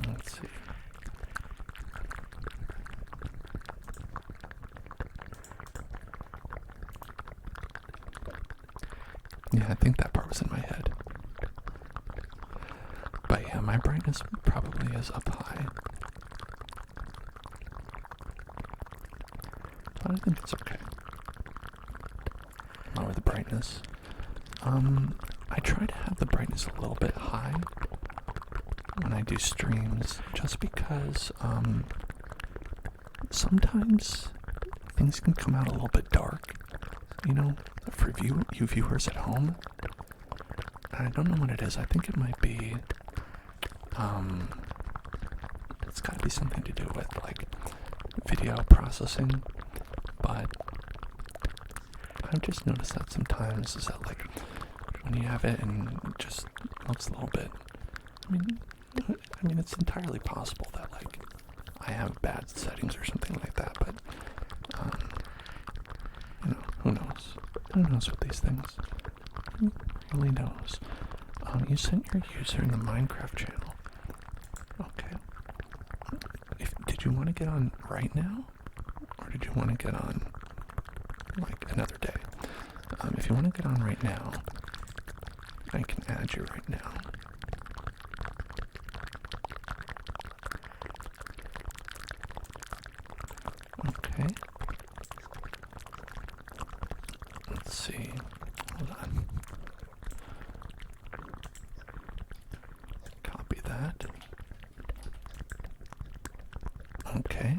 Let's see. Yeah, I think that part was in my head. But yeah, my brightness probably is up high. But I think it's okay. Lower the brightness. I try to have the brightness a little bit high when I do streams, just because, sometimes things can come out a little bit dark, you know, for you viewers at home. I don't know what it is. I think it might be, it's gotta be something to do with, like, video processing, but I've just noticed that sometimes is that, like, when you have it and it just looks a little bit, I mean, it's entirely possible that, like, I have bad settings or something like that, but, you know, who knows? Who knows with these things? Who really knows? You sent your user in the Minecraft channel. Okay. Did you want to get on right now? Or did you want to get on, like, another day? If you want to get on right now, I can add you right now. Okay. Let's see. Hold on. Copy that. Okay.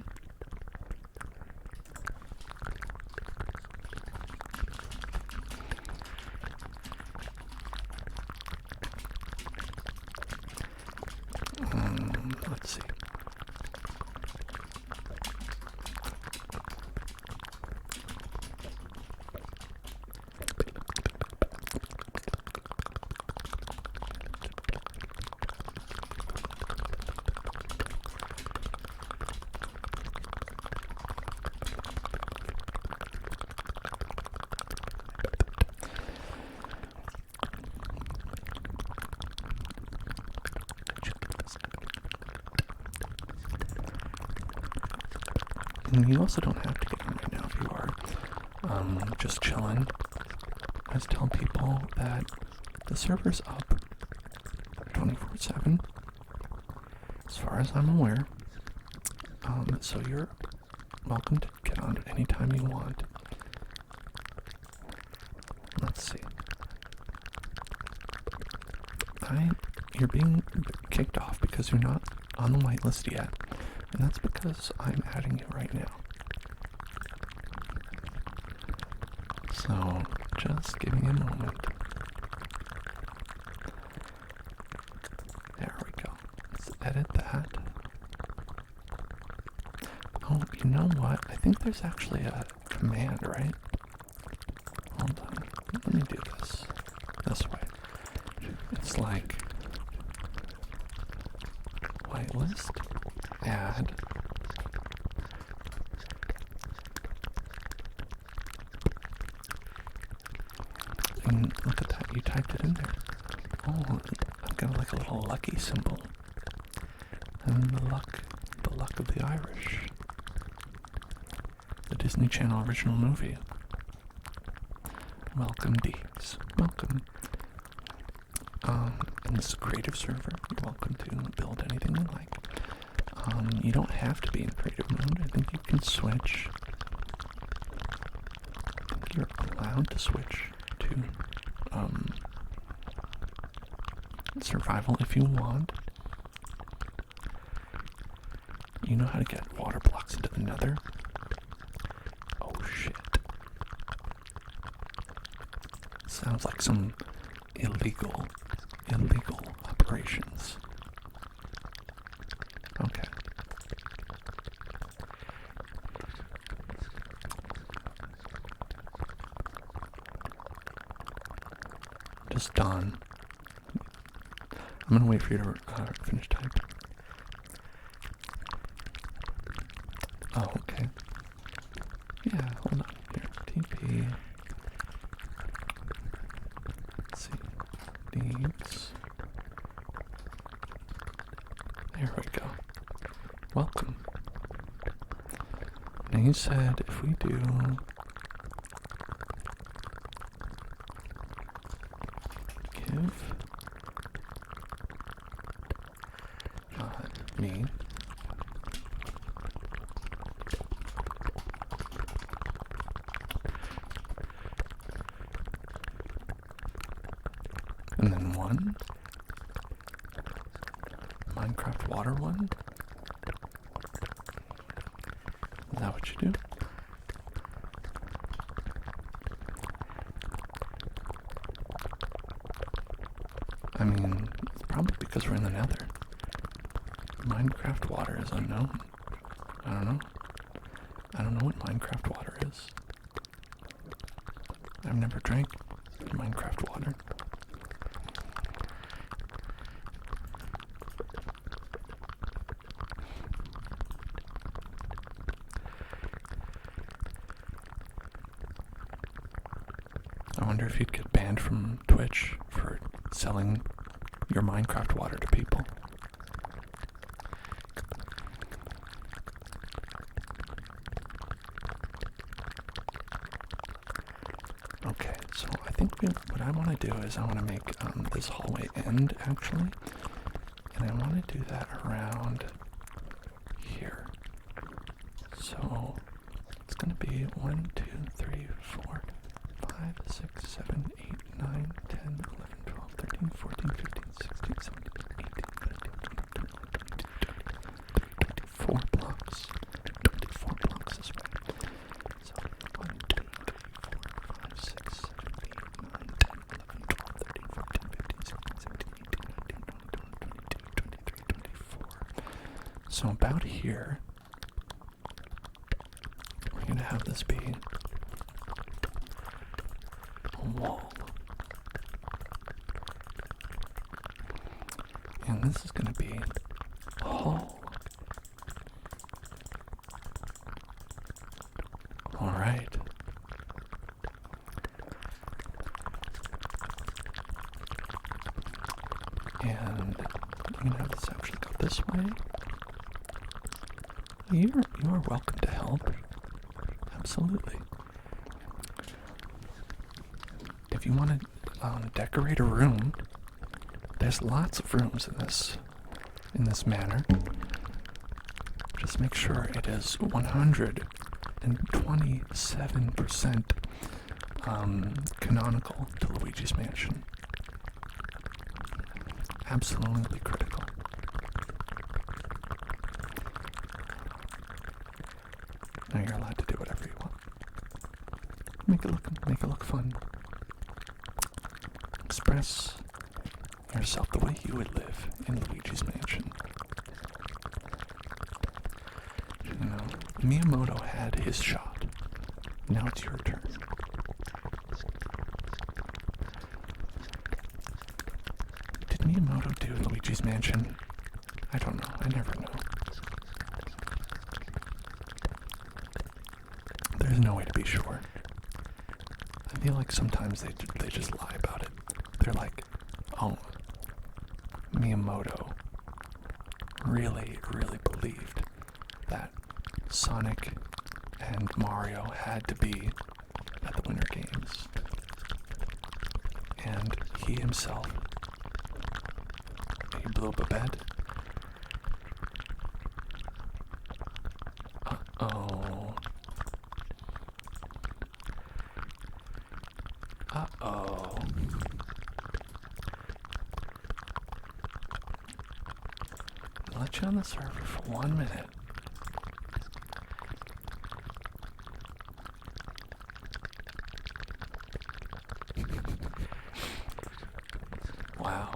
Let's see. And you also don't have to get on right now if you are just chilling. I just tell people that the server's up 24/7, as far as I'm aware. So you're welcome to get on at any time you want. Let's see. You're being kicked off because you're not on the whitelist yet. And that's because I'm adding you right now. So, just give me a moment. There we go. Let's edit that. Oh, you know what? I think there's actually a command, right? Hold on. Let me do this way. It's like whitelist. Add and look at that, you typed it in there. Oh, I've got like a little lucky symbol and the luck of the Irish, the Disney Channel original movie. Welcome, Deeds. Welcome. And this is a creative server. You're welcome to build anything you like. You don't have to be in creative mode. I think you can switch. I think you're allowed to switch to survival if you want. You know how to get water blocks into the nether? Oh shit. Sounds like some illegal operations. Okay. Just done. I'm gonna wait for you to finish typing. And he said if we do give me and then one Minecraft water one. Is that what you do? I mean, it's probably because we're in the nether. Minecraft water is unknown. I don't know. I don't know what Minecraft water is. I've never drank Minecraft water. I wonder if you'd get banned from Twitch for selling your Minecraft water to people. Okay, so I think what I want to do is I want to make this hallway end, actually. And I want to do that around here. So it's going to be 1, 2, 3, 4, 5, 6, 7, 8, 9, 10, 11, 12, 13, 14, 15, 16, 17, 18, 19, 20, 21, 22, 23, 24 blocks. 24 blocks this way. So 1, 2, 3, 4, 5, 6, 7, 8, 9, 10, 11, 12, 13, 14, 15, 16, 17, 18, 19, 20, 22, 23, 24. So about here, we're going to have this be a wall. And this is going to be a hall. Alright. And I'm going to have this actually go this way. You are welcome to help. Absolutely. If you want to decorate a room, there's lots of rooms in this manner. Just make sure it is 127% canonical to Luigi's Mansion. Absolutely critical. Now you're allowed to do whatever you want. Make it look fun. Express yourself the way you would live in Luigi's Mansion. You know, Miyamoto had his shot. Now it's your turn. Did Miyamoto do Luigi's Mansion? I don't know. I never know. There's no way to be sure. I feel like sometimes they just lie about it. They're like, oh, Miyamoto really believed that Sonic and Mario had to be at the Winter Games. And he himself, he blew up a bed. Uh-oh. Uh-oh. I'll let you on the server for 1 minute. Wow.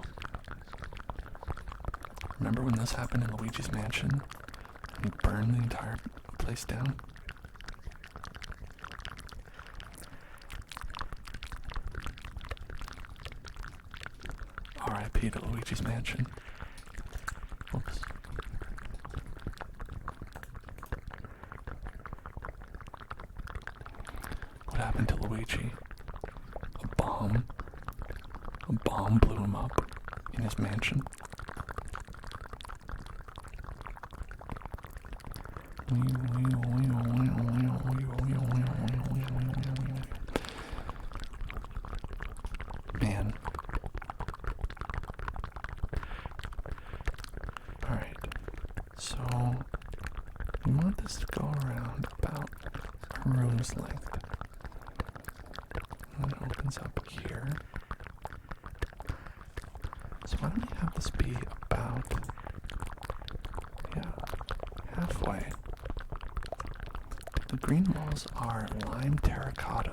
Remember when this happened in Luigi's Mansion? And he burned the entire place down? R.I.P. to Luigi's Mansion. Oops. What happened to Luigi? A bomb blew him up in his mansion. Man. Alright. So, you want this to go around about a room's length. And then it opens up here. So why don't we have this be about, halfway. The green walls are lime terracotta.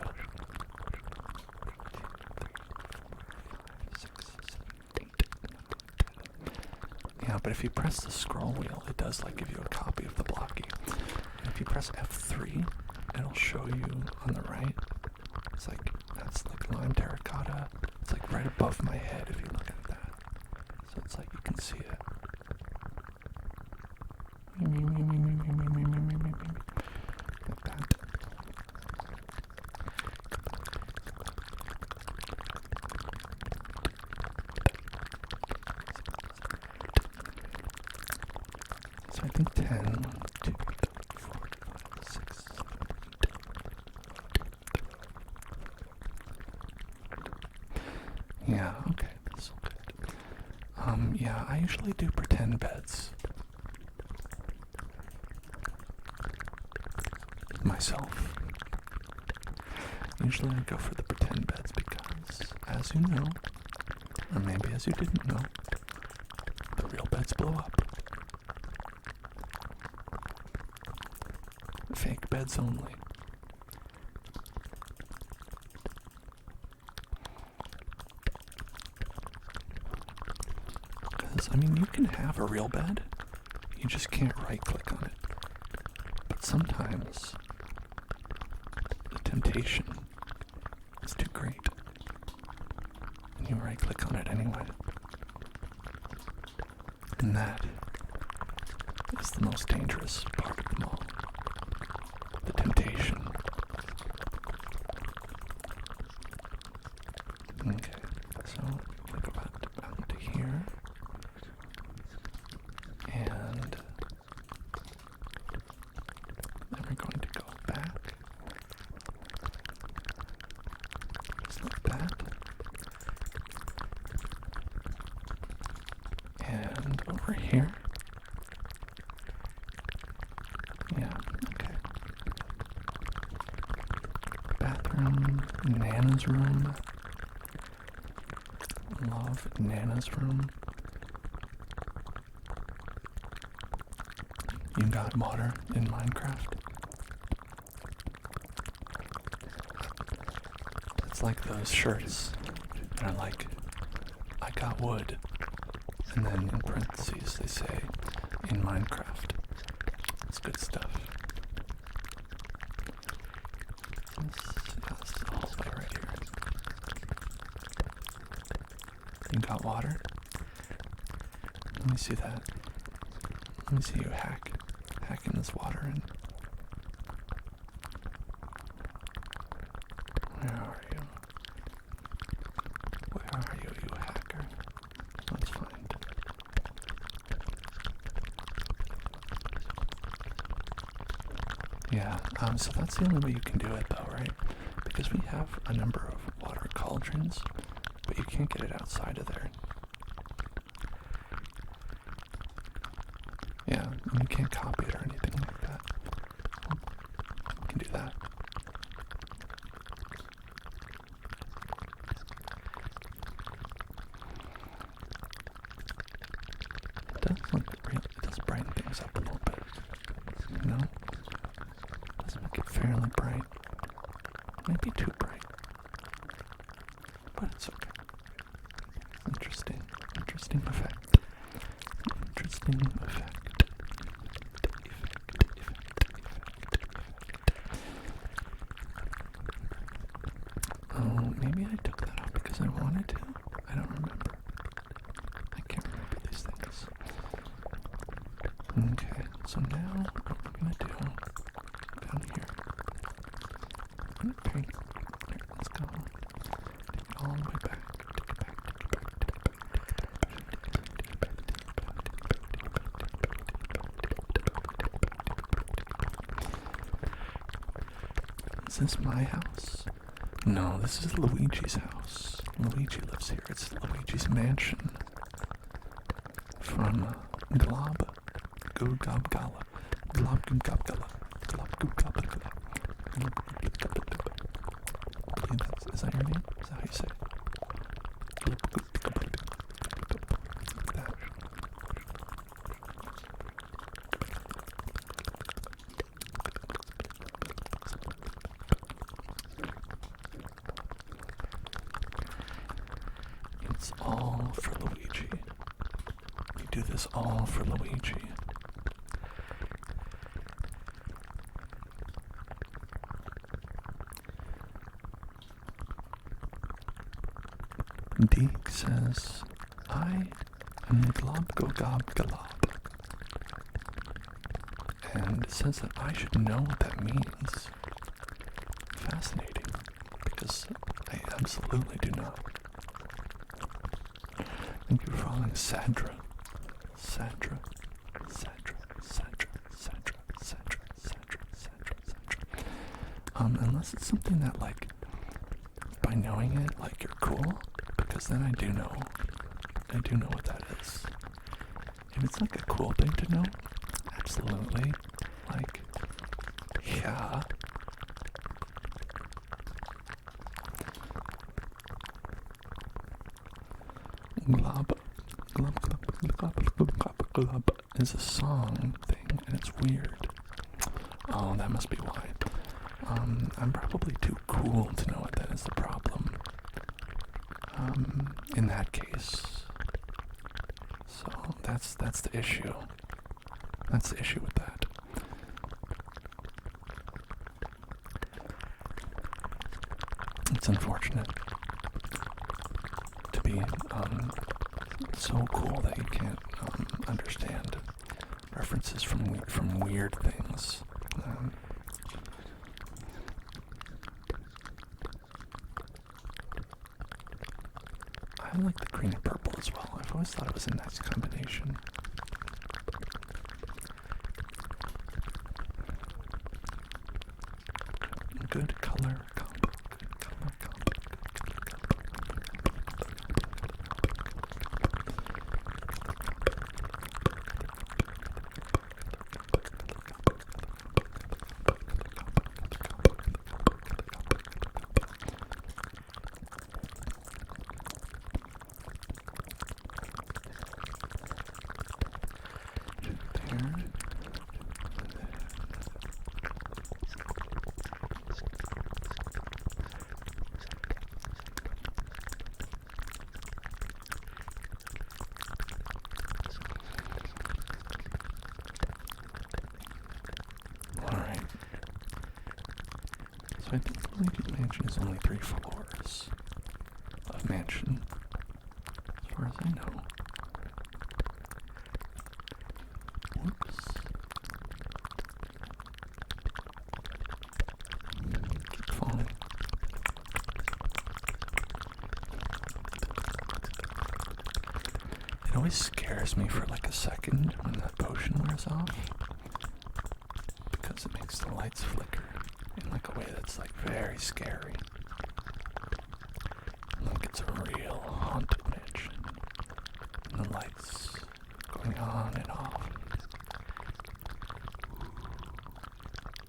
6, 7, 8. Yeah, but if you press the scroll wheel, it does like give you a copy of the blocky. And if you press F3, it'll show you on the right. It's like, that's like lime terracotta. It's like right above my head if you look at that. So it's like you can see it. Like that. So I think 10, 2, 4, 5, 6, 7, 8. Yeah, okay, that's so good. Yeah, I usually do pretend beds. Myself. Usually I go for the pretend beds because, as you know, or maybe as you didn't know, the real beds blow up. Fake beds only. Because, I mean, you can have a real bed, you just can't right-click on it. But sometimes the temptation is too great, and you right-click on it anyway. And that is the most dangerous part of them all. The temptation. Okay, so we'll go back down to here. And then we're going to go back. Just like that. And over here. Yeah, okay. Bathroom, Nana's room. Love Nana's room. You got water in Minecraft? It's like those shirts that are like, I got wood. And then in parentheses they say, in Minecraft. It's good stuff. This is the hallway right here. You got water? Let me see that. Let me see you hacking this water in. Where are you? Where are you, you hacker? Let's find. Yeah, so that's the only way you can do it though, right? Because we have a number of water cauldrons, but you can't get it outside of there. Yeah, and you can't copy it or anything like that. You can do that. It does brighten things up a little bit. You know? It does make it fairly bright. Maybe too bright. But it's okay. Interesting effect. Interesting effect. Oh, maybe I took that out because I wanted to. I don't remember. I can't remember these things. Okay, so now what we're gonna do down here. Okay, here, let's go. Take it all the way back. Is this my house? No, this is Luigi's house. Luigi lives here. It's Luigi's mansion. From Glob Goo Gob Gala. Glob Goo Gob Gala. Glob Goo Gob Gala. Is that your name? Is that how you say it? It's all for Luigi. We do this all for Luigi. Deke says, I am Globgogob and it says that I should know what that means. Fascinating, because I absolutely do not. Thank you for following Sadra. Unless it's something that, like, by knowing it, like, you're cool, because then I do know what that is. If it's like a cool thing to know, absolutely, like, yeah. Glob is a song thing, and it's weird. Oh, that must be why. I'm probably too cool to know what that is the problem. In that case. So that's the issue. That's the issue with that. It's unfortunate to be so cool that you can't understand references from weird things. I like the green and purple as well. I've always thought it was a nice combination. Good color combo. Good color combo. Good color I think Luigi's Mansion is only 3 floors of mansion, as far as I know. Whoops. Keep falling. It always scares me for like a second when that potion wears off, because it makes the lights flicker in like a way that's like very scary. Like it's a real haunted mansion. And the lights going on and off.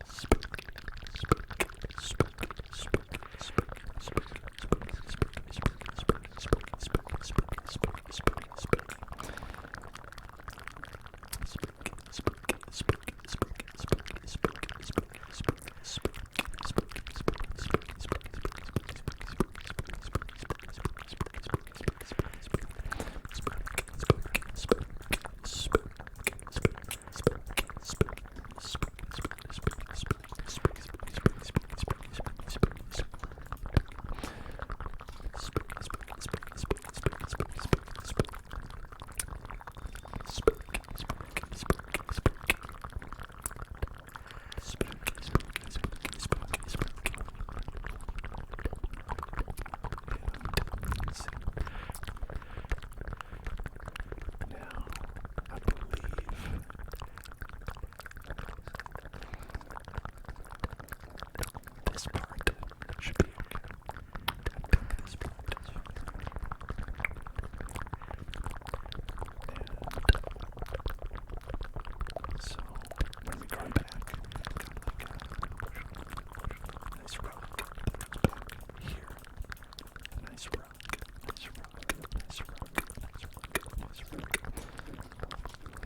Spooky, spooky, spooky, spooky, spooky, spooky, spooky, spooky, spooky, spooky, spooky, spooky, spooky, spooky, spooky, spooky.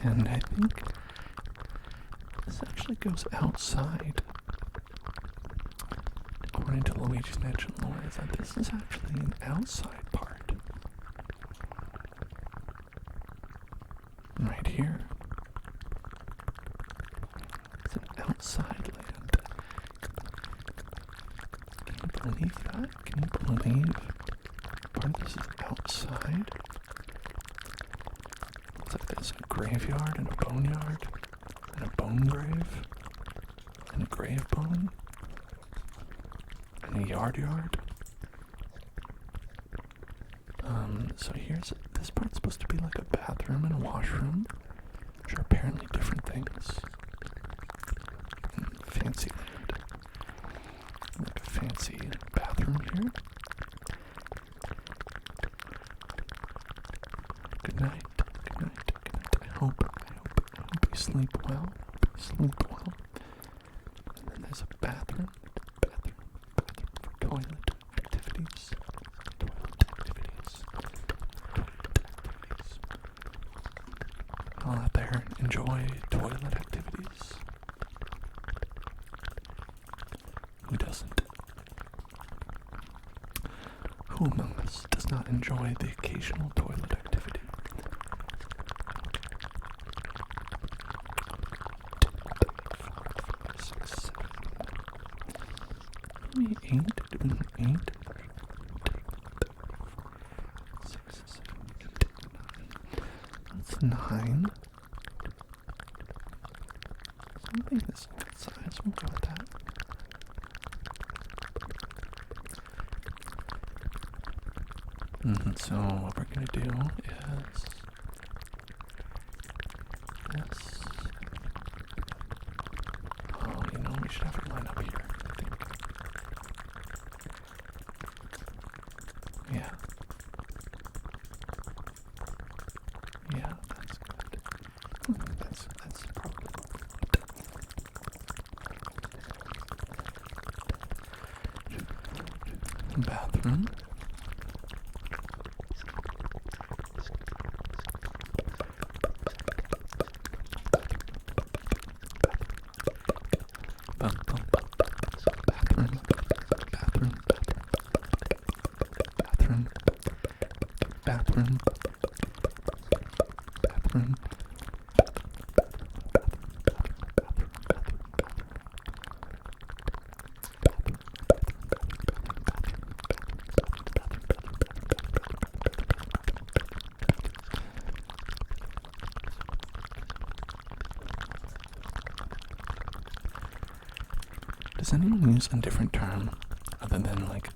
And I think this actually goes outside. According to Luigi's Mansion lore, is that this is actually an outside part. Right here. It's an outside land. Can you believe that? Can you believe part of this is outside? It's like there's a graveyard and a boneyard and a bone grave and a grave bone and a yard. So here's this part's supposed to be like a bathroom and a washroom, which are apparently different things. Fancy land. Like a fancy bathroom here. Good night. Good night. Good night. I hope you sleep well. Sleep well. And then there's a bathroom. Bathroom for toilet activities. I'll out there enjoy toilet activities. Who doesn't? Who among us does not enjoy the occasional toilet activity? We ain't doing eight. 6, 7, 8, 9. That's 9. So I think this is a good size. We'll go with that. So what we're gonna do is this. Oh, we should have it line up here, I think. Yeah. Yeah, that's good. That's probably good. Bathroom. Bathroom. Does anyone use a different term other than like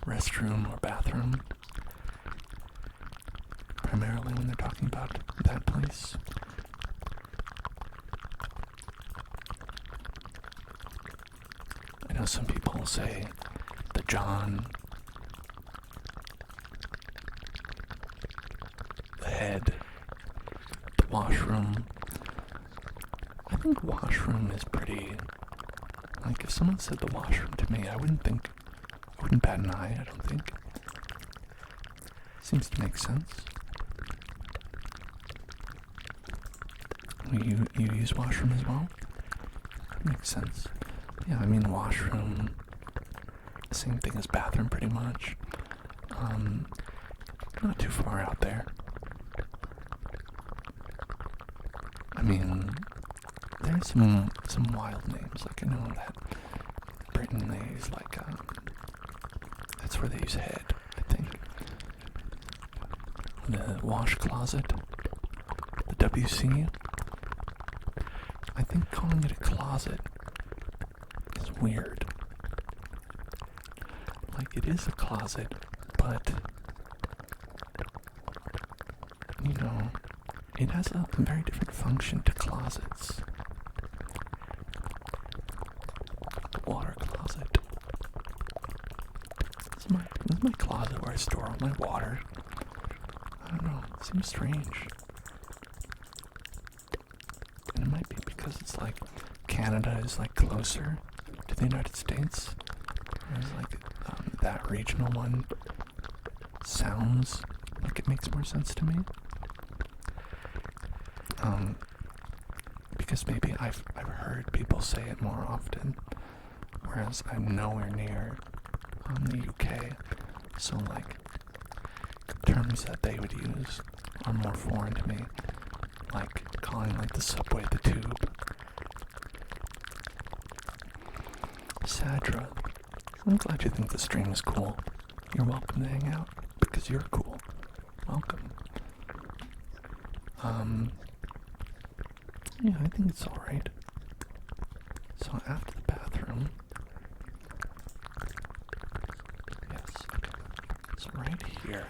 restroom or bathroom? Primarily when they're talking about that place. I know some people say the John, the head, the washroom. I think washroom is pretty, like if someone said the washroom to me, I wouldn't bat an eye, I don't think. Seems to make sense. You use washroom as well? That makes sense. Yeah, I mean washroom, same thing as bathroom pretty much. Not too far out there. I mean, there's some wild names, like I know that Britain they use like, that's where they use head, I think. The wash closet, the WC. I think calling it a closet is weird. Like, it is a closet, but, it has a very different function to closets. Water closet. This is my closet where I store all my water. I don't know, it seems strange. And it might be because it's like Canada is like closer to the United States. Whereas like that regional one sounds like it makes more sense to me. Because maybe I've heard people say it more often, whereas I'm nowhere near the UK, so like terms that they would use are more foreign to me, like calling like the subway the tube. Sadra, I'm glad you think the stream is cool. You're welcome to hang out because you're cool. Welcome. Yeah, I think it's alright. So after the bathroom, yes, okay. So right here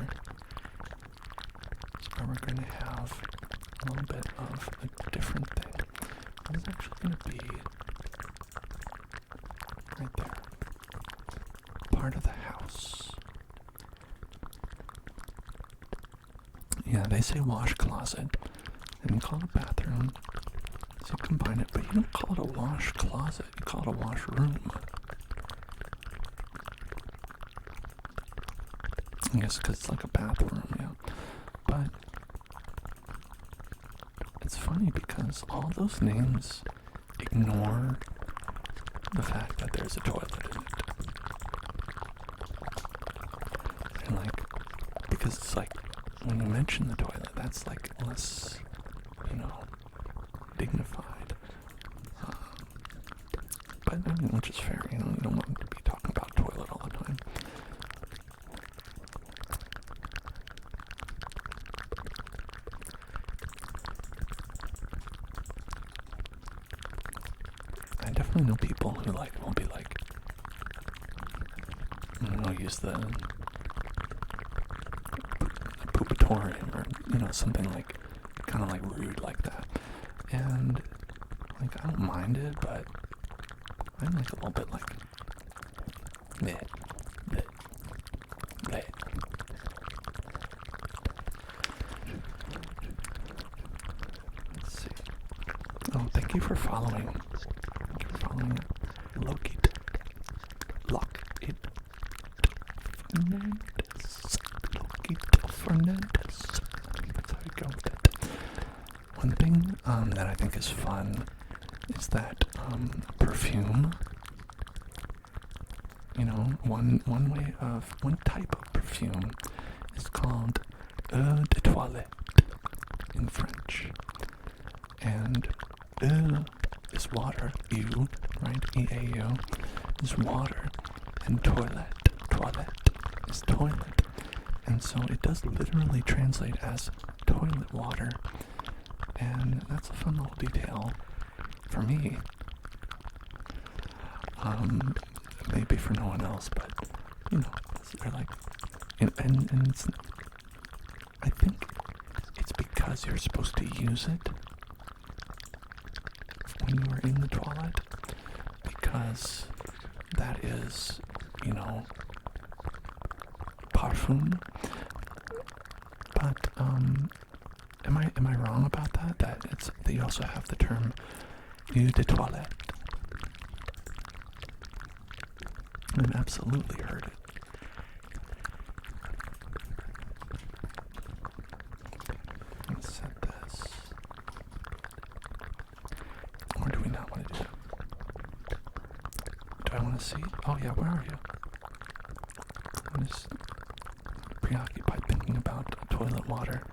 is where we're going to have a little bit of a different thing. What is actually going to be right there? Part of the house. Yeah, they say wash closet. They don't call it a bathroom. So combine it, but you don't call it a wash closet. You call it a wash room. I guess because it's like a bathroom, yeah. But it's funny because all those names ignore the fact that there's a toilet in it. And like, because it's like, when you mention the toilet, that's like less, dignified. But I mean, which is fair, you don't want to be talking about toilet all the time. I definitely know people who will be like, use the poopatorium or, something like, kind of like rude like that. And, like, I don't mind it, but I'm like a little bit like, bleh, bleh, bleh. Let's see. Oh, thank you for following. Thank you for following Lokit. Lokit Fernandez. Lokit Fernandez. That's how you go with it. One thing that I think is fun is that perfume, one type of perfume is called eau de toilette in French. And eau is water, eau, right? E-A-U is water, and toilette is toilet. And so it does literally translate as toilet water. And that's a fun little detail for me. Maybe for no one else, but, they're like, and it's, I think it's because you're supposed to use it when you are in the toilet, because that is, parfum. But, am I wrong about that? That you also have the term eau de toilette. I've absolutely heard it. Let's set this. Or do we not want to do that? Do I want to see? Oh yeah, where are you? I'm just preoccupied thinking about toilet water.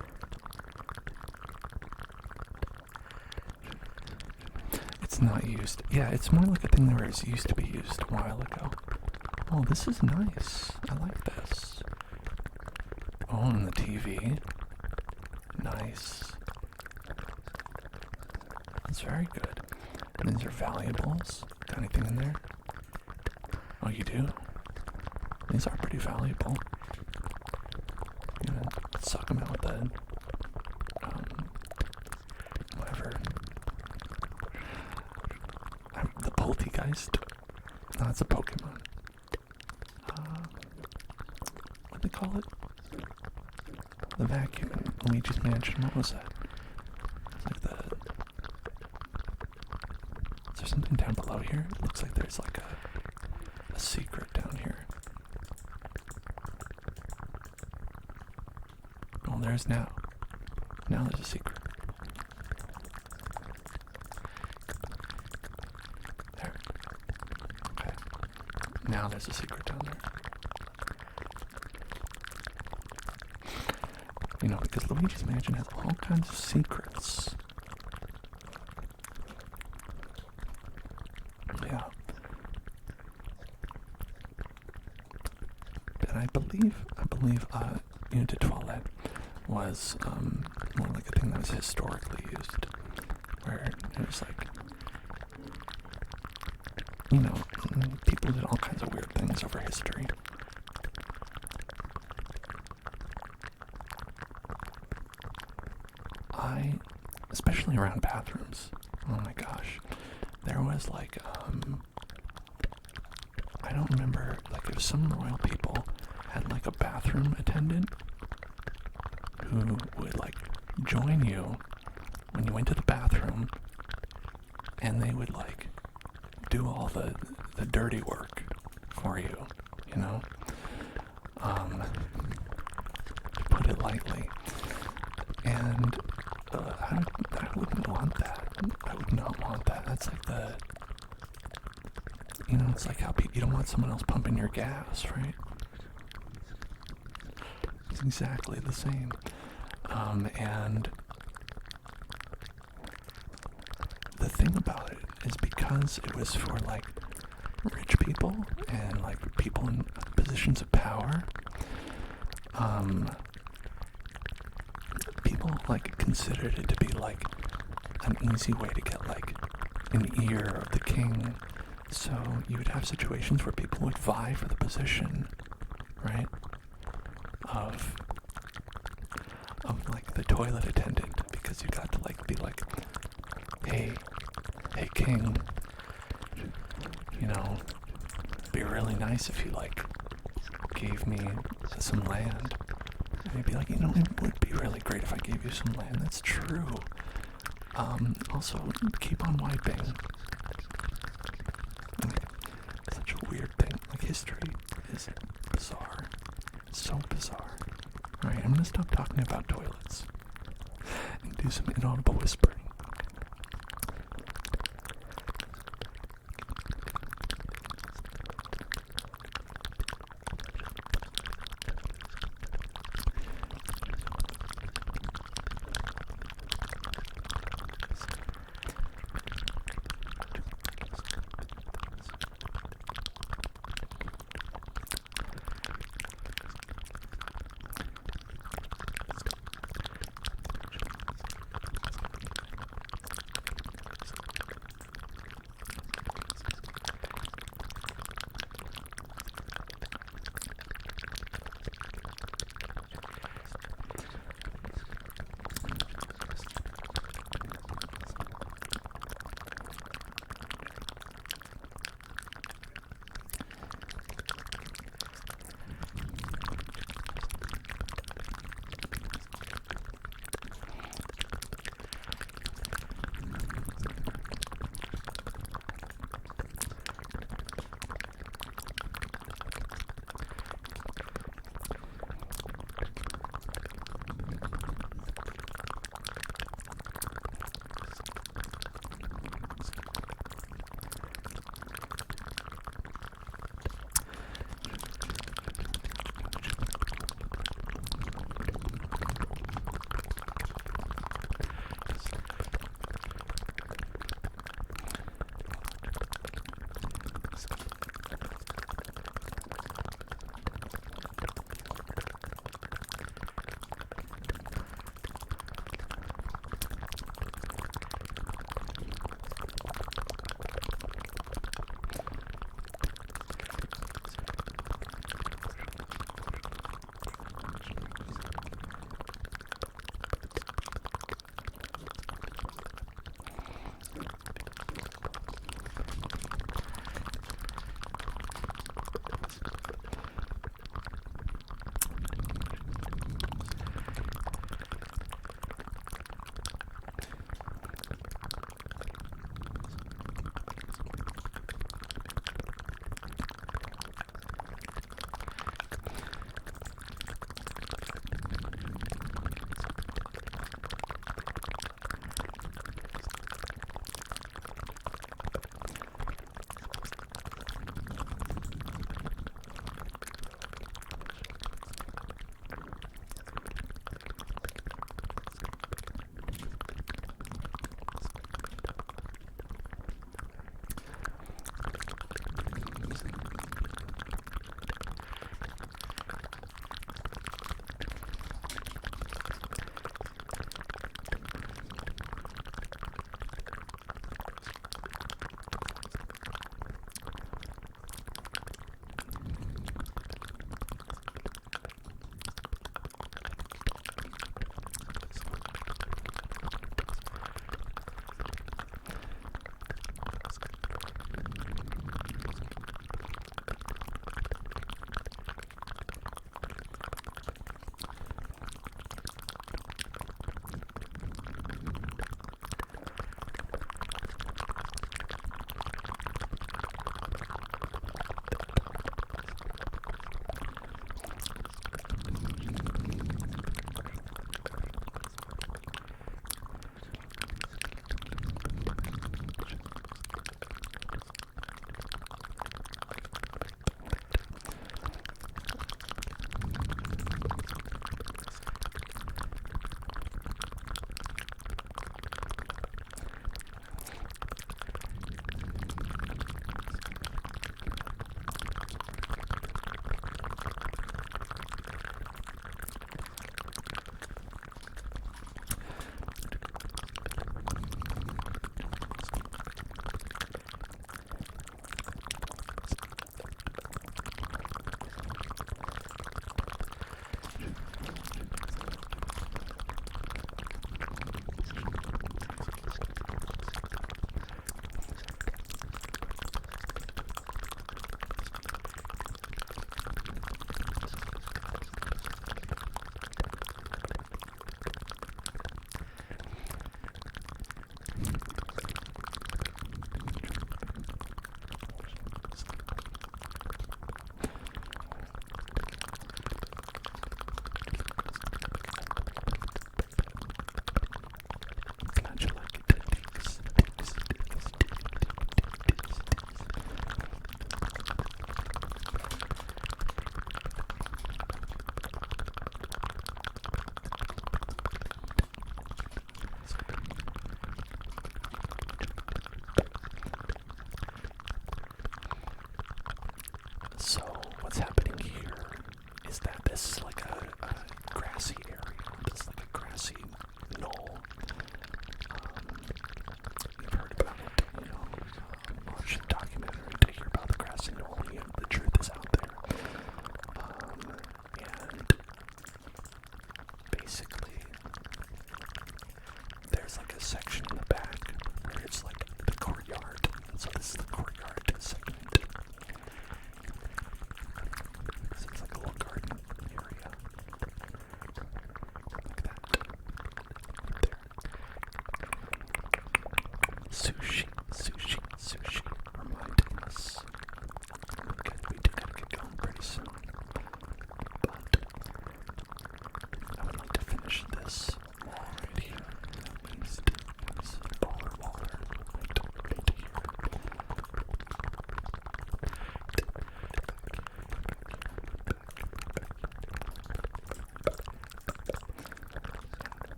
It's not used. Yeah, it's more like a thing where it used to be used a while ago. Oh, this is nice. I like this. Oh, and the TV. Nice. That's very good. And these are valuables. Got anything in there? Oh, you do? These are pretty valuable. I'm gonna suck them out then. Whatever. The Poltergeist. No, it's a Pokemon. What do they call it? The vacuum in Luigi's Mansion. What was that? It's like is there something down below here? It looks like there's like a secret down here. Oh, there's now. Now there's a secret. there's a secret down there. You know, because Luigi's Mansion has all kinds of secrets. Yeah. And I believe, Unit Toilet was more like a thing that was historically used, where it was like, you know, people did all kinds of weird things over history. Especially around bathrooms, oh my gosh, there was like, I don't remember, like it was some royal people had like a bathroom attendant who would like join you when you went to the bathroom, and they would like do all the dirty work for you, you know, to put it lightly. And I wouldn't want that. I would not want that. That's like you know, it's like how you don't want someone else pumping your gas, right? It's exactly the same. And the thing about it is because it was for like rich people and like people in positions of power, people like considered it to be like an easy way to get like an ear of the king. So you would have situations where people would vie for the position, right? Of like the toilet attendant, because you got to like be like, hey king, you know, it'd be really nice if you like gave me some land. And he'd be like, you know, it would be really great if I gave you some land. That's true. Also, keep on wiping. Such a weird thing. Like, history is bizarre. So bizarre. Alright, I'm gonna stop talking about toilets and do some inaudible whispering.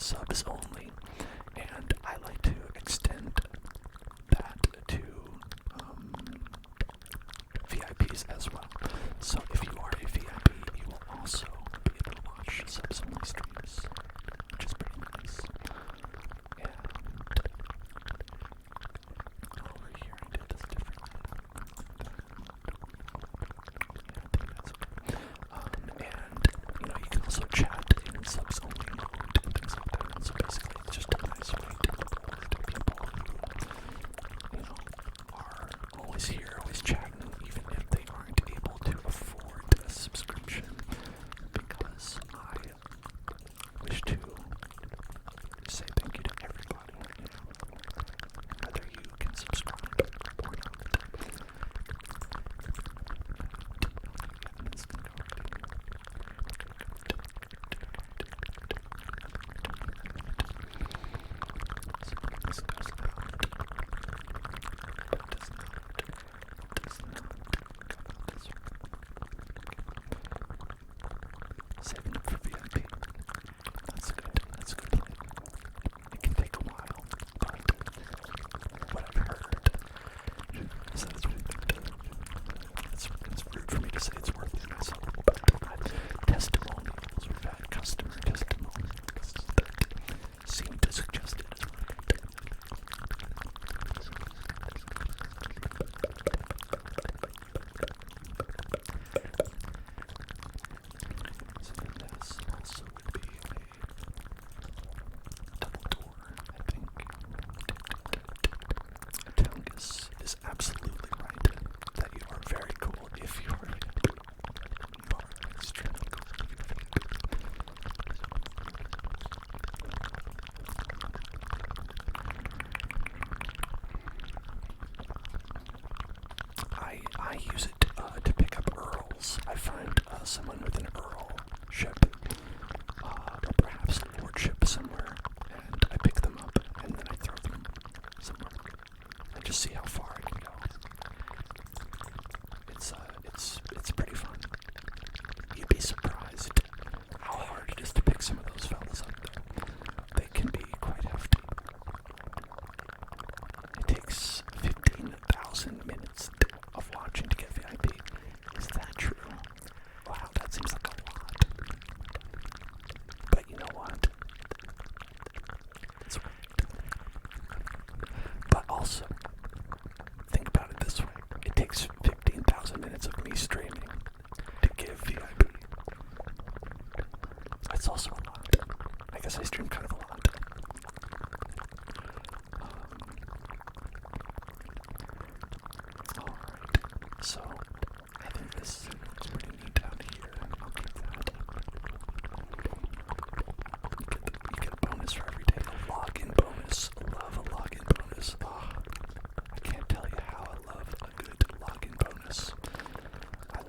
subs only, and I like to extend that to VIPs as well. So if you are a VIP, you will also be able to watch subs only streams, which is pretty nice. And over here I did this differently. And you can also chat in subs only mode and things like that. So basically, it's just a nice way to connect to people who, are always here, always chatting, even if they aren't able to afford a subscription. Because I wish to say thank you to everybody, whether you can subscribe or not. Saving up for VIP. That's good. That's a good plan. It can take a while, but what I've heard is that it's rude for me to say it's worth it myself, but testimonials, we've had customer testimonials that seem to suggest it is worth it. So this also would be a double door, I think. Tingles is absolutely right that you are very cool if you are extremely cool if you're I use it to pick up earls. I find someone with an earl ship, or perhaps a lordship somewhere, and I pick them up, and then I throw them somewhere, and just see how far I can go. It's pretty fun. You'd be surprised how hard it is to pick some of those fellas up there. They can be quite hefty. It takes 15,000 minutes of watching to get VIP. Is that true? Wow, that seems like a lot. But you know what? It's right. But also, think about it this way. It takes 15,000 minutes of me streaming to give VIP. That's also a lot. I guess I stream kind of a lot. Alright, so I think this is pretty neat out here. I'll keep that. You get a bonus for every day. A login bonus. Love a login bonus. Oh, I can't tell you how I love a good login bonus. I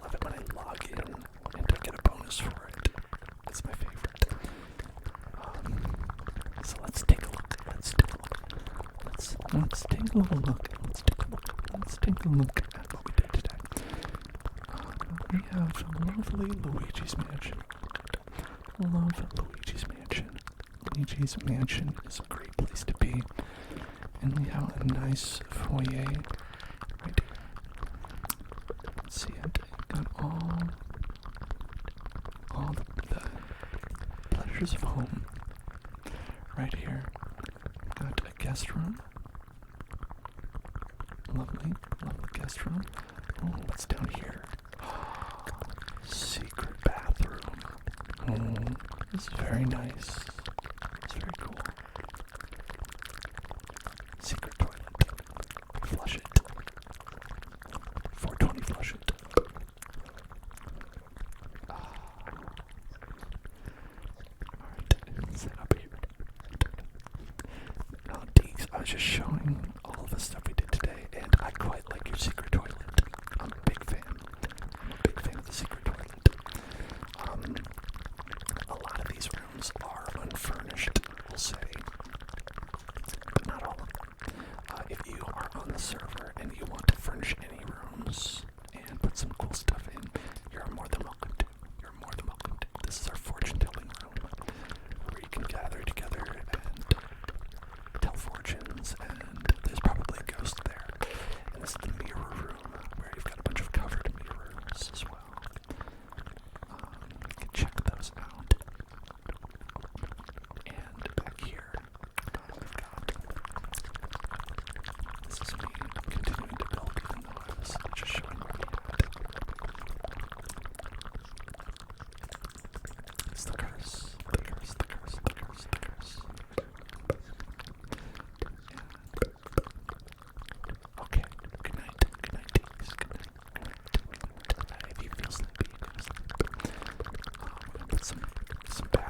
love it when I log in and I get a bonus for it. It's my favorite. So let's take a look. Let's take a look. Let's take a look. Let's take a look at what we did today. We have lovely Luigi's Mansion. Love Luigi's Mansion. Luigi's Mansion is a great place to be. And we have a nice foyer right here. Let's see it. Got all the pleasures of home right here. Got a guest room. Lovely guest room. Oh, what's down here? Secret bathroom. Oh, this is very nice. It's very cool. Secret toilet. Flush it. 420 flush it. Alright, set up here. Now, Deeks, I was just showing all of the stuff we did today, and I quite like your secret toilet. I'm a big fan. I'm a big fan of the secret toilet. A lot of these rooms are unfurnished, we'll say, but not all of them. If you are on the server and you want to furnish any rooms and put some cool stuff in, you're more than welcome to. You're more than welcome to. This is our fortune-telling room, where you can get some background.